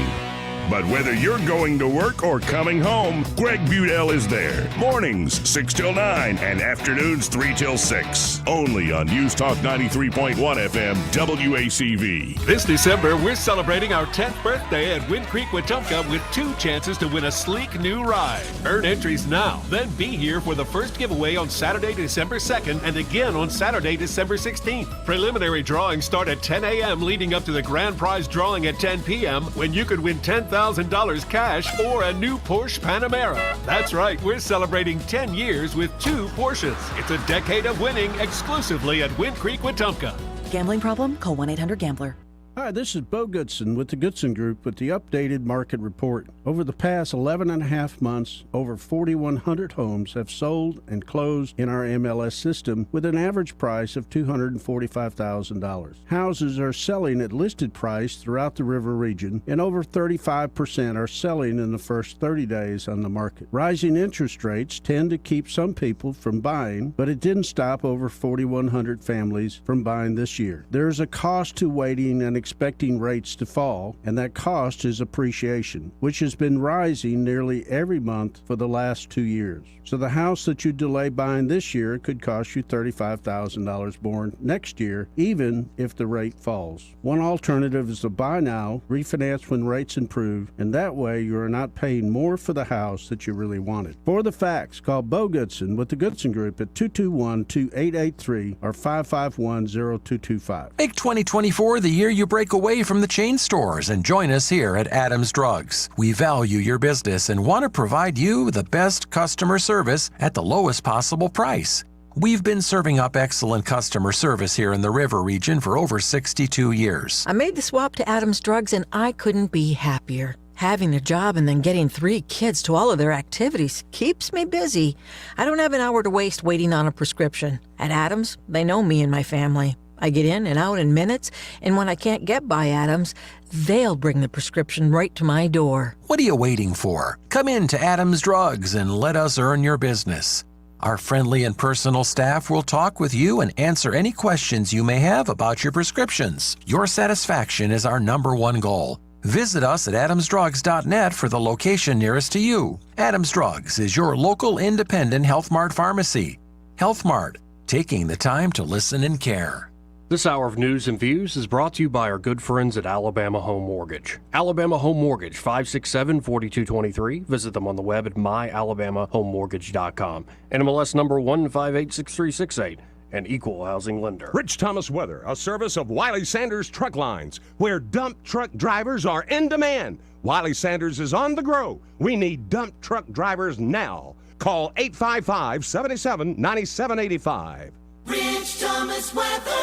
but whether you're going to work or coming home, Greg Budell is there. Mornings 6 till 9 and afternoons 3 till 6. Only on News Talk 93.1 FM WACV. This December, we're celebrating our 10th birthday at Wind Creek Wetumpka with 2 chances to win a sleek new ride. Earn entries now, then be here for the first giveaway on Saturday, December 2nd, and again on Saturday, December 16th. Preliminary drawings start at 10 a.m. leading up to the grand prize drawing at 10 p.m. when you could win $10,000 cash or a new Porsche Panamera. That's right, we're celebrating 10 years with 2 Porsches. It's a decade of winning exclusively at Wind Creek Wetumpka. Gambling problem? Call 1-800-GAMBLER. Hi, this is Bo Goodson with the Goodson Group with the updated market report. Over the past 11 and a half months, over 4,100 homes have sold and closed in our MLS system with an average price of $245,000. Houses are selling at listed price throughout the river region, and over 35% are selling in the first 30 days on the market. Rising interest rates tend to keep some people from buying, but it didn't stop over 4,100 families from buying this year. There is a cost to waiting and expecting rates to fall, and that cost is appreciation, which has been rising nearly every month for the last 2 years. So the house that you delay buying this year could cost you $35,000 more next year, even if the rate falls. One alternative is to buy now, refinance when rates improve, and that way you are not paying more for the house that you really wanted. For the facts, call Bo Goodson with the Goodson Group at 221-2883 or 551-0225. Make 2024 the year you break away from the chain stores and join us here at Adams Drugs. We value your business and want to provide you the best customer service at the lowest possible price. We've been serving up excellent customer service here in the River region for over 62 years. I made the swap to Adams Drugs and I couldn't be happier. Having a job and then getting 3 kids to all of their activities keeps me busy. I don't have an hour to waste waiting on a prescription. At Adams, they know me and my family. I get in and out in minutes, and when I can't get by Adams, they'll bring the prescription right to my door. What are you waiting for? Come in to Adams Drugs and let us earn your business. Our friendly and personal staff will talk with you and answer any questions you may have about your prescriptions. Your satisfaction is our #1 goal. Visit us at adamsdrugs.net for the location nearest to you. Adams Drugs is your local independent Health Mart pharmacy. Health Mart, taking the time to listen and care. This hour of news and views is brought to you by our good friends at Alabama Home Mortgage. Alabama Home Mortgage, 567-4223. Visit them on the web at myalabamahomemortgage.com. NMLS number 1586368. An equal housing lender. Rich Thomas Weather, a service of Wiley Sanders Truck Lines, where dump truck drivers are in demand. Wiley Sanders is on the grow. We need dump truck drivers now. Call 855-77-9785. Rich Thomas Weather.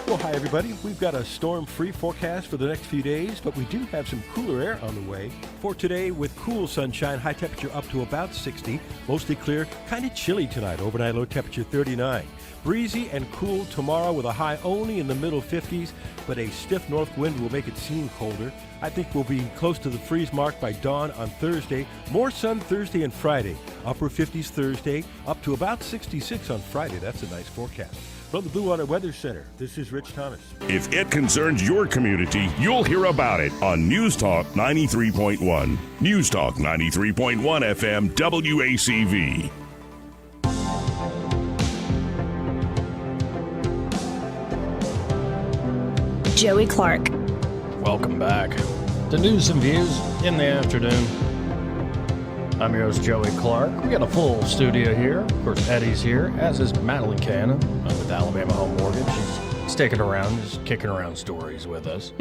Well, hi, everybody. We've got a storm-free forecast for the next few days, but we do have some cooler air on the way. For today, with cool sunshine, high temperature up to about 60, mostly clear, kind of chilly tonight, overnight low temperature 39. Breezy and cool tomorrow with a high only in the middle 50s, but a stiff north wind will make it seem colder. I think we'll be close to the freeze mark by dawn on Thursday. More sun Thursday and Friday. Upper 50s Thursday, up to about 66 on Friday. That's a nice forecast. From the Blue Water Weather Center, this is Rich Thomas. If it concerns your community, you'll hear about it on News Talk 93.1. News Talk 93.1 FM WACV. Joey Clark. Welcome back to News and Views in the afternoon. I'm your host, Joey Clark. We got a full studio here. Of course, Eddie's here, as is Madeline Cannon with Alabama Home Mortgage. She's sticking around, just kicking around stories with us.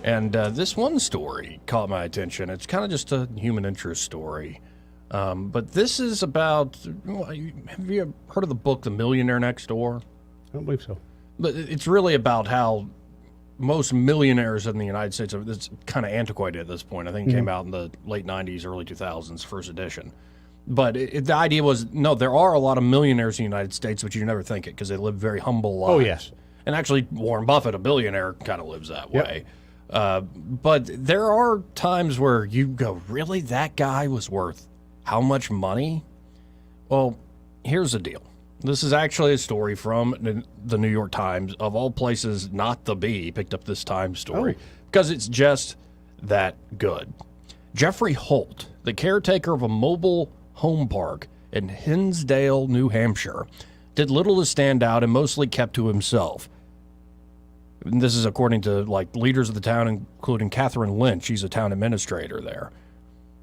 And this one story caught my attention. It's kind of just a human interest story. But this is about, have you heard of the book, The Millionaire Next Door? I don't believe so. But it's really about how most millionaires in the United States, it's kind of antiquated at this point. I think it came out in the late 90s, early 2000s, first edition. But the idea was, no, there are a lot of millionaires in the United States, but you never think it because they live very humble lives. Oh, yes. And actually, Warren Buffett, a billionaire, kind of lives that way. But there are times where you go, really? That guy was worth how much money? Well, here's the deal. This is actually a story from the New York Times, of all places not the Bee picked up this Times story, because it's just that good. Jeffrey Holt, the caretaker of a mobile home park in Hinsdale, New Hampshire, did little to stand out and mostly kept to himself. And this is according to leaders of the town, including Catherine Lynch. She's a town administrator there.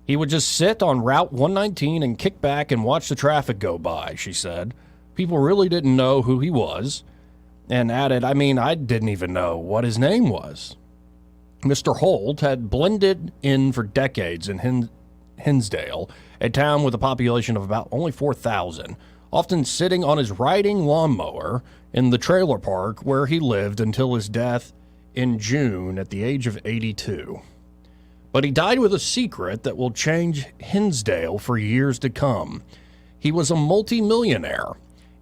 He would just sit on Route 119 and kick back and watch the traffic go by, she said. People really didn't know who he was, and added, I didn't even know what his name was. Mr. Holt had blended in for decades in Hinsdale, a town with a population of about only 4,000, often sitting on his riding lawnmower in the trailer park where he lived until his death in June at the age of 82. But he died with a secret that will change Hinsdale for years to come. He was a multimillionaire,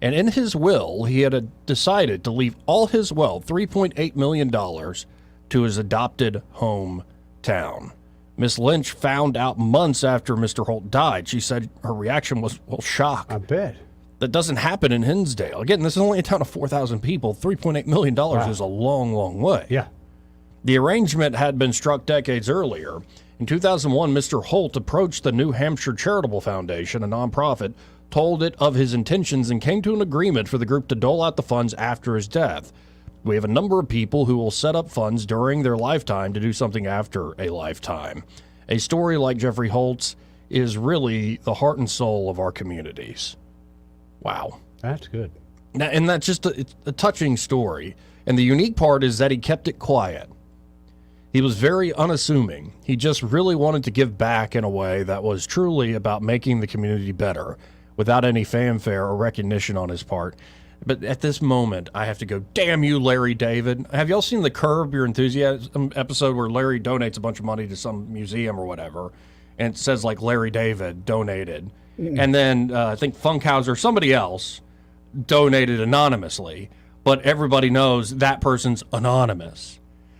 and in his will, he had decided to leave all his wealth, $3.8 million, to his adopted hometown. Miss Lynch found out months after Mr. Holt died. She said her reaction was, well, shock. I bet. That doesn't happen in Hinsdale. Again, this is only a town of 4,000 people. $3.8 million is a long, long way. Yeah. The arrangement had been struck decades earlier. In 2001, Mr. Holt approached the New Hampshire Charitable Foundation, a nonprofit, told it of his intentions, and came to an agreement for the group to dole out the funds after his death. We have a number of people who will set up funds during their lifetime to do something after a lifetime. A story like Jeffrey Holt's is really the heart and soul of our communities. Wow. That's good. Now, and that's just it's a touching story. And the unique part is that he kept it quiet. He was very unassuming. He just really wanted to give back in a way that was truly about making the community better without any fanfare or recognition on his part. But at this moment, I have to go, damn you, Larry David. Have y'all seen the Curb Your Enthusiasm episode where Larry donates a bunch of money to some museum or whatever, and it says, like, Larry David donated. And then I think Funkhauser, somebody else, donated anonymously, but everybody knows that person's anonymous.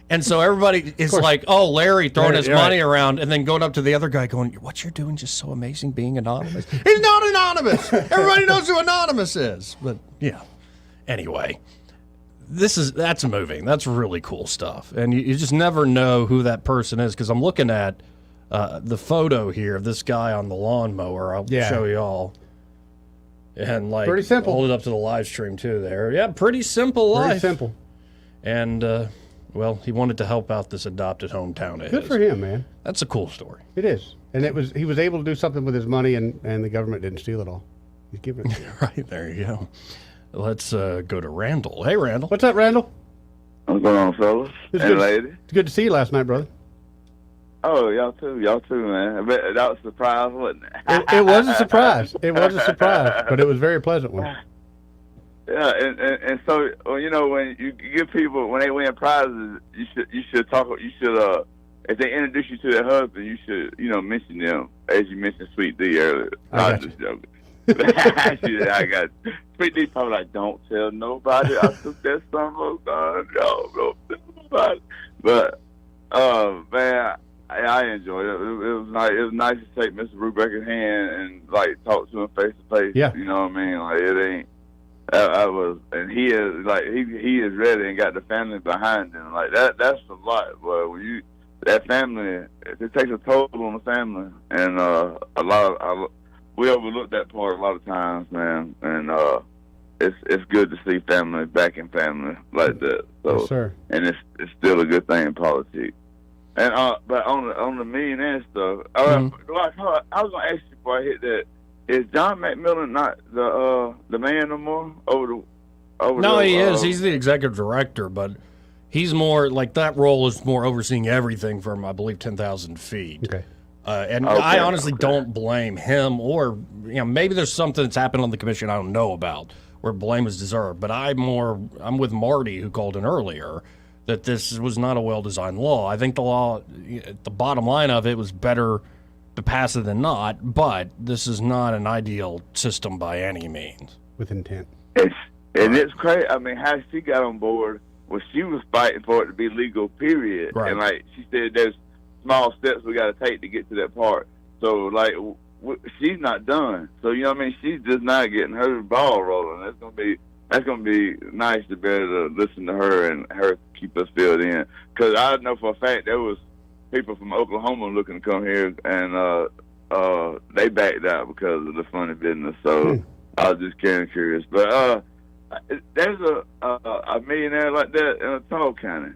And so everybody is like, oh, Larry throwing his money around, and then going up to the other guy going, what you're doing is just so amazing being anonymous. He's not anonymous. Everybody knows who Anonymous is. But, yeah. Anyway, that's moving. That's really cool stuff. And you just never know who that person is, because I'm looking at the photo here of this guy on the lawnmower. I'll show you all. And, like, pretty simple. Hold it up to the live stream, too, there. Yeah, pretty simple life. Pretty simple. And, well, he wanted to help out this adopted hometown of Good his. for him, man. That's a cool story. It is. And he was able to do something with his money, and the government didn't steal it all. He's giving it to you. Right, there you go. Let's go to Randall. Hey, Randall. What's up, Randall? What's going on, fellas and ladies? It's good to see you last night, brother. Oh, y'all too, man. I bet that was a surprise, wasn't it? It was a surprise. It was a surprise, but it was a very pleasant one. Yeah, and so, well, you know, when you give people, when they win prizes, you should talk. You should, if they introduce you to their husband, you should, you know, mention them as you mentioned Sweet D earlier. I was just joking. I got Sweet D probably like, don't tell nobody I took that summer. Don't tell nobody. But man, I enjoyed it. It was nice. It was nice to take Mr. Brubaker's hand and like talk to him face to face. Yeah. You know what I mean? Like it ain't. I was, and he is like he is ready and got the family behind him. Like that's a lot. But when that family, it takes a toll on the family, and we overlook that part a lot of times, man. And it's good to see family backing family like that. So, yes, sir. And it's still a good thing in politics. And but on the millionaire stuff, I was gonna ask you before I hit that. Is John McMillan not the man no more? No, he is. He's the executive director, but he's more like that role is more overseeing everything from, I believe, 10,000 feet. Okay. And I honestly don't blame him, or maybe there's something that's happened on the commission I don't know about where blame is deserved. But I'm with Marty, who called in earlier, that this was not a well-designed law. I think the law, the bottom line of it was better to pass it than not, but this is not an ideal system by any means. With intent. It's crazy. I mean, how she got on board was she was fighting for it to be legal, period. Right. And like she said, there's small steps we got to take to get to that part. So like, she's not done. So you know what I mean? She's just not getting her ball rolling. That's gonna be nice to be able to listen to her and her keep us filled in. Because I know for a fact there was people from Oklahoma looking to come here, and they backed out because of the funny business. So I was just kind of curious. But there's a millionaire like that in Tall County.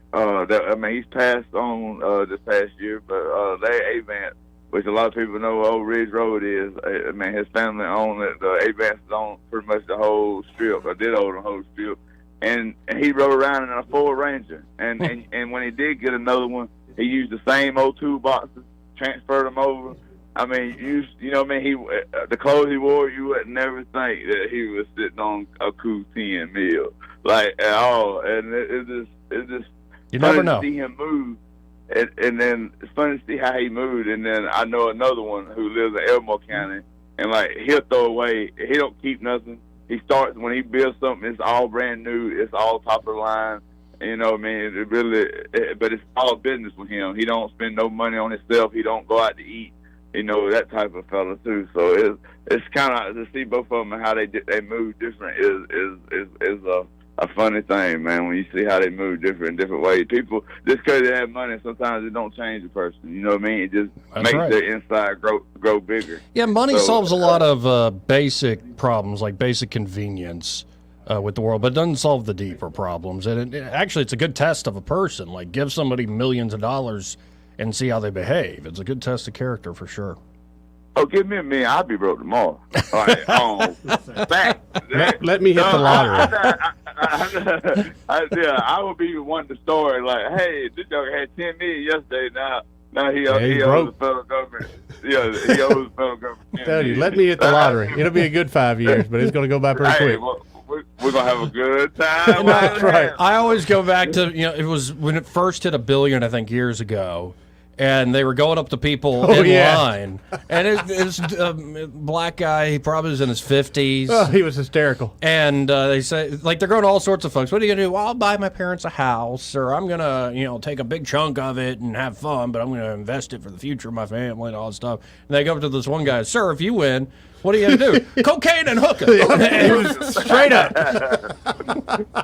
He's passed on this past year, but Larry Avance, which a lot of people know Old Ridge Road is. I mean, his family owned it. Avance owned pretty much the whole strip. I did own the whole strip, and he rode around in a Ford Ranger. And when he did get another one, he used the same old toolboxes, transferred them over. I mean, you know what I mean? The clothes he wore, you would never think that he was sitting on a cool 10 meal, like at all. And it's just You never funny know. to see him move, and then it's funny to see how he moved. And then I know another one who lives in Elmore County, and like he'll throw away. He don't keep nothing. He starts when he builds something. It's all brand new. It's all top of the line. You know what I mean? But it's all business with him. He don't spend no money on himself. He don't go out to eat. You know, that type of fella too. So it's kind of to see both of them and how they move different is a funny thing, man. When you see how they move different ways, people just because they have money, sometimes it don't change a person. You know what I mean? It just makes their inside grow bigger. Yeah, money solves a lot of basic problems, like basic convenience with the world, but it doesn't solve the deeper problems. And actually, it's a good test of a person. Like, give somebody millions of dollars and see how they behave. It's a good test of character for sure. Oh, give me a million, I'll be broke tomorrow. All right, back. Let me hit the lottery. I would be one the story like, hey, this dog had 10 million yesterday. Now he owes the federal government. Yeah, he owes the federal government. Tell you, let me hit the lottery. It'll be a good 5 years, but it's going to go by pretty quick. Well, we're going to have a good time. That's right. I always go back to, it was when it first hit $1 billion, I think, years ago. And they were going up to people in line. And it's a black guy. He probably was in his 50s. Oh, he was hysterical. And they say, like, they're going to all sorts of folks. What are you going to do? Well, I'll buy my parents a house, or I'm going to, take a big chunk of it and have fun, but I'm going to invest it for the future of my family and all that stuff. And they go up to this one guy, sir, if you win, what are you going to do? Cocaine and hookah. Straight up.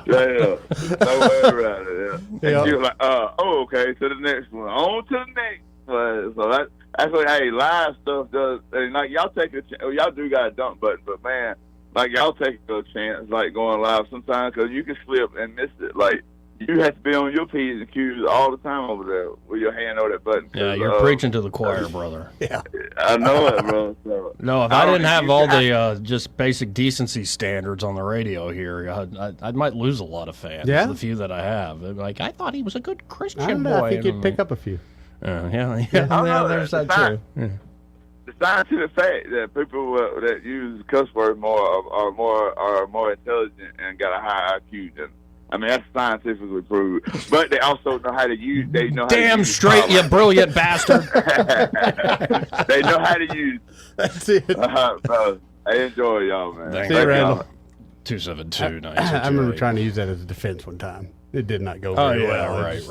Yeah, no way around it. Yeah. Yeah. And you was like, okay, to the next one. On to the next one. So that's what, hey, live stuff does. And like y'all take y'all do got a dump button, but man, like y'all take a chance, like going live sometimes, because you can slip and miss it. Like you have to be on your P's and Q's all the time over there with your hand on that button. Yeah, you're preaching to the choir, brother. Yeah, I know it, bro. So, no, if I didn't have all the just basic decency standards on the radio here, I might lose a lot of fans. Yeah? The few that I have. Like, I thought he was a good Christian I don't know. boy. I think you'd pick up a few. Yeah, there's that too. Yeah. The scientific fact that people that use cuss words more are more intelligent and got a higher IQ than. I mean, that's scientifically proved. But they also know how to use. They know how Damn to use straight, you brilliant bastard! They know how to use. That's it. So I enjoy y'all, man. Thank See you, Randall. 272. I remember trying to use that as a defense one time. It did not go very well. Right.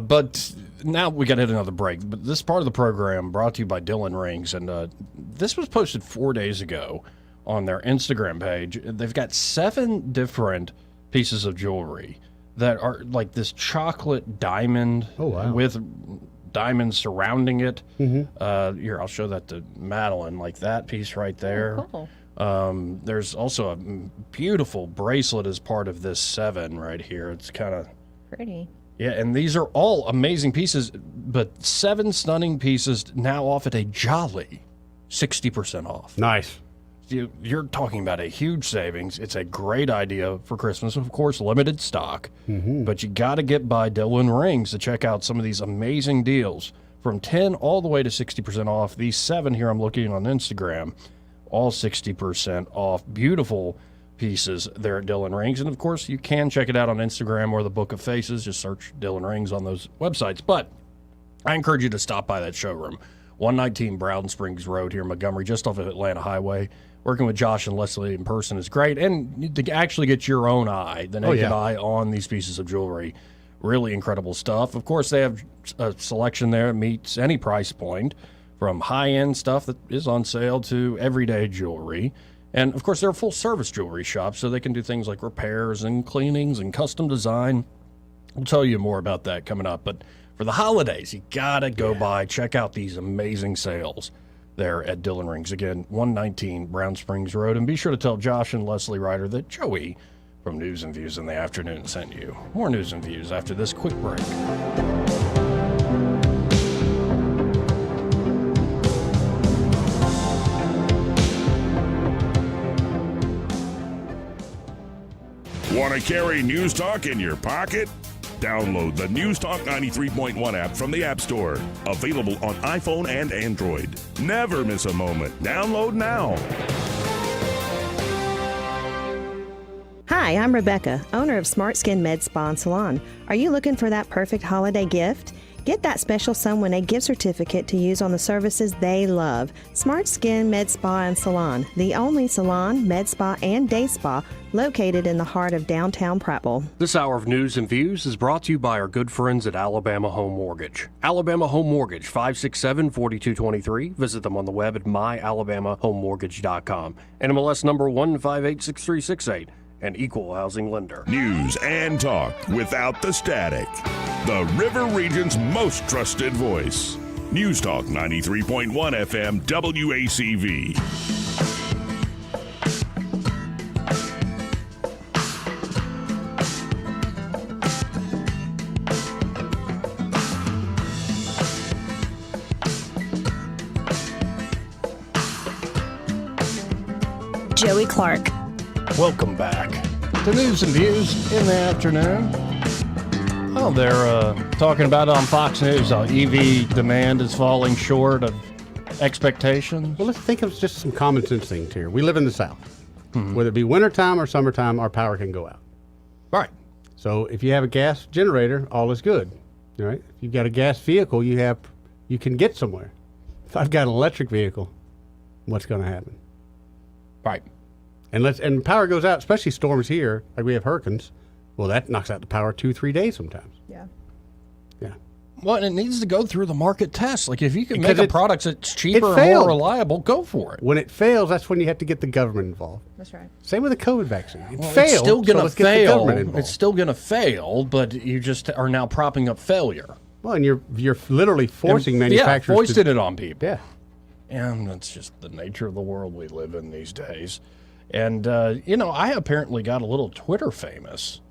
But now we got to hit another break. But this part of the program brought to you by Dylan Rings, and this was posted 4 days ago on their Instagram page. They've got 7 different pieces of jewelry that are like this chocolate diamond with diamonds surrounding it. Mm-hmm. Here, I'll show that to Madeline, like that piece right there. Oh, cool. There's also a beautiful bracelet as part of this 7 right here. It's kind of Pretty. Yeah, and these are all amazing pieces, but 7 stunning pieces now off at a jolly 60% off. Nice. You're talking about a huge savings. It's a great idea for Christmas. Of course, limited stock, but you got to get by Dylan Rings to check out some of these amazing deals. From 10 all the way to 60% off. These 7 here I'm looking on Instagram, all 60% off. Beautiful pieces there at Dylan Rings. And, of course, you can check it out on Instagram or the Book of Faces. Just search Dylan Rings on those websites. But I encourage you to stop by that showroom. 119 Brown Springs Road here in Montgomery, just off of Atlanta Highway. Working with Josh and Leslie in person is great. And to actually get your own eye, the naked eye on these pieces of jewelry, really incredible stuff. Of course, they have a selection there that meets any price point, from high-end stuff that is on sale to everyday jewelry. And, of course, they're a full-service jewelry shop, so they can do things like repairs and cleanings and custom design. We'll tell you more about that coming up. But for the holidays, you got to go by, check out these amazing sales there at Dylan Rings. Again, 119 Brown Springs Road. And be sure to tell Josh and Leslie Ryder that Joey from News and Views in the Afternoon sent you. More News and Views after this quick break. Want to carry News Talk in your pocket? Download the News Talk 93.1 app from the App Store. Available on iPhone and Android. Never miss a moment. Download now. Hi, I'm Rebecca, owner of Smart Skin Med Spa and Salon. Are you looking for that perfect holiday gift? Get that special someone a gift certificate to use on the services they love. Smart Skin Med Spa and Salon, the only salon, med spa, and day spa located in the heart of downtown Prattville. This hour of news and views is brought to you by our good friends at Alabama Home Mortgage. Alabama Home Mortgage, 567-4223. Visit them on the web at myalabamahomemortgage.com. NMLS number 1586368. An equal housing lender. News and talk without the static. The River Region's most trusted voice. News Talk 93.1 FM WACV. Joey Clark. Welcome back to News and Views in the afternoon. Oh, they're talking about on Fox News how EV demand is falling short of expectations. Well, let's think of just some common sense things here. We live in the South. Whether it be wintertime or summertime, our power can go out. Right. So if you have a gas generator, all is good. All right. If you've got a gas vehicle, you can get somewhere. If I've got an electric vehicle, what's going to happen? Right. And power goes out, especially storms here, like we have hurricanes. Well, that knocks out the power 2-3 days sometimes. Yeah. Yeah. Well, and it needs to go through the market test. Like, if you can Because make a product that's cheaper and more reliable, go for it. When it fails, that's when you have to get the government involved. That's right. Same with the COVID vaccine. It Well, failed, it's still going so to let's get the fail. government involved. It's still going to fail, but you just are now propping up failure. Well, and you're literally forcing manufacturers foisted it on people. Yeah. And that's just the nature of the world we live in these days. And, I apparently got a little Twitter famous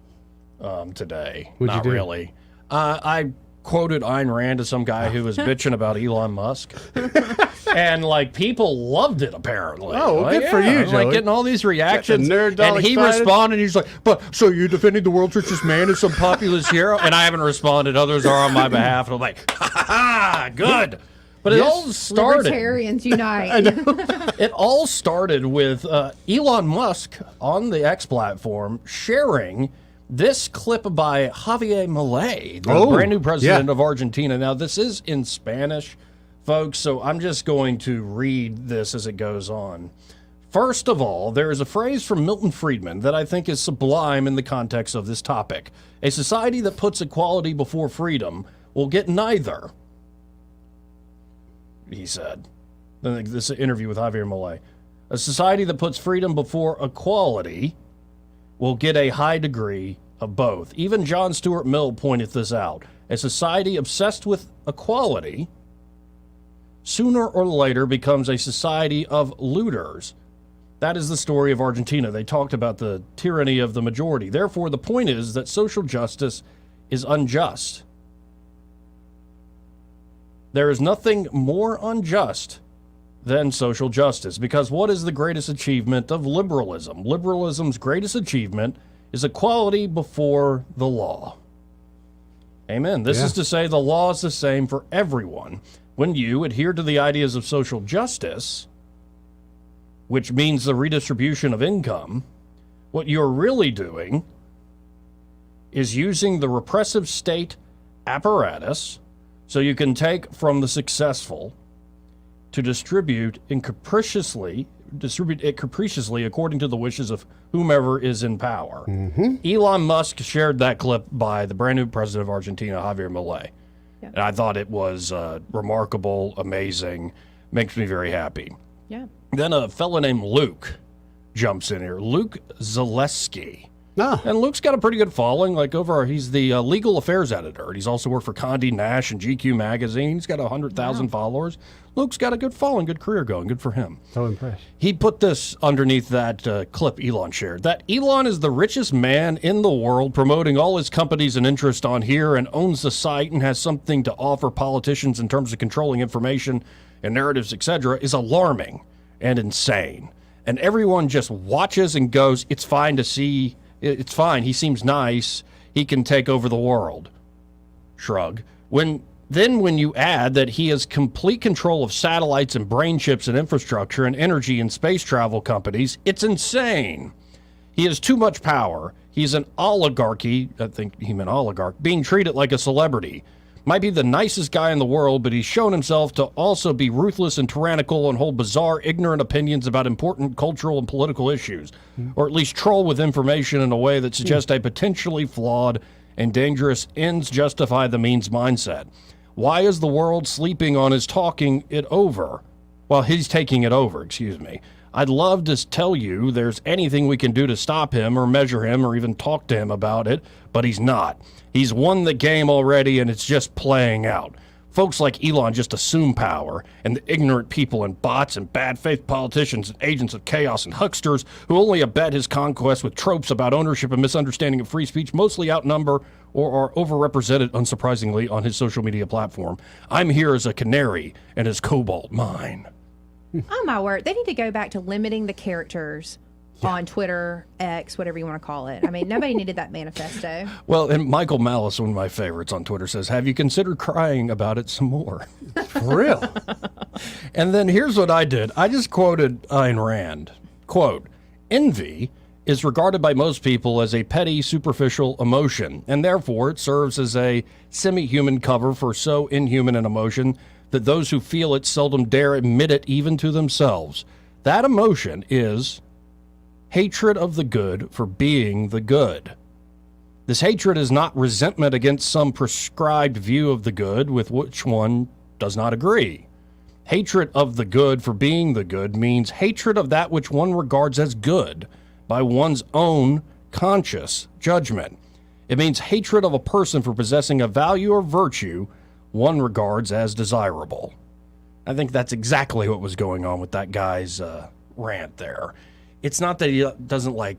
today. What'd you Not do? really. I quoted Ayn Rand to some guy who was bitching about Elon Musk. And, people loved it, apparently. Oh, well, good for you, Joey. Getting all these reactions. Nerd doll And he excited. responded, he's like, but, so you're defending the world's richest man as some populist hero? And I haven't responded. Others are on my behalf. And I'm like, ha, good. But it all started. Libertarians unite. It all started with Elon Musk on the X platform sharing this clip by Javier Milei, the brand new president of Argentina. Now, this is in Spanish, folks, so I'm just going to read this as it goes on. First of all, there is a phrase from Milton Friedman that I think is sublime in the context of this topic. A society that puts equality before freedom will get neither, he said. This interview with Javier Milei. A society that puts freedom before equality will get a high degree of both. Even John Stuart Mill pointed this out. A society obsessed with equality sooner or later becomes a society of looters. That is the story of Argentina. They talked about the tyranny of the majority. Therefore, the point is that social justice is unjust. There is nothing more unjust than social justice, because what is the greatest achievement of liberalism? Liberalism's greatest achievement is equality before the law. Amen. This is to say the law is the same for everyone. When you adhere to the ideas of social justice, which means the redistribution of income, what you're really doing is using the repressive state apparatus so you can take from the successful to distribute it capriciously according to the wishes of whomever is in power. Elon Musk shared that clip by the brand new president of Argentina, Javier Milei. Yeah. And I thought it was remarkable, amazing, makes me very happy. Yeah. Then a fellow named Luke jumps in here, Luke Zaleski. And Luke's got a pretty good following. He's the legal affairs editor. And he's also worked for Condé Nast and GQ magazine. He's got 100,000 followers. Luke's got a good following, good career going. Good for him. So impressed. He put this underneath that clip Elon shared. That Elon is the richest man in the world, promoting all his companies and interest on here, and owns the site and has something to offer politicians in terms of controlling information and narratives, etc., is alarming and insane. And everyone just watches and goes, it's fine to see. It's fine. He seems nice. He can take over the world. Shrug. When you add that he has complete control of satellites and brain chips and infrastructure and energy and space travel companies, it's insane. He has too much power. He's an oligarchy. I think he meant oligarch, being treated like a celebrity. Might be the nicest guy in the world, but he's shown himself to also be ruthless and tyrannical and hold bizarre, ignorant opinions about important cultural and political issues, or at least troll with information in a way that suggests a potentially flawed and dangerous ends justify the means mindset. Why is the world sleeping on his taking it over? Well, he's taking it over, excuse me. I'd love to tell you there's anything we can do to stop him or measure him or even talk to him about it, but he's not. He's won the game already, and it's just playing out. Folks like Elon just assume power, and the ignorant people and bots and bad faith politicians and agents of chaos and hucksters who only abet his conquest with tropes about ownership and misunderstanding of free speech mostly outnumber or are overrepresented, unsurprisingly, on his social media platform. I'm here as a canary, and his cobalt mine. Oh, my word. They need to go back to limiting the characters on Twitter, X, whatever you want to call it. I mean, nobody needed that manifesto. Well, and Michael Malice, one of my favorites on Twitter, says, have you considered crying about it some more? For real? And then here's what I did. I just quoted Ayn Rand. Quote, envy is regarded by most people as a petty, superficial emotion, and therefore it serves as a semi-human cover for so inhuman an emotion that those who feel it seldom dare admit it even to themselves. That emotion is hatred of the good for being the good. This hatred is not resentment against some prescribed view of the good with which one does not agree. Hatred of the good for being the good means hatred of that which one regards as good by one's own conscious judgment. It means hatred of a person for possessing a value or virtue one regards as desirable. I think that's exactly what was going on with that guy's rant there. It's not that he doesn't like,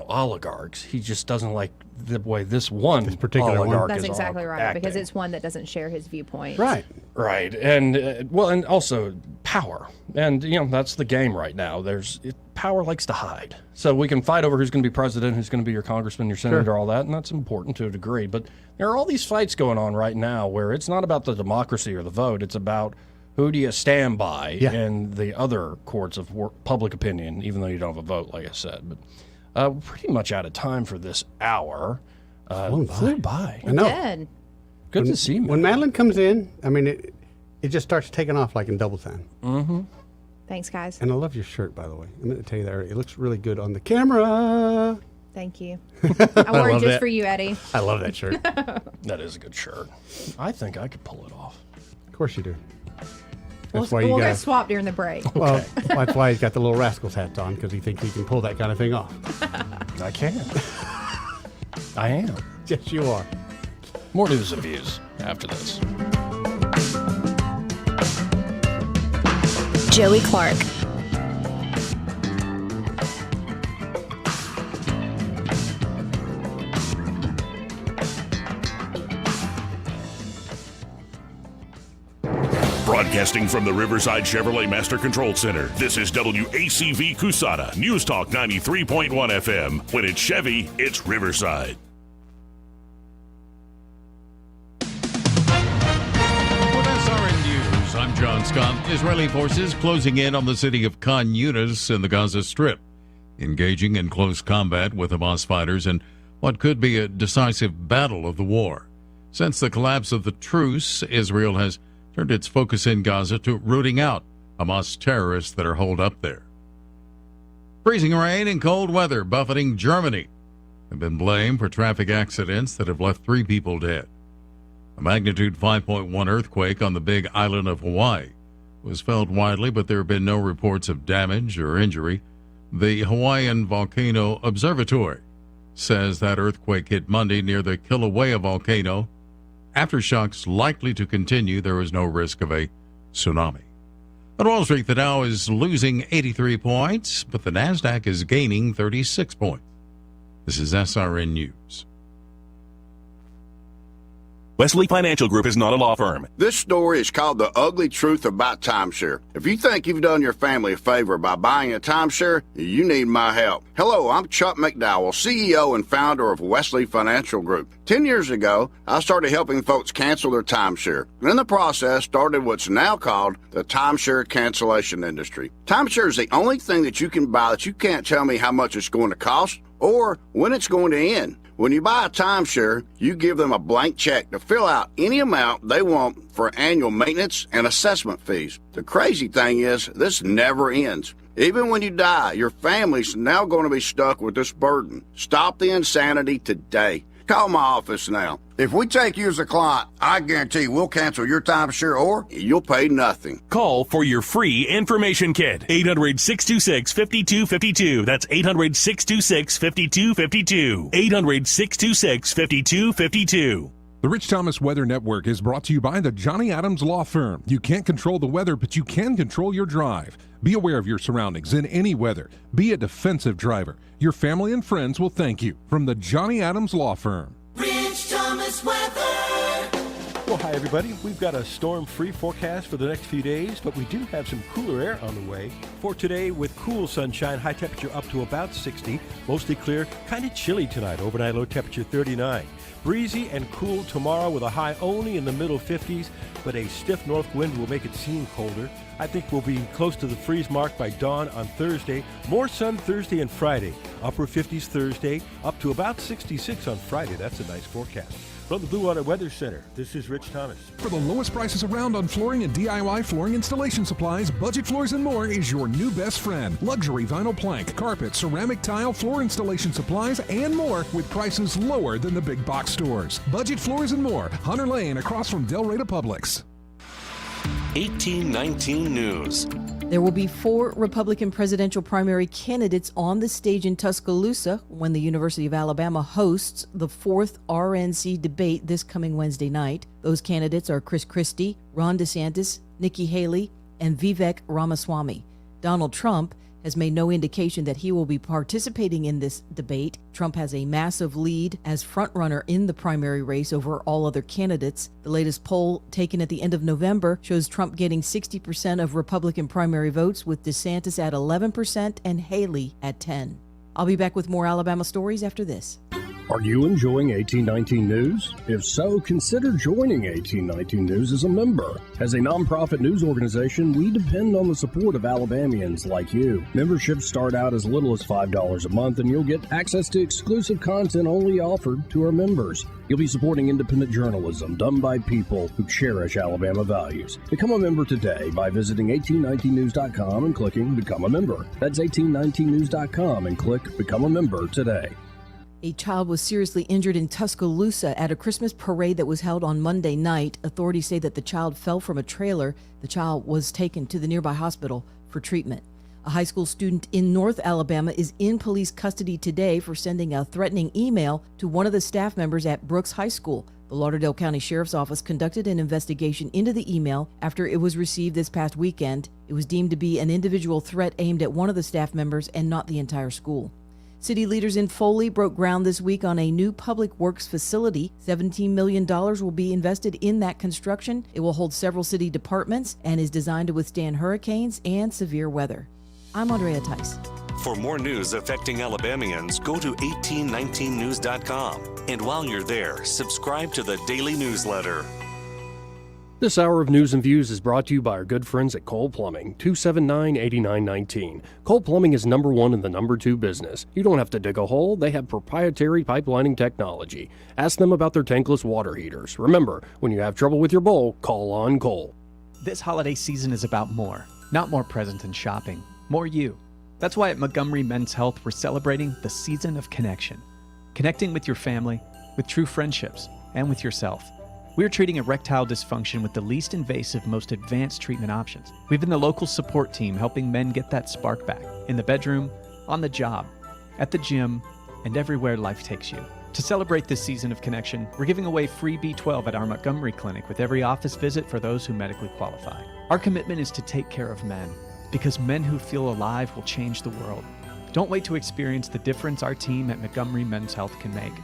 oligarchs. He just doesn't like the way this particular oligarch That's is exactly right, acting. because it's one that doesn't share his viewpoint. Right. Right. And, and also power. And, that's the game right now. Power likes to hide. So we can fight over who's going to be president, who's going to be your congressman, your senator, all that, and that's important to a degree. But there are all these fights going on right now where it's not about the democracy or the vote. It's about who do you stand by in the other courts of public opinion, even though you don't have a vote, like I said. But we're pretty much out of time for this hour. Flew by. I know. Did. Good to see you. When Madeline comes in, I mean, it just starts taking off like in double time. Mm-hmm. Thanks, guys. And I love your shirt, by the way. I'm going to tell you that already. It looks really good on the camera. Thank you. I wore it just for you, Eddie. I love that shirt. That is a good shirt. I think I could pull it off. Of course you do. We'll go swap during the break. Well, that's why he's got the little Rascals hat on, because he thinks he can pull that kind of thing off. I can. I am. Yes, you are. More news and views after this. Joey Clark. Broadcasting from the Riverside Chevrolet Master Control Center, this is WACV Cusada, News Talk 93.1 FM. When it's Chevy, it's Riverside. I'm John Scott. Israeli forces closing in on the city of Khan Yunis in the Gaza Strip, engaging in close combat with Hamas fighters in what could be a decisive battle of the war. Since the collapse of the truce, Israel has turned its focus in Gaza to rooting out Hamas terrorists that are holed up there. Freezing rain and cold weather buffeting Germany have been blamed for traffic accidents that have left 3 people dead. A magnitude 5.1 earthquake on the big island of Hawaii was felt widely, but there have been no reports of damage or injury. The Hawaiian Volcano Observatory says that earthquake hit Monday near the Kilauea volcano. Aftershocks likely to continue. There is no risk of a tsunami. On Wall Street, the Dow is losing 83 points, but the Nasdaq is gaining 36 points. This is SRN News. Wesley Financial Group is not a law firm. This story is called The Ugly Truth About Timeshare. If you think you've done your family a favor by buying a timeshare, you need my help. Hello, I'm Chuck McDowell, CEO and founder of Wesley Financial Group. 10 years ago, I started helping folks cancel their timeshare. And in the process, started what's now called the timeshare cancellation industry. Timeshare is the only thing that you can buy that you can't tell me how much it's going to cost or when it's going to end. When you buy a timeshare, you give them a blank check to fill out any amount they want for annual maintenance and assessment fees. The crazy thing is, this never ends. Even when you die, your family's now going to be stuck with this burden. Stop the insanity today. Call my office now. If we take you as a client, I guarantee we'll cancel your timeshare or you'll pay nothing. Call for your free information kit. 800-626-5252. That's 800-626-5252. 800-626-5252. The Rich Thomas Weather Network is brought to you by the Johnny Adams Law Firm. You can't control the weather, but you can control your drive. Be aware of your surroundings in any weather. Be a defensive driver. Your family and friends will thank you. From the Johnny Adams Law Firm. Rich Thomas Weather. Well, hi, everybody. We've got a storm-free forecast for the next few days, but we do have some cooler air on the way. For today, with cool sunshine, high temperature up to about 60, mostly clear, kind of chilly tonight, overnight low temperature 39. Breezy and cool tomorrow with a high only in the middle 50s, but a stiff north wind will make it seem colder. I think we'll be close to the freeze mark by dawn on Thursday. More sun Thursday and Friday. Upper 50s Thursday, up to about 66 on Friday. That's a nice forecast. From the Blue Water Weather Center, this is Rich Thomas. For the lowest prices around on flooring and DIY flooring installation supplies, Budget Floors and More is your new best friend. Luxury vinyl plank, carpet, ceramic tile, floor installation supplies, and more with prices lower than the big box stores. Budget Floors and More, Hunter Lane across from Del Rey Publix. 1819 News. There will be 4 Republican presidential primary candidates on the stage in Tuscaloosa when the University of Alabama hosts the 4th RNC debate this coming Wednesday night. Those candidates are Chris Christie, Ron DeSantis, Nikki Haley, and Vivek Ramaswamy. Donald Trump has made no indication that he will be participating in this debate. Trump has a massive lead as frontrunner in the primary race over all other candidates. The latest poll taken at the end of November shows Trump getting 60% of Republican primary votes, with DeSantis at 11% and Haley at 10%. I'll be back with more Alabama stories after this. Are you enjoying 1819 News? If so, consider joining 1819 News as a member. As a nonprofit news organization, we depend on the support of Alabamians like you. Memberships start out as little as $5 a month, and you'll get access to exclusive content only offered to our members. You'll be supporting independent journalism done by people who cherish Alabama values. Become a member today by visiting 1819news.com and clicking Become a Member. That's 1819news.com and click Become a Member today. A child was seriously injured in Tuscaloosa at a Christmas parade that was held on Monday night. Authorities say that the child fell from a trailer. The child was taken to the nearby hospital for treatment. A high school student in North Alabama is in police custody today for sending a threatening email to one of the staff members at Brooks High School. The Lauderdale County Sheriff's Office conducted an investigation into the email after it was received this past weekend. It was deemed to be an individual threat aimed at one of the staff members and not the entire school. City leaders in Foley broke ground this week on a new public works facility. $17 million will be invested in that construction. It will hold several city departments and is designed to withstand hurricanes and severe weather. I'm Andrea Tice. For more news affecting Alabamians, go to 1819news.com. And while you're there, subscribe to the daily newsletter. This hour of News and Views is brought to you by our good friends at Cole Plumbing, 279-8919. Cole Plumbing is number 1 in the number 2 business. You don't have to dig a hole. They have proprietary pipelining technology. Ask them about their tankless water heaters. Remember, when you have trouble with your bowl, call on Cole. This holiday season is about more. Not more presents and shopping. More you. That's why at Montgomery Men's Health, we're celebrating the season of connection. Connecting with your family, with true friendships, and with yourself. We're treating erectile dysfunction with the least invasive, most advanced treatment options. We've been the local support team helping men get that spark back, in the bedroom, on the job, at the gym, and everywhere life takes you. To celebrate this season of connection, we're giving away free B12 at our Montgomery Clinic with every office visit for those who medically qualify. Our commitment is to take care of men, because men who feel alive will change the world. Don't wait to experience the difference our team at Montgomery Men's Health can make.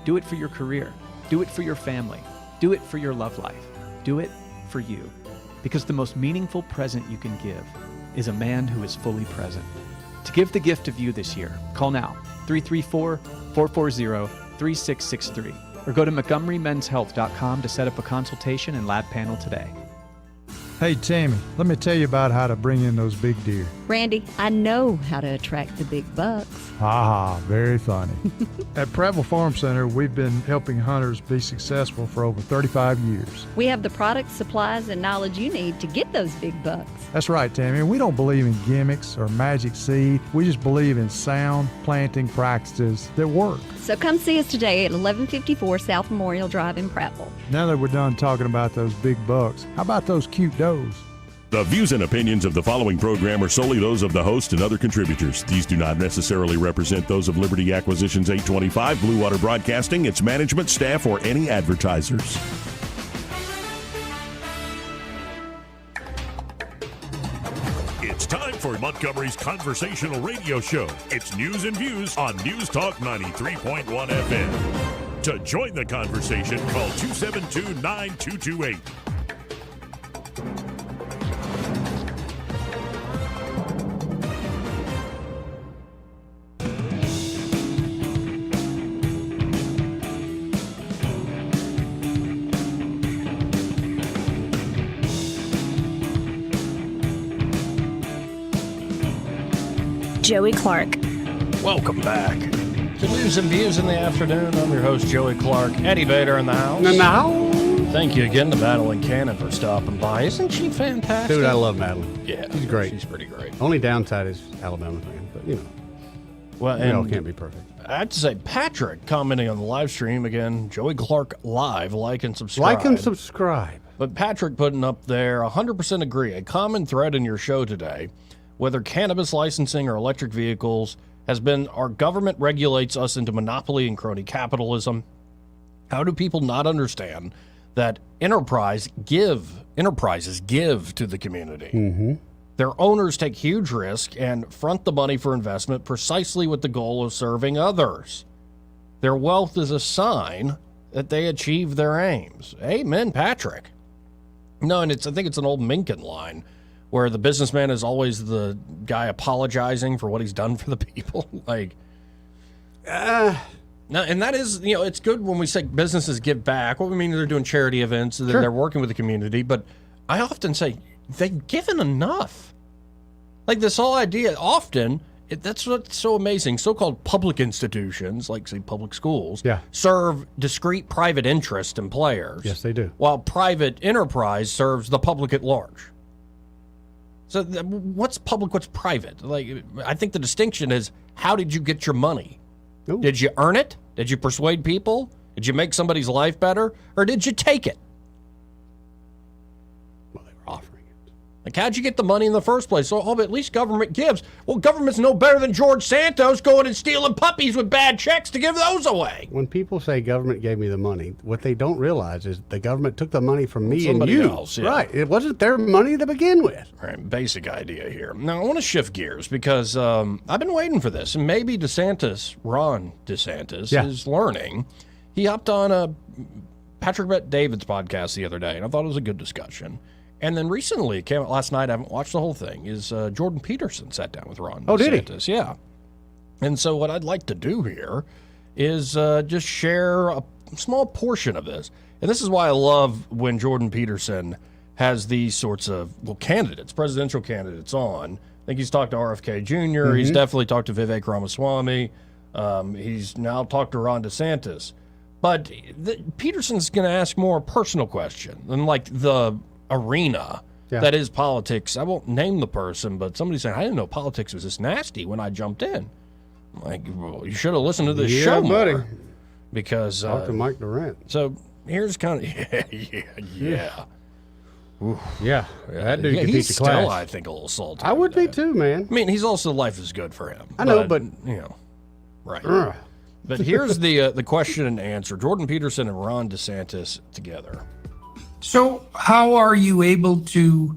Do it for your career. Do it for your family. Do it for your love life. Do it for you. Because the most meaningful present you can give is a man who is fully present. To give the gift of you this year, call now, 334-440-3663, or go to MontgomeryMen'sHealth.com to set up a consultation and lab panel today. Hey, Tammy, let me tell you about how to bring in those big deer. Randy, I know how to attract the big bucks. Ha ha, very funny. At Prattville Farm Center, we've been helping hunters be successful for over 35 years. We have the products, supplies, and knowledge you need to get those big bucks. That's right, Tammy. We don't believe in gimmicks or magic seed. We just believe in sound planting practices that work. So come see us today at 1154 South Memorial Drive in Prattville. Now that we're done talking about those big bucks, how about those cute does? The views and opinions of the following program are solely those of the host and other contributors. These do not necessarily represent those of Liberty Acquisitions 825, Blue Water Broadcasting, its management, staff, or any advertisers. It's time for Montgomery's conversational radio show. It's News and Views on News Talk 93.1 FM. To join the conversation, call 272-9228. Joey Clark. Welcome back to News and Views in the afternoon. I'm your host, Joey Clark. Eddie Bader in the house. Thank you again to Madeline Cannon for stopping by. Isn't she fantastic? Dude, I love Madeline. Yeah. She's great. She's pretty great. Only downside is Alabama fan, but, you know. Well, We all and can't be perfect. I have to say, Patrick commenting on the live stream again, Joey Clark live, like and subscribe. Like and subscribe. But Patrick putting up there, 100% agree. A common thread in your show today, whether cannabis licensing or electric vehicles, has been our government regulates us into monopoly and crony capitalism. How do people not understand that enterprises give to the community? Mm-hmm. Their owners take huge risk and front the money for investment precisely with the goal of serving others. Their wealth is a sign that they achieve their aims. Amen, Patrick. No, and I think it's an old Mencken line where the businessman is always the guy apologizing for what he's done for the people. No, and that is, it's good when we say businesses give back. What we mean, they're doing charity events, Sure. they're working with the community, but I often say they've given enough. Like this whole idea, often, that's what's so amazing. So-called public institutions, like, say, public schools, serve discrete private interest in players. Yes, they do. While private enterprise serves the public at large. So what's public, what's private? I think the distinction is, how did you get your money? Ooh. Did you earn it? Did you persuade people? Did you make somebody's life better? Or did you take it? Well, they were offering it. Like, how'd you get the money in the first place? So, but at least government gives. Well, government's no better than George Santos going and stealing puppies with bad checks to give those away. When people say government gave me the money, what they don't realize is the government took the money from me Somebody and you. else, yeah. Right. It wasn't their money to begin with. All right, basic idea here. Now, I want to shift gears because I've been waiting for this, and maybe Ron DeSantis, is learning. He hopped on Patrick Bet-David's podcast the other day, and I thought it was a good discussion. And then recently, it came out last night, I haven't watched the whole thing, is Jordan Peterson sat down with Ron DeSantis. Oh, did he? Yeah. And so what I'd like to do here is just share a small portion of this. And this is why I love when Jordan Peterson has these sorts of candidates, presidential candidates on. I think he's talked to RFK Jr. He's definitely talked to Vivek Ramaswamy. He's now talked to Ron DeSantis. But Peterson's going to ask more personal question than like the arena that is politics. I won't name the person, but somebody saying, I didn't know politics was this nasty when I jumped in. I'm like, well, you should have listened to this show buddy. more. Because Talk to Mike Durant. So here's kind of Yeah, that dude could he's teach a class. still, I think, a little salty. I would be too, man. I mean, he's also life is good for him. I know, but right. But here's the question and answer: Jordan Peterson and Ron DeSantis together. So, how are you able to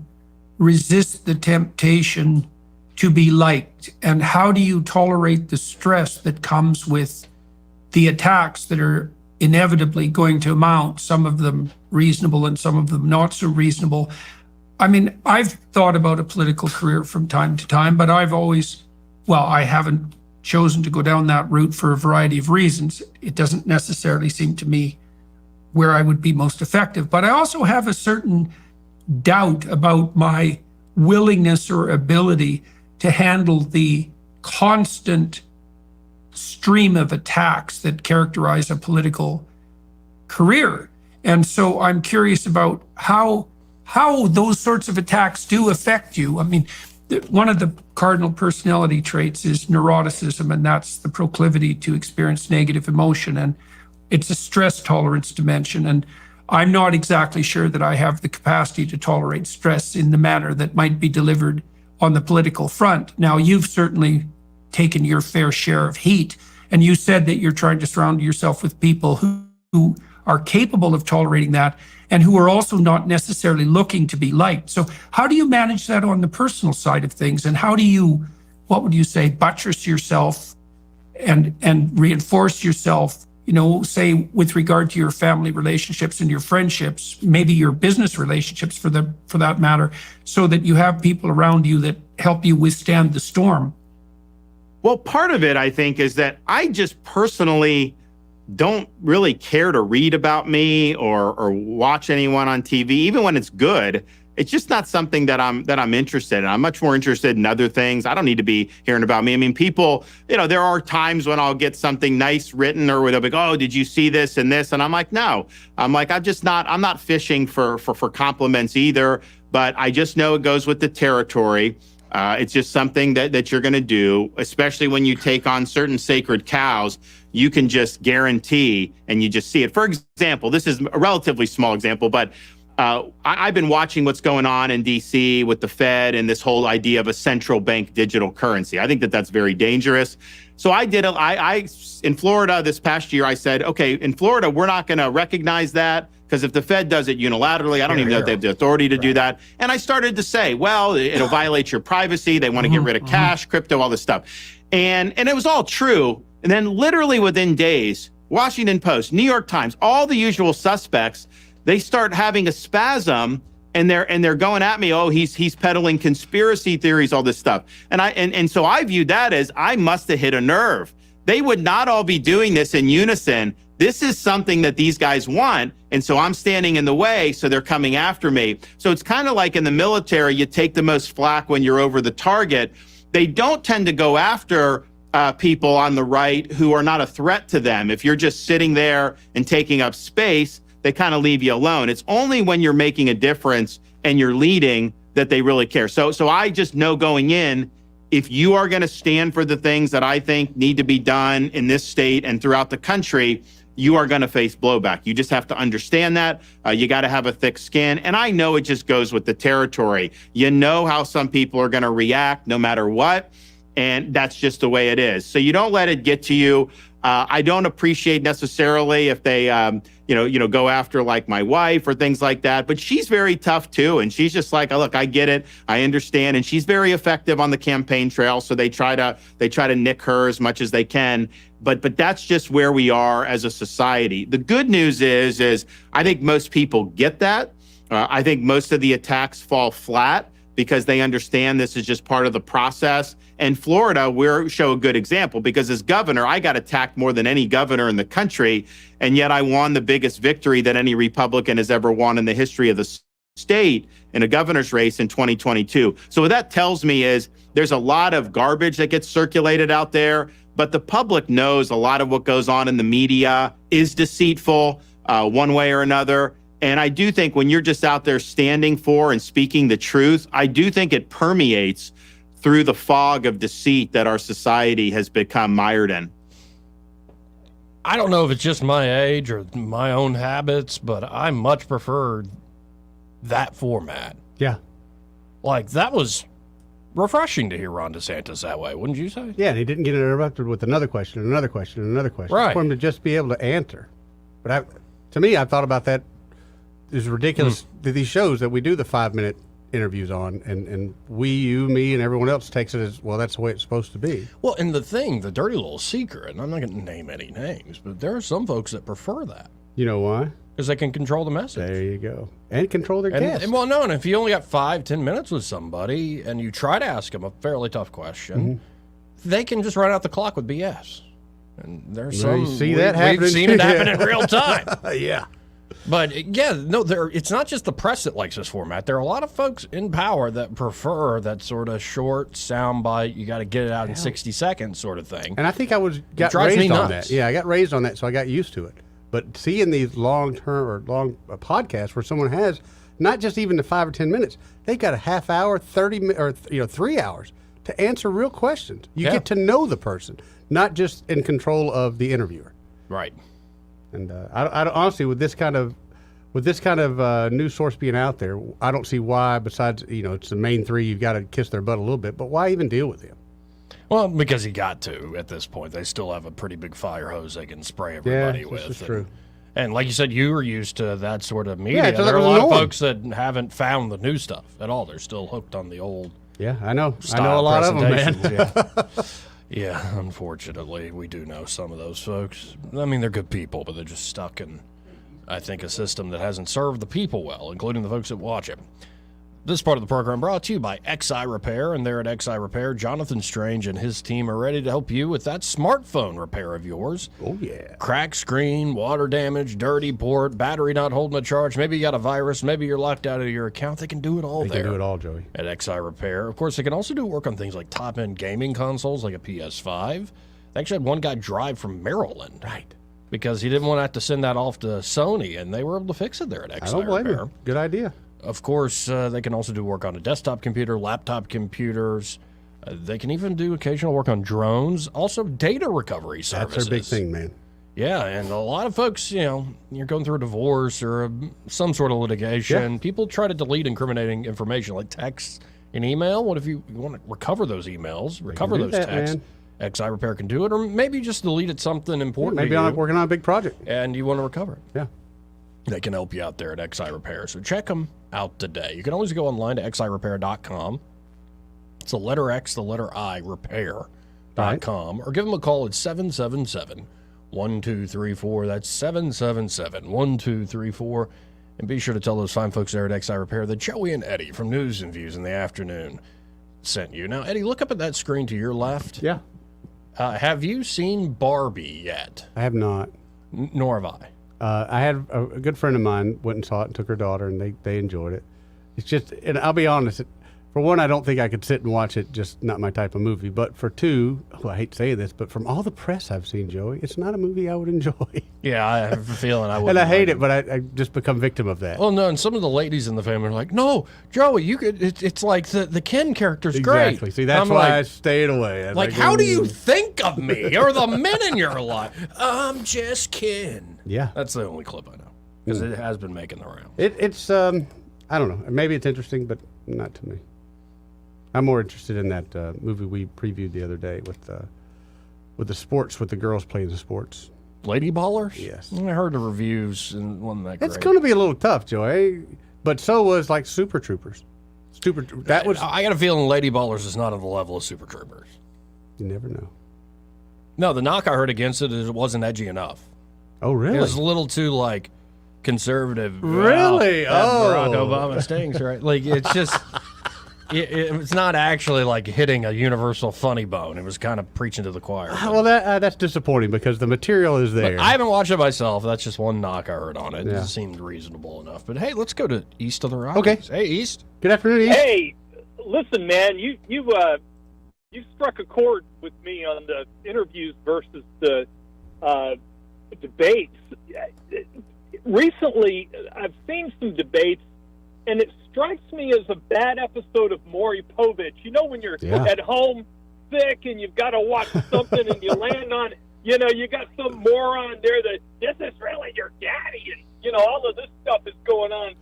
resist the temptation to be liked, and how do you tolerate the stress that comes with the attacks that are inevitably going to mount? Some of them reasonable and some of them not so reasonable. I mean, I've thought about a political career from time to time, but I haven't chosen to go down that route for a variety of reasons. It doesn't necessarily seem to me where I would be most effective. But I also have a certain doubt about my willingness or ability to handle the constant stream of attacks that characterize a political career. And so I'm curious about how those sorts of attacks do affect you. I mean, one of the cardinal personality traits is neuroticism, and that's the proclivity to experience negative emotion. And it's a stress tolerance dimension. And I'm not exactly sure that I have the capacity to tolerate stress in the manner that might be delivered on the political front. Now, you've certainly taken your fair share of heat, and you said that you're trying to surround yourself with people who are capable of tolerating that and who are also not necessarily looking to be liked. So how do you manage that on the personal side of things? And how do you, what would you say, buttress yourself and reinforce yourself, you know, say with regard to your family relationships and your friendships, maybe your business relationships for that matter, so that you have people around you that help you withstand the storm? Well, part of it, I think, is that I just personally don't really care to read about me or watch anyone on TV, even when it's good. It's just not something that I'm interested in. I'm much more interested in other things. I don't need to be hearing about me. I mean, people, you know, there are times when I'll get something nice written or they'll be like, oh, did you see this and this? And I'm like, no. I'm like, I'm not fishing for compliments either, but I just know it goes with the territory. It's just something that you're going to do, especially when you take on certain sacred cows. You can just guarantee, and you just see it. For example, this is a relatively small example, but I've been watching what's going on in DC with the Fed and this whole idea of a central bank digital currency. I think that that's very dangerous. So I in Florida this past year, I said, okay, in Florida, we're not going to recognize that, because if the Fed does it unilaterally, I don't even know if they have the authority to do that. And I started to say, well, it'll violate your privacy. They want to get rid of cash, crypto, all this stuff. And it was all true. And then literally within days, Washington Post, New York Times, all the usual suspects, they start having a spasm, and they're going at me. Oh, he's peddling conspiracy theories, all this stuff. And so I viewed that as I must have hit a nerve. They would not all be doing this in unison. This is something that these guys want. And so I'm standing in the way, so they're coming after me. So it's kind of like in the military, you take the most flack when you're over the target. They don't tend to go after people on the right who are not a threat to them. If you're just sitting there and taking up space, they kind of leave you alone. It's only when you're making a difference and you're leading that they really care. So I just know going in, if you are going to stand for the things that I think need to be done in this state and throughout the country, you are going to face blowback. You just have to understand that. You got to have a thick skin. And I know it just goes with the territory. You know how some people are going to react no matter what. And that's just the way it is. So you don't let it get to you. I don't appreciate necessarily if they, go after like my wife or things like that. But she's very tough too, and she's just like, oh, look, I get it, I understand, and she's very effective on the campaign trail. So they try to nick her as much as they can. But that's just where we are as a society. The good news is I think most people get that. I think most of the attacks fall flat because they understand this is just part of the process. And Florida, we show a good example, because as governor, I got attacked more than any governor in the country, and yet I won the biggest victory that any Republican has ever won in the history of the state in a governor's race in 2022. So what that tells me is there's a lot of garbage that gets circulated out there, but the public knows a lot of what goes on in the media is deceitful one way or another. And I do think when you're just out there standing for and speaking the truth, I do think it permeates through the fog of deceit that our society has become mired in. I don't know if it's just my age or my own habits, but I much prefer that format. Yeah. Like, that was refreshing to hear Ron DeSantis that way, wouldn't you say? Yeah, and he didn't get interrupted with another question, another question, another question. Right. For him to just be able to answer. But to me, I thought about that. It's ridiculous that these shows that we do the 5-minute interviews on, and you, me, and everyone else takes it as, well, that's the way it's supposed to be. Well, and the dirty little secret, and I'm not going to name any names, but there are some folks that prefer that. You know why? Because they can control the message. There you go. And control their guests. And if you only got 5-10 minutes with somebody and you try to ask them a fairly tough question, they can just run out the clock with BS. And there's some... You see that happening? We've seen it happen in real time. Yeah. But yeah, no, it's not just the press that likes this format. There are a lot of folks in power that prefer that sort of short soundbite. You got to get it out in 60 seconds, sort of thing. And I think I got raised on that. Yeah, I got raised on that, so I got used to it. But seeing these long podcasts where someone has not just even the 5 or 10 minutes, they've got a half hour, 30 minutes, or 3 hours to answer real questions. You get to know the person, not just in control of the interviewer. Right. And I don't, honestly, with this kind of news source being out there, I don't see why. Besides, it's the main three. You've got to kiss their butt a little bit, but why even deal with them? Well, because he got to at this point. They still have a pretty big fire hose they can spray everybody with. This is true. And like you said, you were used to that sort of media. Yeah, there are a lot of folks that haven't found the new stuff at all. They're still hooked on the old. Yeah, I know. I know a lot of them, man. Yeah, unfortunately, we do know some of those folks. I mean, they're good people, but they're just stuck in, I think, a system that hasn't served the people well, including the folks that watch it. This part of the program brought to you by XI Repair, and there at XI Repair, Jonathan Strange and his team are ready to help you with that smartphone repair of yours. Oh, yeah. Cracked screen, water damage, dirty port, battery not holding a charge. Maybe you got a virus. Maybe you're locked out of your account. They can do it all there. They can do it all, Joey. At XI Repair. Of course, they can also do work on things like top-end gaming consoles like a PS5. They actually had one guy drive from Maryland. Right. Because he didn't want to have to send that off to Sony, and they were able to fix it there at XI I don't blame Repair. you. Good idea. Of course, they can also do work on a desktop computer, laptop computers. They can even do occasional work on drones, also data recovery services. That's their big thing, man. Yeah, and a lot of folks, you're going through a divorce or some sort of litigation. Yeah. People try to delete incriminating information like texts and email. What if you want to recover those emails, recover those texts? Man. XI Repair can do it, or maybe you just deleted something important. Maybe I'm working on a big project. And you want to recover it. Yeah. They can help you out there at XI Repair. So check them out today. You can always go online to xirepair.com. It's the letter X, the letter I, repair.com. Or give them a call at 777-1234. That's 777-1234. And be sure to tell those fine folks there at XI Repair that Joey and Eddie from News and Views in the Afternoon sent you. Now, Eddie, look up at that screen to your left. Yeah. Have you seen Barbie yet? I have not. Nor have I. I had a good friend of mine went and saw it and took her daughter, and they enjoyed it. It's just, and I'll be honest, for one, I don't think I could sit and watch it, just not my type of movie. But for two, I hate saying this, but from all the press I've seen, Joey, it's not a movie I would enjoy. Yeah, I have a feeling I would. And I hate it, but I just become victim of that. Well, no, and some of the ladies in the family are like, no, Joey, you could. It's like the Ken character's great. Exactly. See, that's why I stayed away. Like, how do you think of me or the men in your life? I'm just Ken. Yeah. That's the only clip I know because it has been making the rounds. It's I don't know. Maybe it's interesting, but not to me. I'm more interested in that movie we previewed the other day with the sports, with the girls playing the sports. Lady Ballers? Yes. I heard the reviews and wasn't that great. It's going to be a little tough, Joey, but so was like Super Troopers. That was. I got a feeling Lady Ballers is not on the level of Super Troopers. You never know. No, the knock I heard against it is it wasn't edgy enough. Oh, really? It was a little too like conservative. Really? Barack Obama stings, right? Like it's just. It's not actually like hitting a universal funny bone. It was kind of preaching to the choir. Well, that's disappointing because the material is there. But I haven't watched it myself. That's just one knock I heard on it. Yeah. It seemed reasonable enough. But hey, let's go to East of the Rockies. Okay. Hey, East. Good afternoon, East. Hey, listen, man, you struck a chord with me on the interviews versus the debates. Recently, I've seen some debates, and it strikes me as a bad episode of Maury Povich. You know, when you're at home sick and you've got to watch something and you land on, you got some moron there that this is really your daddy, and, all of this stuff is going on.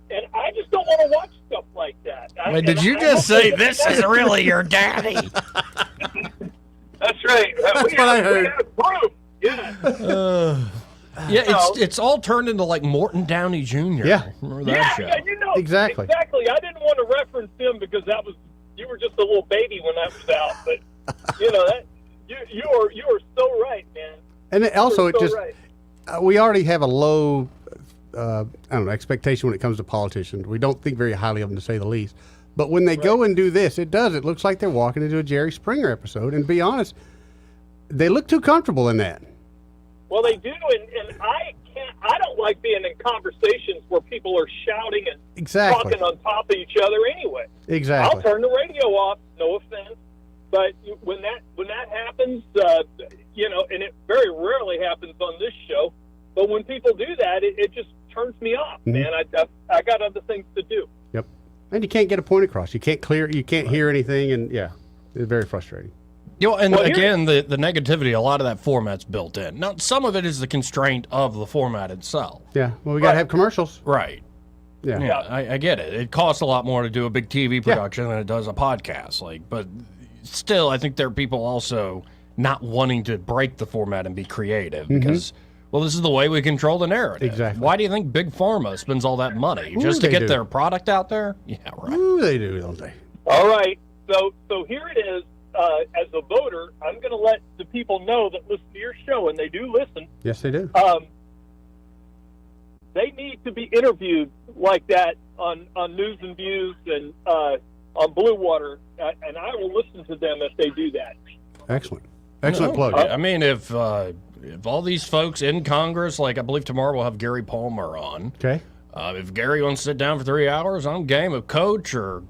And I just don't want to watch stuff like that. Wait, did you just say this is really your daddy? That's right. That's what I heard. Proof. Yeah. Yeah, it's all turned into like Morton Downey Jr. Yeah. Remember that show? Yeah, exactly. Exactly. I didn't want to reference him because you were just a little baby when that was out. But you are so right, man. And also, right. We already have a low, expectation when it comes to politicians. We don't think very highly of them, to say the least. But when they go and do this, it looks like they're walking into a Jerry Springer episode. And to be honest, they look too comfortable in that. Well, they do, and I I don't like being in conversations where people are shouting and Exactly. talking on top of each other anyway. Exactly. I'll turn the radio off, no offense. But when that happens, and it very rarely happens on this show, but when people do that, it just turns me off, man. I got other things to do. Yep. And you can't get a point across. You can't hear anything, and yeah, it's very frustrating. Again, the negativity, a lot of that format's built in. Now, some of it is the constraint of the format itself. Yeah. Well, we got to have commercials. Right. Yeah. I get it. It costs a lot more to do a big TV production than it does a podcast. But still, I think there are people also not wanting to break the format and be creative because, this is the way we control the narrative. Exactly. Why do you think Big Pharma spends all that money? Just to get their product out there? Yeah, right. Ooh, they do, don't they? All right. So here it is. As a voter, I'm going to let the people know that listen to your show, and they do listen. Yes, they do. They need to be interviewed like that on News and Views and on Blue Water, and I will listen to them if they do that. Excellent plug. I mean, if all these folks in Congress, like I believe tomorrow we'll have Gary Palmer on. Okay. If Gary wants to sit down for 3 hours, I'm game of Coach or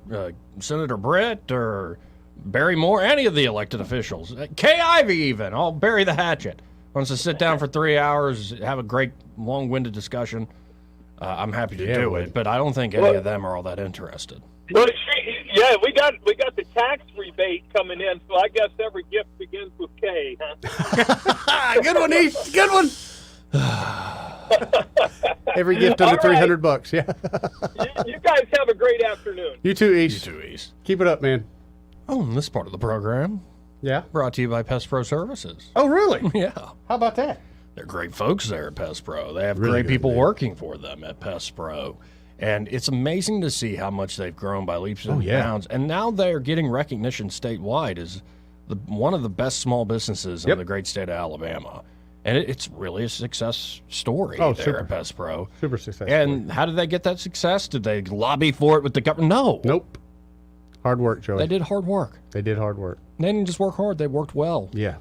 Senator Britt or Barry Moore, any of the elected officials. Kay Ivey even. I'll bury the hatchet. Wants to sit down for 3 hours, have a great long-winded discussion. I'm happy to do it, but I don't think any of them are all that interested. Well, we got the tax rebate coming in, so I guess every gift begins with K, huh? Good one, East. Good one. Every gift under $300. Yeah. You guys have a great afternoon. You too, East. Keep it up, man. Oh, and this part of the program. Yeah. Brought to you by Pest Pro Services. Oh, really? Yeah. How about that? They're great folks there at Pest Pro. They have Really great good, people man. working for them at Pest Pro. And it's amazing to see how much they've grown by leaps and bounds. And now they're getting recognition statewide as one of the best small businesses in the great state of Alabama. And it's really a success story there at Pest Pro. Super successful. And how did they get that success? Did they lobby for it with the government? No. Nope. Hard work, Joey. They did hard work. They did hard work. They didn't just work hard. They worked well. Yeah.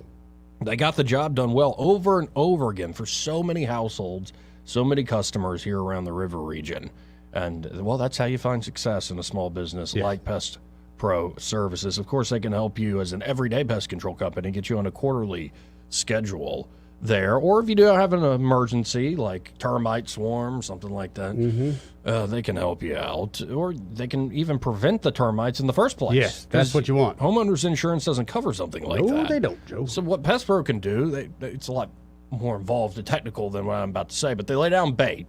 They got the job done well over and over again for so many households, so many customers here around the river region. And, that's how you find success in a small business like Pest Pro Services. Of course, they can help you as an everyday pest control company, get you on a quarterly schedule there. Or if you do have an emergency, like termite swarm, something like that, they can help you out. Or they can even prevent the termites in the first place. Yes, that's what you want. Homeowners insurance doesn't cover something like that. No, they don't, Joe. So what Pest Pro can do, it's a lot more involved and technical than what I'm about to say, but they lay down bait.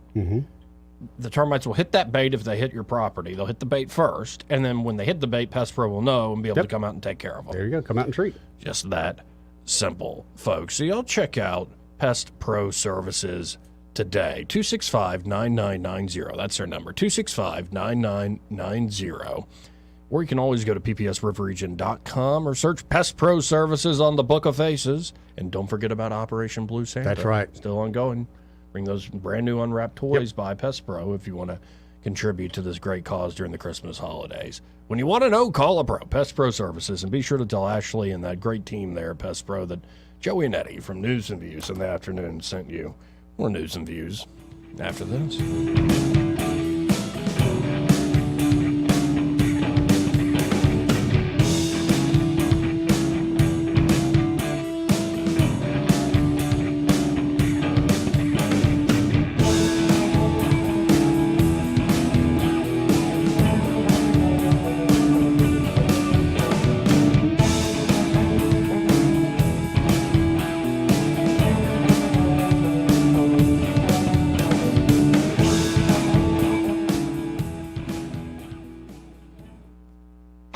The termites will hit that bait if they hit your property. They'll hit the bait first, and then when they hit the bait, Pest Pro will know and be able to come out and take care of them. There you go. Come out and treat. Just that simple, folks. So y'all check out Pest Pro Services today. 265-9990. That's their number, 265-9990. Or you can always go to ppsriverregion.com or search Pest Pro Services on the Book of Faces. And don't forget about Operation Blue Santa. That's right. Still ongoing. Bring those brand new unwrapped toys by Pest Pro if you want to contribute to this great cause during the Christmas holidays. When you want to know, call a pro, Pest Pro Services, and be sure to tell Ashley and that great team there at Pest Pro that Joey and Eddie from News and Views in the afternoon sent you. More News and Views after this.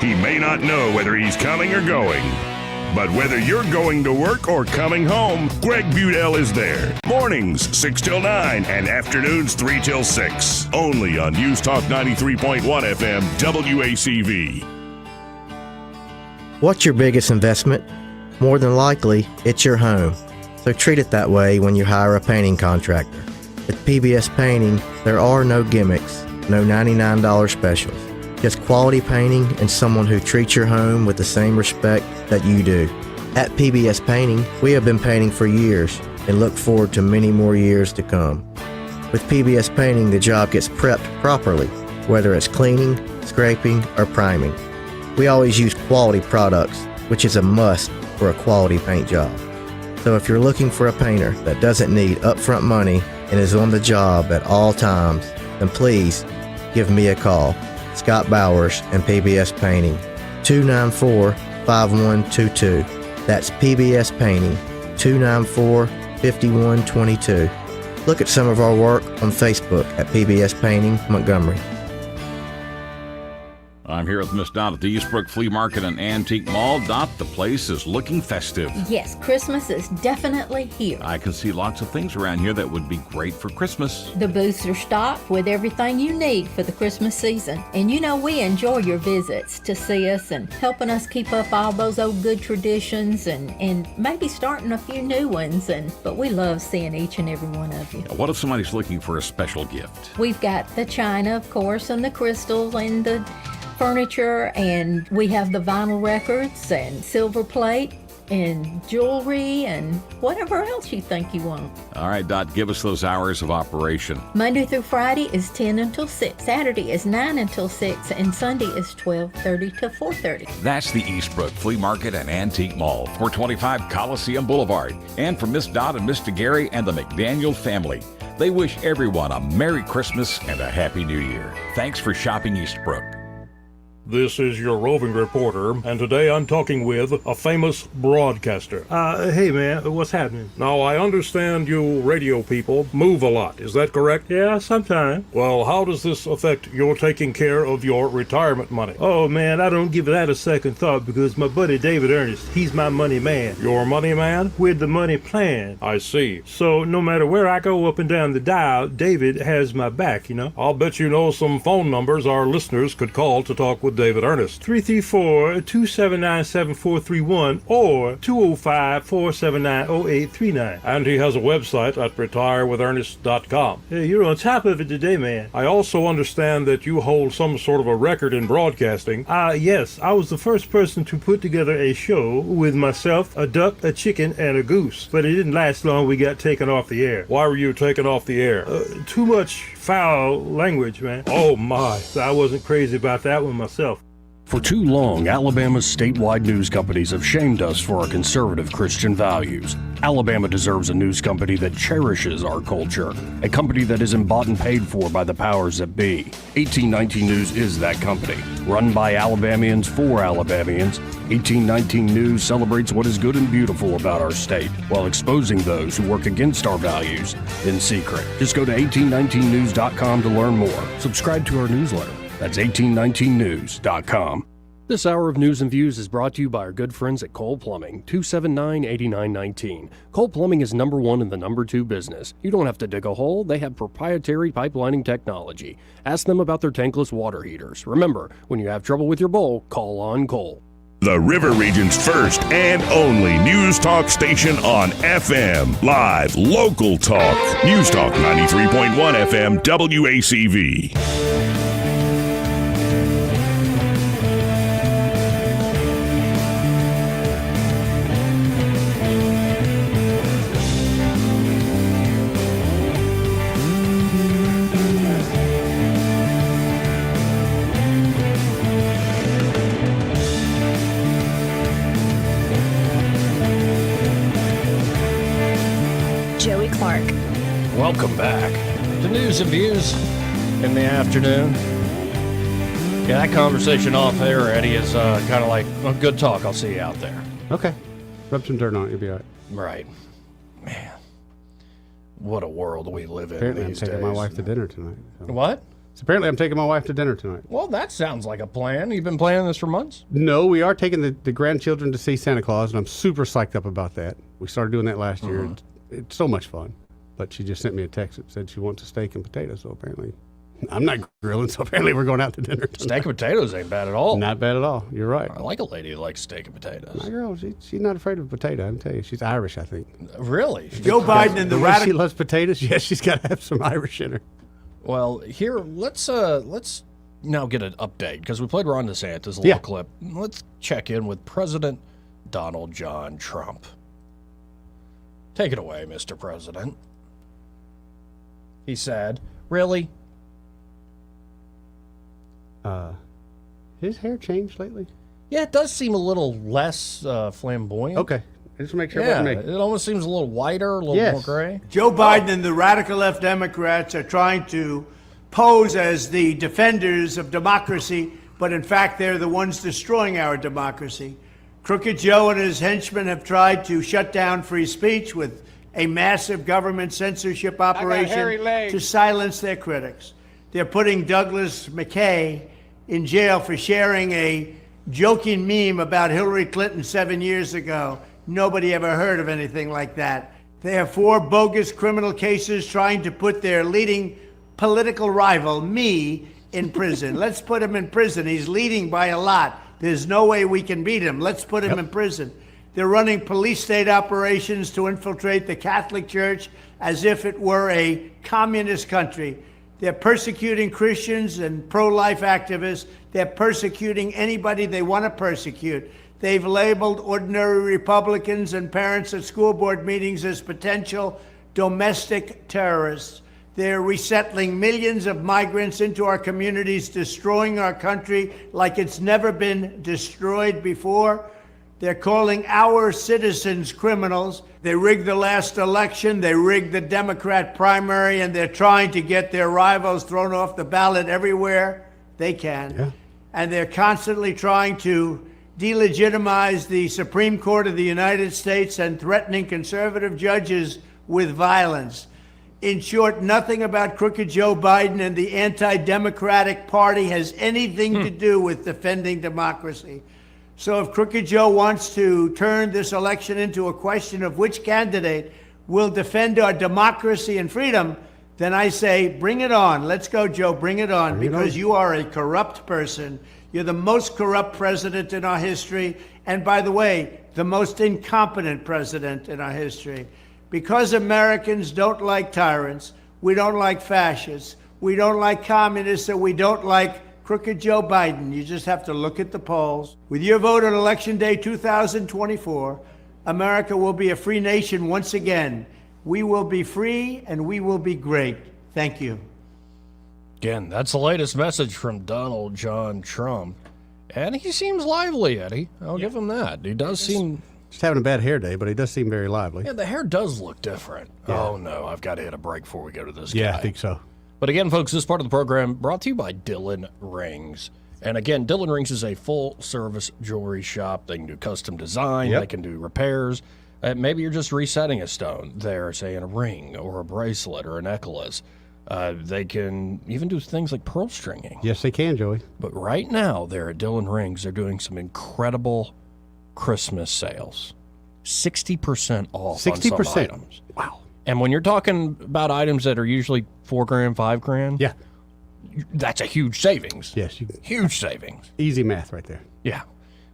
He may not know whether he's coming or going, but whether you're going to work or coming home, Greg Budell is there. Mornings 6 till 9 and afternoons 3 till 6. Only on News Talk 93.1 FM WACV. What's your biggest investment? More than likely, it's your home. So treat it that way when you hire a painting contractor. At PBS Painting, there are no gimmicks, no $99 specials. Just quality painting and someone who treats your home with the same respect that you do. At PBS Painting, we have been painting for years and look forward to many more years to come. With PBS Painting, the job gets prepped properly, whether it's cleaning, scraping, or priming. We always use quality products, which is a must for a quality paint job. So if you're looking for a painter that doesn't need upfront money and is on the job at all times, then please give me a call. Scott Bowers and PBS Painting, 294-5122. That's PBS Painting, 294-5122. Look at some of our work on Facebook at PBS Painting Montgomery. I'm here with Miss Dot at the Eastbrook Flea Market and Antique Mall. Dot, the place is looking festive. Yes, Christmas is definitely here. I can see lots of things around here that would be great for Christmas. The booths are stocked with everything you need for the Christmas season. And you know we enjoy your visits to see us and helping us keep up all those old good traditions and maybe starting a few new ones. But we love seeing each and every one of you. What if somebody's looking for a special gift? We've got the china, of course, and the crystals and the furniture, and we have the vinyl records and silver plate and jewelry and whatever else you think you want. All right, Dot, give us those hours of operation. Monday through Friday is 10 until 6. Saturday is 9 until 6. And Sunday is 12:30 to 4:30. That's the Eastbrook Flea Market and Antique Mall, 425 Coliseum Boulevard. And from Miss Dot and Mr. Gary and the McDaniel family, they wish everyone a Merry Christmas and a Happy New Year. Thanks for shopping Eastbrook. This is your roving reporter, and today I'm talking with a famous broadcaster. Hey man, what's happening? Now, I understand you radio people move a lot, is that correct? Yeah, sometimes. Well, how does this affect your taking care of your retirement money? Oh man, I don't give that a second thought because my buddy David Ernest, he's my money man. Your money man? With the money plan. I see. So no matter where I go up and down the dial, David has my back, you know? I'll bet you know some phone numbers our listeners could call to talk with David Ernest. 334-279-7431 or 205-479-0839. And he has a website at retirewithernest.com. Hey, you're on top of it today, man. I also understand that you hold some sort of a record in broadcasting. Yes. I was the first person to put together a show with myself, a duck, a chicken, and a goose. But it didn't last long. We got taken off the air. Why were you taken off the air? Too much foul language, man. Oh, my. So I wasn't crazy about that one myself. For too long, Alabama's statewide news companies have shamed us for our conservative Christian values. Alabama deserves a news company that cherishes our culture, a company that isn't bought and paid for by the powers that be. 1819 News is that company. Run by Alabamians for Alabamians, 1819 News celebrates what is good and beautiful about our state, while exposing those who work against our values in secret. Just go to 1819news.com to learn more. Subscribe to our newsletter. That's 1819news.com. This hour of News and Views is brought to you by our good friends at Cole Plumbing, 279-8919. Cole Plumbing is number one in the number two business. You don't have to dig a hole. They have proprietary pipelining technology. Ask them about their tankless water heaters. Remember, when you have trouble with your bowl, call on Cole. The River Region's first and only news talk station on FM. Live, local talk. News Talk 93.1 FM WACV. Joey Clark. Welcome back to News and Views in the afternoon. Yeah, that conversation off air, Eddie, is kind of like, well, good talk. I'll see you out there. Okay. Rub some dirt on it. You'll be all right. Right. Man, what a world we live in Apparently these I'm taking days. my wife to dinner tonight. So. What? So apparently I'm taking my wife to dinner tonight. Well, that sounds like a plan. You've been planning this for months? No, we are taking the grandchildren to see Santa Claus, and I'm super psyched up about that. We started doing that last year. It's so much fun. But she just sent me a text that said she wants a steak and potatoes, so apparently I'm not grilling, so apparently we're going out to dinner tonight. Steak and potatoes ain't bad at all. Not bad at all. You're right. I like a lady who likes steak and potatoes. My girl, she's not afraid of a potato, I can tell you. She's Irish, I think. Really? Joe Biden and the way radical. she loves potatoes, yes, she's got to have some Irish in her. Well, here, let's now get an update, because we played Ron DeSantis, a little clip. Let's check in with President Donald John Trump. Take it away, Mr. President. he said. Really? His hair changed lately? Yeah, it does seem a little less flamboyant. Okay. Just to make sure Yeah, it wasn't me. it almost seems a little whiter, a little Yes. more gray. Joe Biden and the radical left Democrats are trying to pose as the defenders of democracy, but in fact, they're the ones destroying our democracy. Crooked Joe and his henchmen have tried to shut down free speech with a massive government censorship operation to silence their critics. They're putting Douglas McKay in jail for sharing a joking meme about Hillary Clinton 7 years ago. Nobody ever heard of anything like that. They have 4 bogus criminal cases trying to put their leading political rival, me, in prison. Let's put him in prison. He's leading by a lot. There's no way we can beat him. Let's put him in prison. They're running police state operations to infiltrate the Catholic Church as if it were a communist country. They're persecuting Christians and pro-life activists. They're persecuting anybody they want to persecute. They've labeled ordinary Republicans and parents at school board meetings as potential domestic terrorists. They're resettling millions of migrants into our communities, destroying our country like it's never been destroyed before. They're calling our citizens criminals. They rigged the last election. They rigged the Democrat primary, and they're trying to get their rivals thrown off the ballot everywhere they can. Yeah. And they're constantly trying to delegitimize the Supreme Court of the United States and threatening conservative judges with violence. In short, nothing about crooked Joe Biden and the anti-democratic party has anything to do with defending democracy. So if Crooked Joe wants to turn this election into a question of which candidate will defend our democracy and freedom, then I say, bring it on. Let's go, Joe, bring it on, because you are a corrupt person. You're the most corrupt president in our history. And by the way, the most incompetent president in our history. Because Americans don't like tyrants, we don't like fascists, we don't like communists, and we don't like crooked Joe Biden. You just have to look at the polls. With your vote on Election Day 2024, America will be a free nation once again. We will be free and we will be great. Thank you. Again, that's the latest message from Donald John Trump. And he seems lively, Eddie. I'll give him that. He does seem... Just having a bad hair day, but he does seem very lively. Yeah, the hair does look different. Yeah. Oh, no, I've got to hit a break before we go to this Yeah, guy. I think so. But again, folks, this part of the program brought to you by Dylan Rings. And again, Dylan Rings is a full-service jewelry shop. They can do custom design. They can do repairs. Maybe you're just resetting a stone there, say in a ring or a bracelet or a necklace. They can even do things like pearl stringing. Yes, they can, Joey. But right now, there at Dylan Rings, they're doing some incredible Christmas sales. 60% off on some items. Wow. And when you're talking about items that are usually $4,000, $5,000, yeah, that's a huge savings. Yes, huge savings. Easy math right there. Yeah,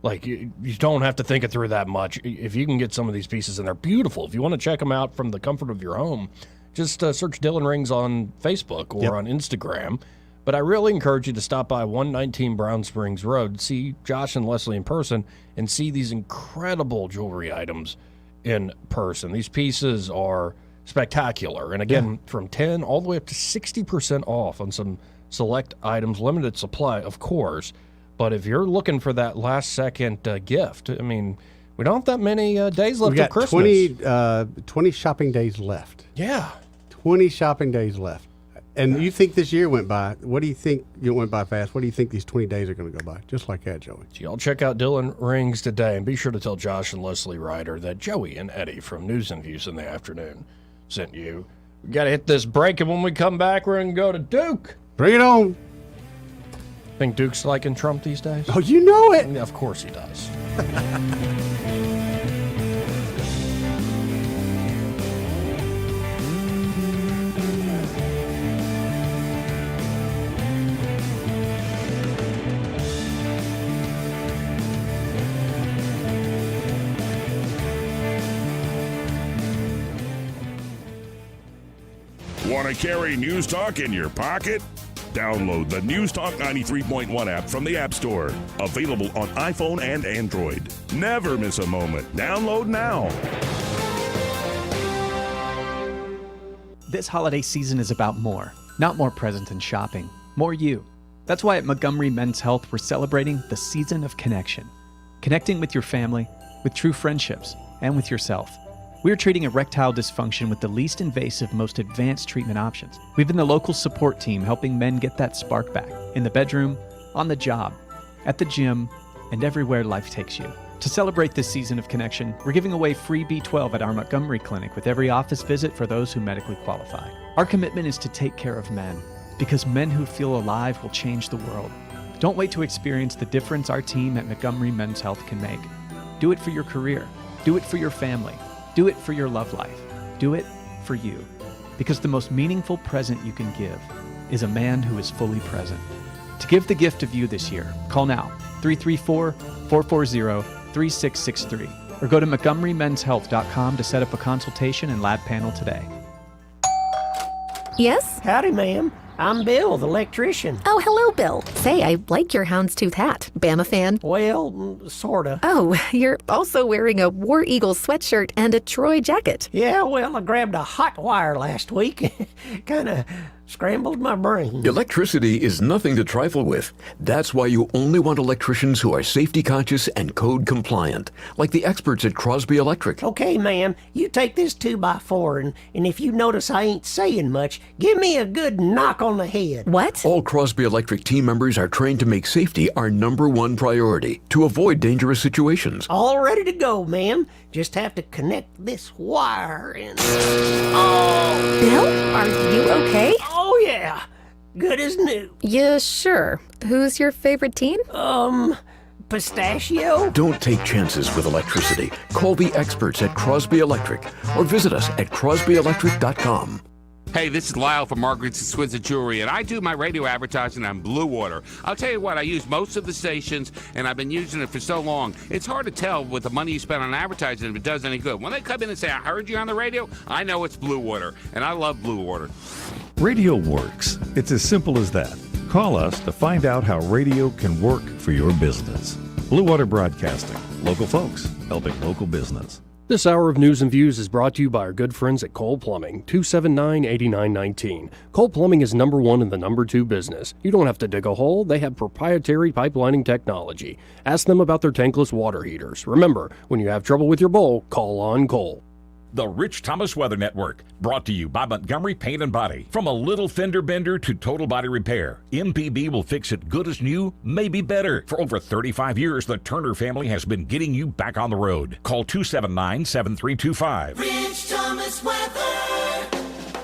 like you don't have to think it through that much. If you can get some of these pieces, and they're beautiful. If you want to check them out from the comfort of your home, just search Dylan Rings on Facebook or on Instagram. But I really encourage you to stop by 119 Brown Springs Road, see Josh and Leslie in person, and see these incredible jewelry items in person. These pieces are spectacular. And again, from 10 all the way up to 60% off on some select items, limited supply, of course. But if you're looking for that last second gift, I mean, we don't have that many days left We got of Christmas. 20 shopping days left. Yeah. 20 shopping days left. And you think this year went by, what do you think it went by fast? What do you think these 20 days are going to go by? Just like that, Joey. So y'all check out Dylan Rings today, and be sure to tell Josh and Leslie Ryder that Joey and Eddie from News and Views in the Afternoon sent you. We got to hit this break, and when we come back, we're going to go to Duke. Bring it on. Think Duke's liking Trump these days? Oh, you know it. Yeah, of course he does. Want to carry News Talk in your pocket? Download the News Talk 93.1 app from the App Store. Available on iPhone and Android. Never miss a moment. Download now. This holiday season is about more. Not more presents and shopping. More you. That's why at Montgomery Men's Health, we're celebrating the season of connection. Connecting with your family, with true friendships, and with yourself. We're treating erectile dysfunction with the least invasive, most advanced treatment options. We've been the local support team helping men get that spark back. In the bedroom, on the job, at the gym, and everywhere life takes you. To celebrate this season of connection, we're giving away free B12 at our Montgomery clinic with every office visit for those who medically qualify. Our commitment is to take care of men, because men who feel alive will change the world. Don't wait to experience the difference our team at Montgomery Men's Health can make. Do it for your career. Do it for your family. Do it for your love life. Do it for you. Because the most meaningful present you can give is a man who is fully present. To give the gift of you this year, call now, 334-440-3663, or go to montgomerymenshealth.com to set up a consultation and lab panel today. Yes? Howdy, ma'am. I'm Bill, the electrician. Oh, hello, Bill. Say, I like your houndstooth hat. Bama fan? Well, sorta. Oh, you're also wearing a War Eagle sweatshirt and a Troy jacket. Yeah, well, I grabbed a hot wire last week. Kinda scrambled my brain. Electricity is nothing to trifle with. That's why you only want electricians who are safety conscious and code compliant, like the experts at Crosby Electric. Okay, ma'am, you take this 2x4, and if you notice I ain't saying much, give me a good knock on the head. What? All Crosby Electric team members are trained to make safety our #1 priority, to avoid dangerous situations. All ready to go, ma'am. Just have to connect this wire and... Oh! Bill, are you okay? Oh, yeah. Good as new. Yeah, sure. Who's your favorite team? Pistachio? Don't take chances with electricity. Call the experts at Crosby Electric or visit us at crosbyelectric.com. Hey, this is Lyle from Margaret's and Swinson Jewelry, and I do my radio advertising on Blue Water. I'll tell you what, I use most of the stations, and I've been using it for so long. It's hard to tell with the money you spend on advertising if it does any good. When they come in and say, I heard you on the radio, I know it's Blue Water, and I love Blue Water. Radio works. It's as simple as that. Call us to find out how radio can work for your business. Blue Water Broadcasting. Local folks helping local business. This hour of news and views is brought to you by our good friends at Cole Plumbing, 279-8919. Cole Plumbing is #1 in the #2 business. You don't have to dig a hole. They have proprietary pipelining technology. Ask them about their tankless water heaters. Remember, when you have trouble with your bowl, call on Cole. The Rich Thomas Weather Network, brought to you by Montgomery Paint and Body. From a little fender bender to total body repair, MPB will fix it good as new, maybe better. For over 35 years, the Turner family has been getting you back on the road. Call 279-7325. Rich Thomas Weather.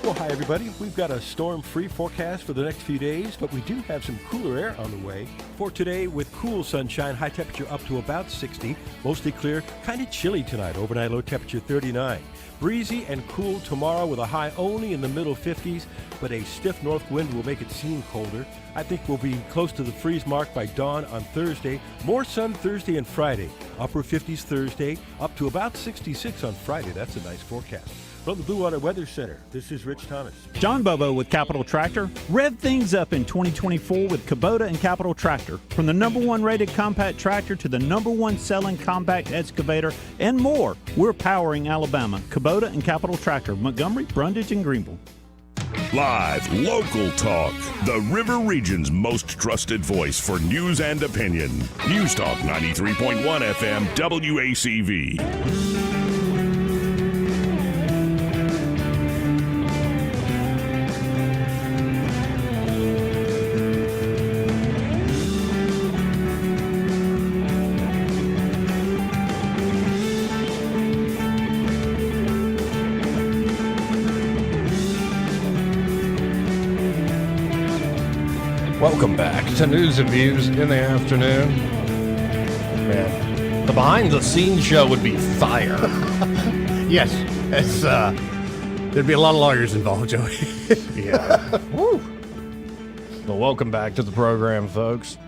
Well, hi, everybody. We've got a storm-free forecast for the next few days, but we do have some cooler air on the way. For today, with cool sunshine, high temperature up to about 60, mostly clear, kind of chilly tonight, overnight low temperature 39. Breezy and cool tomorrow with a high only in the middle 50s, but a stiff north wind will make it seem colder. I think we'll be close to the freeze mark by dawn on Thursday. More sun Thursday and Friday. Upper 50s Thursday, up to about 66 on Friday. That's a nice forecast. From the Blue Water Weather Center, this is Rich Thomas. John Bobo with Capital Tractor. Rev things up in 2024 with Kubota and Capital Tractor. From the #1 rated compact tractor to the #1 selling compact excavator and more, we're powering Alabama. Kubota and Capital Tractor, Montgomery, Brundage, and Greenville. Live, local talk. The River Region's most trusted voice for news and opinion. News Talk 93.1 FM WACV. Welcome back to News and Views in the afternoon. Man, the behind-the-scenes show would be fire. Yes, it's there'd be a lot of lawyers involved, Joey. Yeah. Woo. Well, welcome back to the program, folks.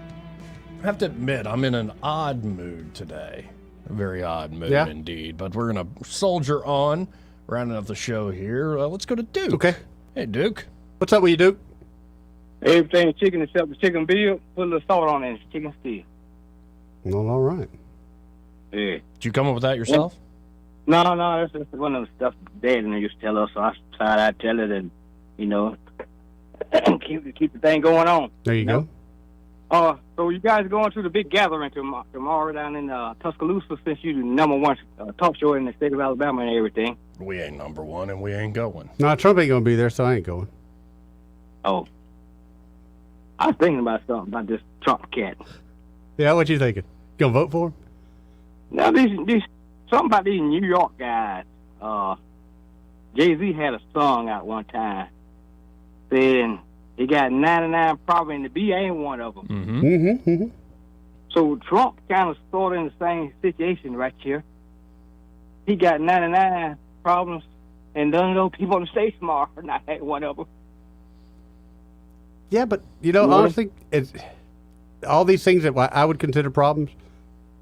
I have to admit, I'm in an odd mood today. A very odd mood indeed. But we're going to soldier on, rounding up the show here. Let's go to Duke. Okay. Hey, Duke. What's up with you, Duke? Everything chicken except the chicken bill. Put a little salt on it. It's chicken still. Well, all right. Yeah. Did you come up with that yourself? No, that's just one of the stuff Dad and I used to tell us. So I decided I'd tell it, and keep the thing going on. There you go. So you guys going to the big gathering tomorrow down in Tuscaloosa, since you're the #1 talk show in the state of Alabama and everything. We ain't #1, and we ain't going. No, Trump ain't going to be there, so I ain't going. Oh, I was thinking about something about this Trump cat. Yeah, what you thinking? You going to vote for him? Now, these something about these New York guys. Jay-Z had a song out one time saying he got 99 problems, and the B ain't one of them. Mm-hmm. So Trump kind of sort of in the same situation right here. He got 99 problems, and none of those people on the stage tomorrow are not one of them. Yeah, but, honestly, all these things that I would consider problems,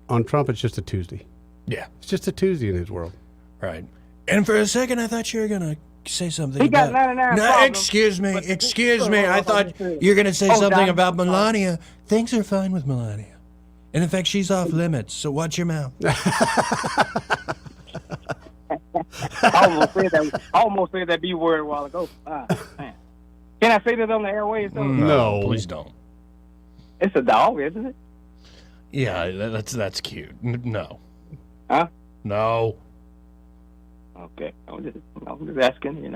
on Trump, it's just a Tuesday. Yeah. It's just a Tuesday in his world. Right. And for a second, I thought you were going to say something He got about... 99 No, problems. excuse me. I thought you were going to say something about Melania. Things are fine with Melania. And in fact, she's off limits, so watch your mouth. I almost said that B word a while ago. Man. Can I say that on the airways? No, please don't. It's a dog, isn't it? Yeah, that's cute. No. Huh? No. Okay. I'm just asking,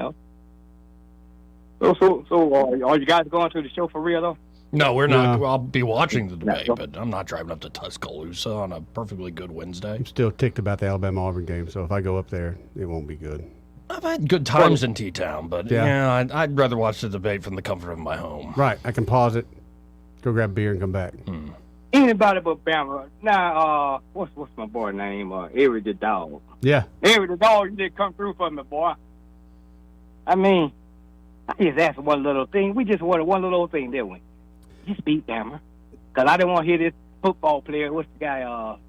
So, are you guys going to the show for real, though? No, we're not. I'll be watching the debate, but I'm not driving up to Tuscaloosa on a perfectly good Wednesday. I'm still ticked about the Alabama-Auburn game, so if I go up there, it won't be good. I've had good times in T-Town, but I'd rather watch the debate from the comfort of my home. Right. I can pause it, go grab a beer, and come back. Anybody but Bama. Now, what's my boy name? Avery the dog. Yeah. Avery the dog, you did come through for me, boy. I mean, I just asked one little thing. We just wanted one little thing, didn't we? Just beat Bama. Because I didn't want to hear this football player. What's the guy on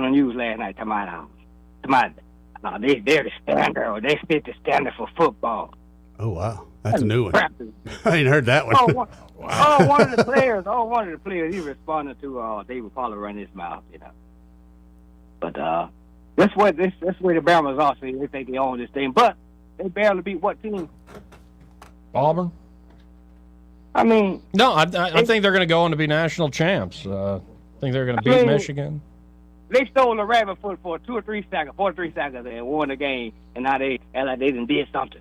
the news last night? They're the standard. They fit the standard for football. Oh, wow. That's a new one. I ain't heard that one. One of the players, he responded to David Pollard running his mouth, But that's where the Bama's are. So they think they own this thing. But they barely beat what team? Auburn? I mean... No, I think they're going to go on to be national champs. I think they're going to beat Michigan. They stole the rabbit foot for 2 or 3 seconds, 4 or 3 seconds, and won the game. And now they done did something.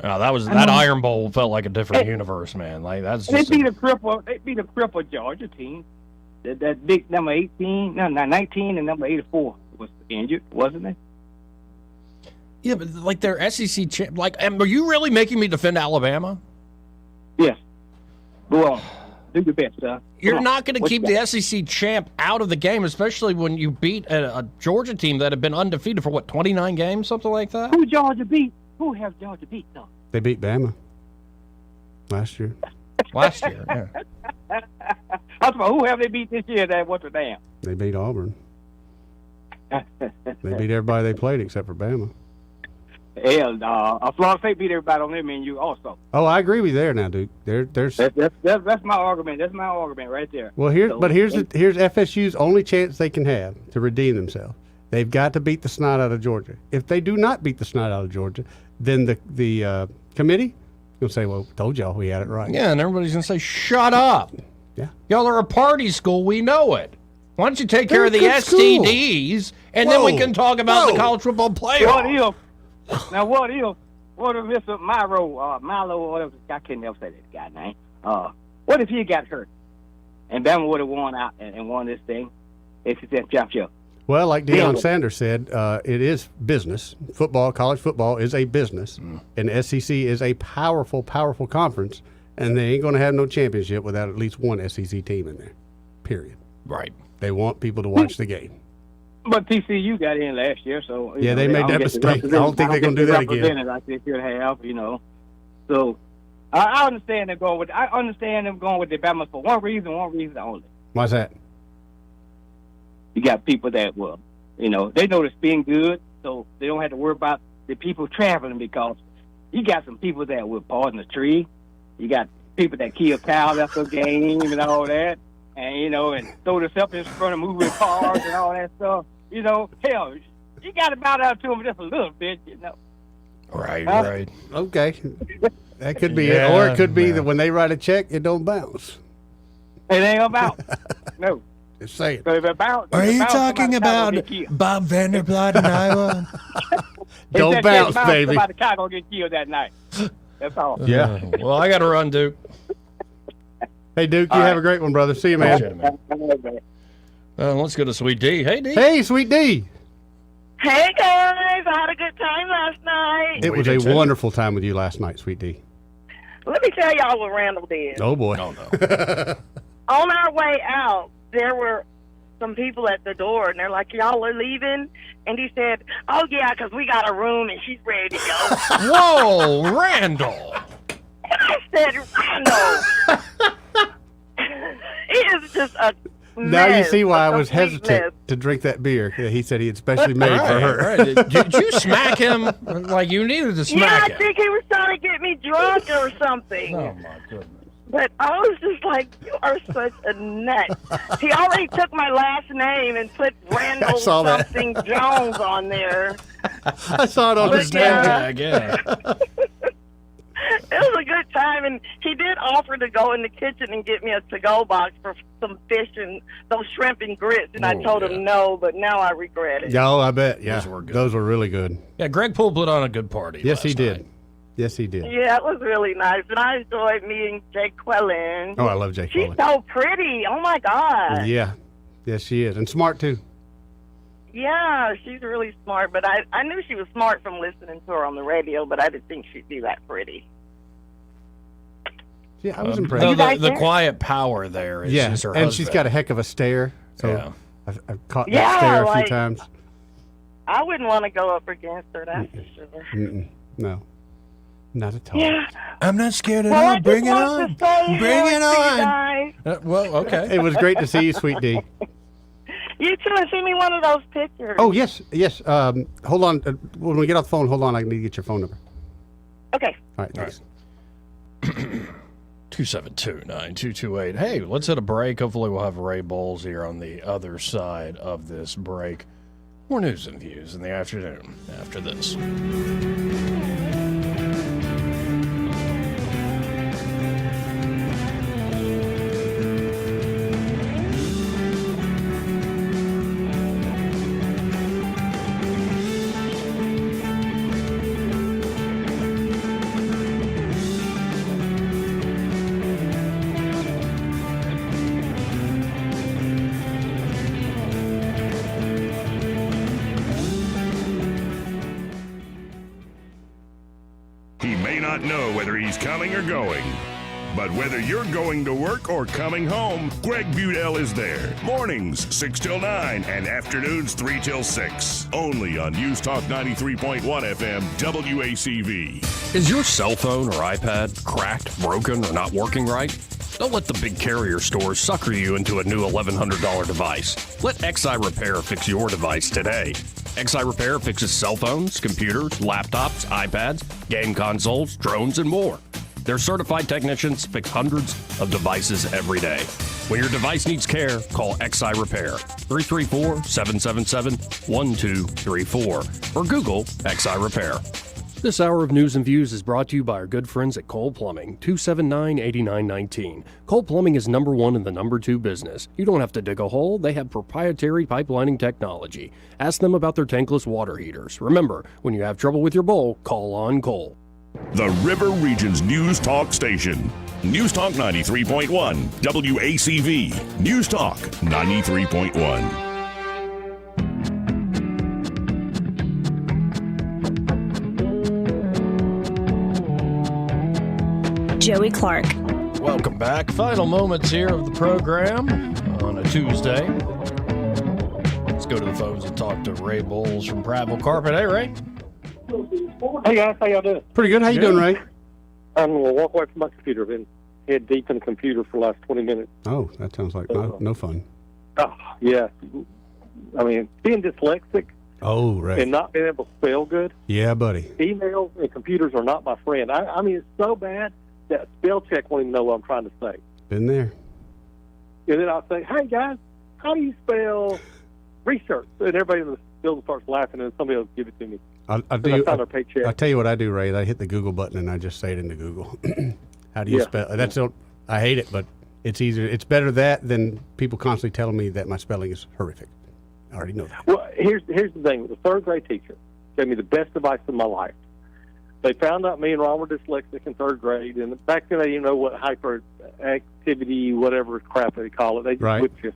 That Iron Bowl felt like a different universe, man. Like that's just they beat a cripple Georgia team. That big number 18, no, 19, and number 84 was injured, wasn't it? Yeah, but like their SEC champ. Like, are you really making me defend Alabama? Yes. Go on. Do your best, son. You're not going to keep the SEC champ out of the game, especially when you beat a Georgia team that had been undefeated for 29 games, something like that. Who Georgia beat? Who have Georgia beat, though? They beat Bama last year. Yeah. I was about, who have they beat this year? What's the damn? They beat Auburn. They beat everybody they played except for Bama. Hell, Florida State beat everybody on their menu also. Oh, I agree with you there now, Duke. There's that's my argument. That's my argument right there. Well, here's FSU's only chance they can have to redeem themselves. They've got to beat the snot out of Georgia. If they do not beat the snot out of Georgia, then the committee will say, "Well, told y'all we had it right." Yeah, and everybody's gonna say, "Shut up." Yeah, y'all are a party school. We know it. Why don't you take care of the STDs, and then we can talk about the college football playoff? What if Mr. Milo, whatever, I can't never say that guy's name. What if he got hurt, and Bama would have won out and won this thing? It's a championship. Well, like Deion Sanders said, it is business. College football is a business, and the SEC is a powerful, powerful conference, and they ain't going to have no championship without at least one SEC team in there, period. Right. They want people to watch the game. But TCU got in last year, so... Yeah, they made that mistake. I don't think they're going to do that again. Like they should have, So, I understand them going with the Bama for one reason only. Why's that? You got people that they know the spin good, so they don't have to worry about the people traveling, because you got some people that will pardon the tree. You got people that kill cows after a game and all that, and and throw themselves in front of moving cars and all that stuff. Hell, You got to bow down to him just a little bit, you know. Right, Huh? right. Okay. That could be Yeah, it. Or it could be man. that when they write a check, it don't bounce. It ain't gonna bounce. No. Just saying. So if it bounce, Are if it you bounce, talking somebody about gonna get killed. Bob Vanderbilt in Iowa? Don't If that bounce, shit baby. Somebody gonna get killed that night. That's all. Yeah. Well, I got to run, Duke. Hey, Duke, you have a great one, brother. See you, Appreciate man. it, man. Let's go to Sweet D. Hey, D. Hey, Sweet D. Hey guys, I had a good time last night. It was a wonderful time with you last night, Sweet D. Let me tell y'all what Randall did. Oh, boy. Oh, no. On our way out, there were some people at the door, and they're like, y'all are leaving? And he said, oh, yeah, because we got a room, and she's ready to go. Whoa, Randall. And I said, Randall. It is just a Now you mess, see why I a was complete hesitant mess. to drink that beer. He said he had specially made for her. Right. Did you smack him like you needed to Yeah, smack I him? think he was trying to get me drunk or something. Oh, my goodness. But I was just like, you are such a nut. He already took my last name and put Randall saw that. something Jones on there. I saw it on But his name yeah. tag. Yeah. It was a good time, and he did offer to go in the kitchen and get me a to-go box for some fish and those shrimp and grits, and I told him no, but now I regret it. Oh, I bet. Yeah. Those were good. Those were really good. Yeah, Greg Poole put on a good party. Yes, he last did. night. Yes, he did. Yeah, it was really nice, and I enjoyed meeting Jake Quellen. Oh, I love Jake She's Quellen. so pretty. Oh, my God. Yeah. Yes, she is. And smart, too. Yeah, she's really smart, but I knew she was smart from listening to her on the radio, but I didn't think she'd be that pretty. Yeah, I was impressed. No, You guys the there? quiet power there is, Yeah, is her and husband. she's got a heck of a stare. So Yeah. I've caught that Yeah, stare a like- few times. I wouldn't want to go up against her, that's for sure. Mm-mm. No. Not at all. Yeah. I'm not scared at Well, I all. just Bring it wanted on. to say Bring hello it to you on. guys. Well, okay. It was great to see you, Sweet D. You too, and send me one of those pictures. Oh, yes, yes. Hold on. When we get off the phone, hold on. I need to get your phone number. Okay. All right, thanks. 272-9228. Hey, let's hit a break. Hopefully we'll have Ray Bowles here on the other side of this break. More news and views in the afternoon after this. He may not know whether he's coming or going, but whether you're going to work or coming home, Greg Budell is there. Mornings 6 till 9 and afternoons 3 till 6. Only on News Talk 93.1 FM WACV. Is your cell phone or iPad cracked, broken, or not working right? Don't let the big carrier stores sucker you into a new $1,100 device. Let XI Repair fix your device today. XI Repair fixes cell phones, computers, laptops, iPads, game consoles, drones, and more. Their certified technicians fix hundreds of devices every day. When your device needs care, call XI Repair, 334-777-1234, or Google XI Repair. This hour of news and views is brought to you by our good friends at Cole Plumbing, 279-8919. Cole Plumbing is number one in the number two business. You don't have to dig a hole. They have proprietary pipelining technology. Ask them about their tankless water heaters. Remember, when you have trouble with your bowl, call on Cole. The River Region's News Talk station. News Talk 93.1 WACV. News Talk 93.1. Joey Clark. Welcome back. Final moments here of the program on a Tuesday. Let's go to the phones and talk to Ray Bowles from Prattville Carpet. Hey, Ray. Hey guys, how y'all doing? Pretty good. How you doing, Ray? I'm gonna walk away from my computer. I've been head deep in the computer for the last 20 minutes. Oh, that sounds like no fun. Oh, yeah. I mean, being dyslexic Oh, right. and not being able to spell good. Yeah, buddy. Emails and computers are not my friend. I mean, it's so bad that spell check won't even know what I'm trying to say. Been there. And then I'll say, hey guys, how do you spell research? And everybody in the Bill starts laughing, and somebody else give it to me. I'll tell you what I do, Ray. I hit the Google button and I just say it into Google. How do you spell? I hate it, but it's easier. It's better that than people constantly telling me that my spelling is horrific. I already know that. Well, here's the thing. The third grade teacher gave me the best advice of my life. They found out me and Ron were dyslexic in third grade, and back then they didn't know what hyperactivity, whatever crap they call it. They just whip you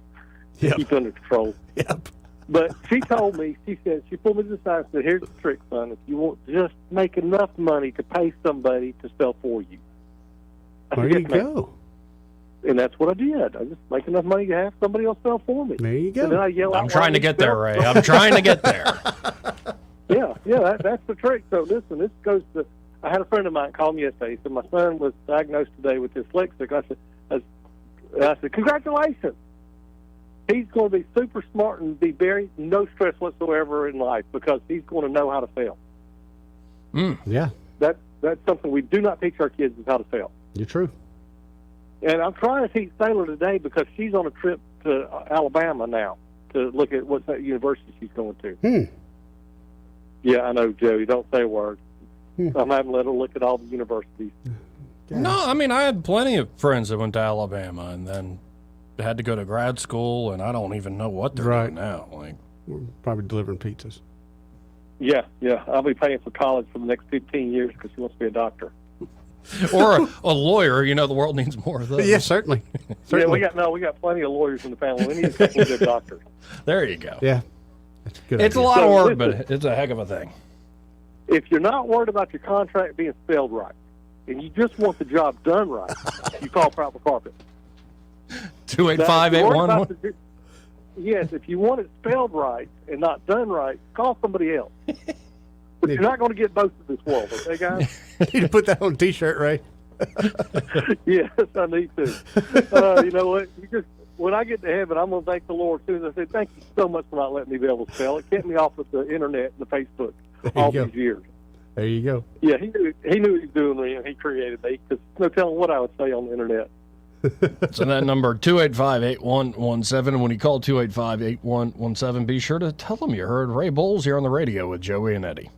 to keep under control. Yep. But she told me, she pulled me to the side and said, here's the trick, son. If you want, just make enough money to pay somebody to spell for you. There you go. And that's what I did. I just make enough money to have somebody else spell for me. There you go. And then I yell I'm trying to get there, Ray. I'm trying to get there. That's the trick. So listen, this goes to, I had a friend of mine call me yesterday. He said, my son was diagnosed today with dyslexic. I said, congratulations. He's going to be super smart and be very no stress whatsoever in life because he's going to know how to fail. Yeah. That's something we do not teach our kids is how to fail. You're true. And I'm trying to teach Sailor today because she's on a trip to Alabama now to look at what university she's going to. Yeah, I know, Joey. Don't say a word. I'm having to let her look at all the universities. No, I mean, I had plenty of friends that went to Alabama and then had to go to grad school, and I don't even know what they're doing now. Like, we're probably delivering pizzas. Yeah. I'll be paying for college for the next 15 years because she wants to be a doctor. Or a lawyer. You know, the world needs more of those. Yeah, certainly. Yeah, we got plenty of lawyers in the family. We need a couple of good doctors. There you go. Yeah, that's a good. It's idea. a lot of work, but it's a heck of a thing. If you're not worried about your contract being spelled right, and you just want the job done right, you call Proper Carpet. 285-811. Yes, if you want it spelled right and not done right, call somebody else. But you're not going to get both of this world, okay, guys? You need to put that on a T-shirt, Ray. Yes, I need to. You know what? When I get to heaven, I'm going to thank the Lord as soon as I say, thank you so much for not letting me be able to spell. It kept me off of the internet and the Facebook all these years. There you go. Yeah, he knew he was doing me, and he created me, because no telling what I would say on the internet. So that number, 285-8117. And when you call 285-8117, be sure to tell them you heard Ray Bowles here on the radio with Joey and Eddie.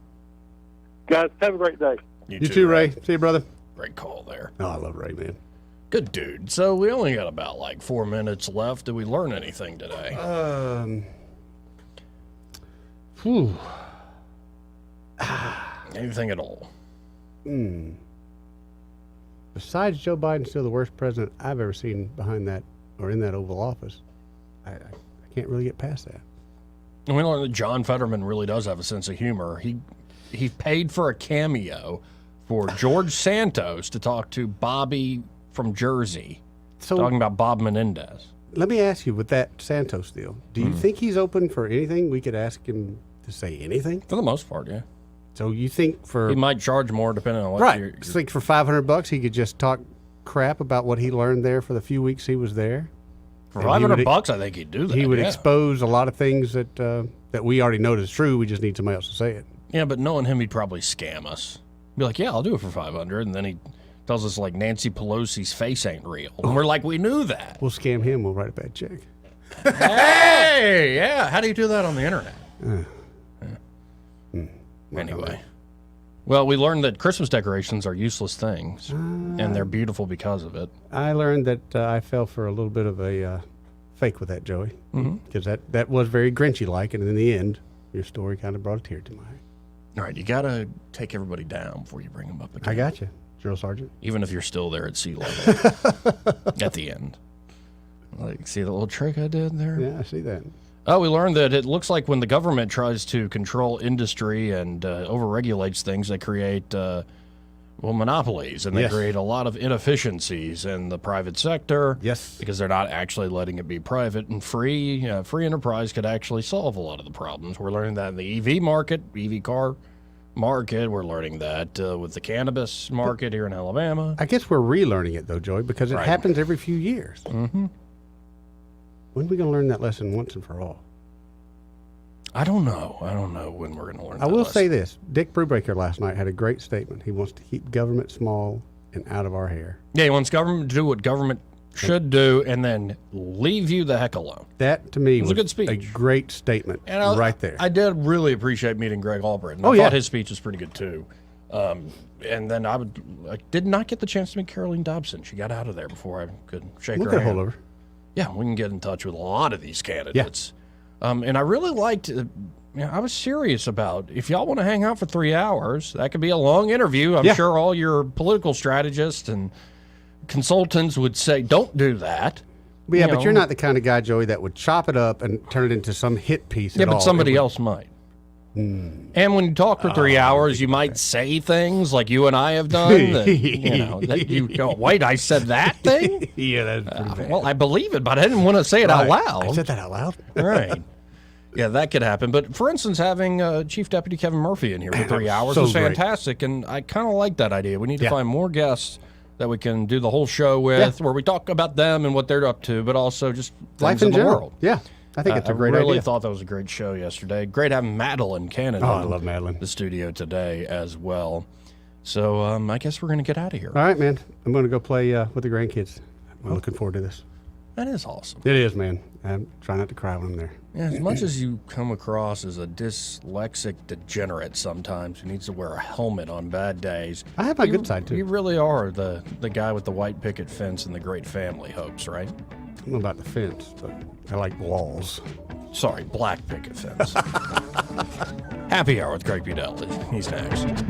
Guys, have a great day. You too, Ray. See you, brother. Great call there. Oh, I love Ray, man. Good dude. So we only got about 4 minutes left. Did we learn anything today? Anything at all? Besides Joe Biden still the worst president I've ever seen behind that or in that Oval Office, I can't really get past that. And we learned that John Fetterman really does have a sense of humor. He paid for a cameo for George Santos to talk to Bobby from Jersey, talking about Bob Menendez. Let me ask you, with that Santos deal, do you think he's open for anything? We could ask him to say anything? For the most part, yeah. So you think he might charge more depending on what you think for $500 he could just talk crap about what he learned there for the few weeks he was there? For $500, I think he'd do that. He would expose a lot of things that that we already know is true. We just need somebody else to say it. Yeah, but knowing him, he'd probably scam us. Be like, yeah, I'll do it for $500, and then he tells us Nancy Pelosi's face ain't real, and we're like, we knew that. We'll scam him. We'll write a bad check. Hey, yeah. How do you do that on the internet? Anyway. Well, we learned that Christmas decorations are useless things, and they're beautiful because of it. I learned that I fell for a little bit of a fake with that, Joey, because that was very Grinchy-like, and in the end, your story kind of brought a tear to my eye. All right, you got to take everybody down before you bring them up again. I got you, Drill Sergeant. Even if you're still there at sea level at the end. See the little trick I did there? Yeah, I see that. Oh, we learned that it looks like when the government tries to control industry and overregulates things, they create, monopolies, and they create a lot of inefficiencies in the private sector. Yes. Because they're not actually letting it be private and free. Free enterprise could actually solve a lot of the problems. We're learning that in the EV market, EV car market. We're learning that with the cannabis market here in Alabama. I guess we're relearning it, though, Joey, because it happens every few years. Mm-hmm. When are we going to learn that lesson once and for all? I don't know. I don't know when we're going to learn that I will lesson. say this. Dick Brubaker last night had a great statement. He wants to keep government small and out of our hair. Yeah, he wants government to do what government should do, and then leave you the heck alone. That, to me, It was a good speech. a great statement And right there. I did really appreciate meeting Greg Albritton. Oh, I yeah. thought his speech was pretty good, too. And then I did not get the chance to meet Caroline Dobson. She got out of there before I could shake We'll her get a hand. hold of her. Yeah, we can get in touch with a lot of these candidates. And I really liked, I was serious about, if y'all want to hang out for 3 hours, that could be a long interview. I'm sure all your political strategists and consultants would say, don't do that. But yeah, You but you're know. not the kind of guy, Joey, that would chop it up and turn it into some hit piece Yeah, at but all. somebody It would- else might. And when you talk for 3 hours, you might say things like you and I have done. That, that you go, wait, I said that thing? Yeah, that's pretty bad. Well, I believe it, but I didn't want to say it out Right. loud. I said that out loud. Right. Yeah, that could happen. But for instance, having Chief Deputy Kevin Murphy in here for 3 hours So was great. fantastic, and I kind of like that idea. We need to Yeah. find more guests that we can do the whole show with, where we talk about them and what they're up to, but also just Life things in in the general. world. Yeah, I think it's a great I really idea. thought that was a great show yesterday. Great having Madeline Cannon Oh, I in love Madeline. the studio today as well. So I guess we're going to get out of here. All right, man. I'm going to go play with the grandkids. I'm looking forward to this. That is awesome. It is, man. I'm trying not to cry when I'm there. Yeah, as much as you come across as a dyslexic degenerate sometimes who needs to wear a helmet on bad days, I have my good side, too. You really are the guy with the white picket fence and the great family hopes, right? I don't know about the fence, but I like walls. Sorry, black picket fence. Happy Hour with Greg Budell. He's next.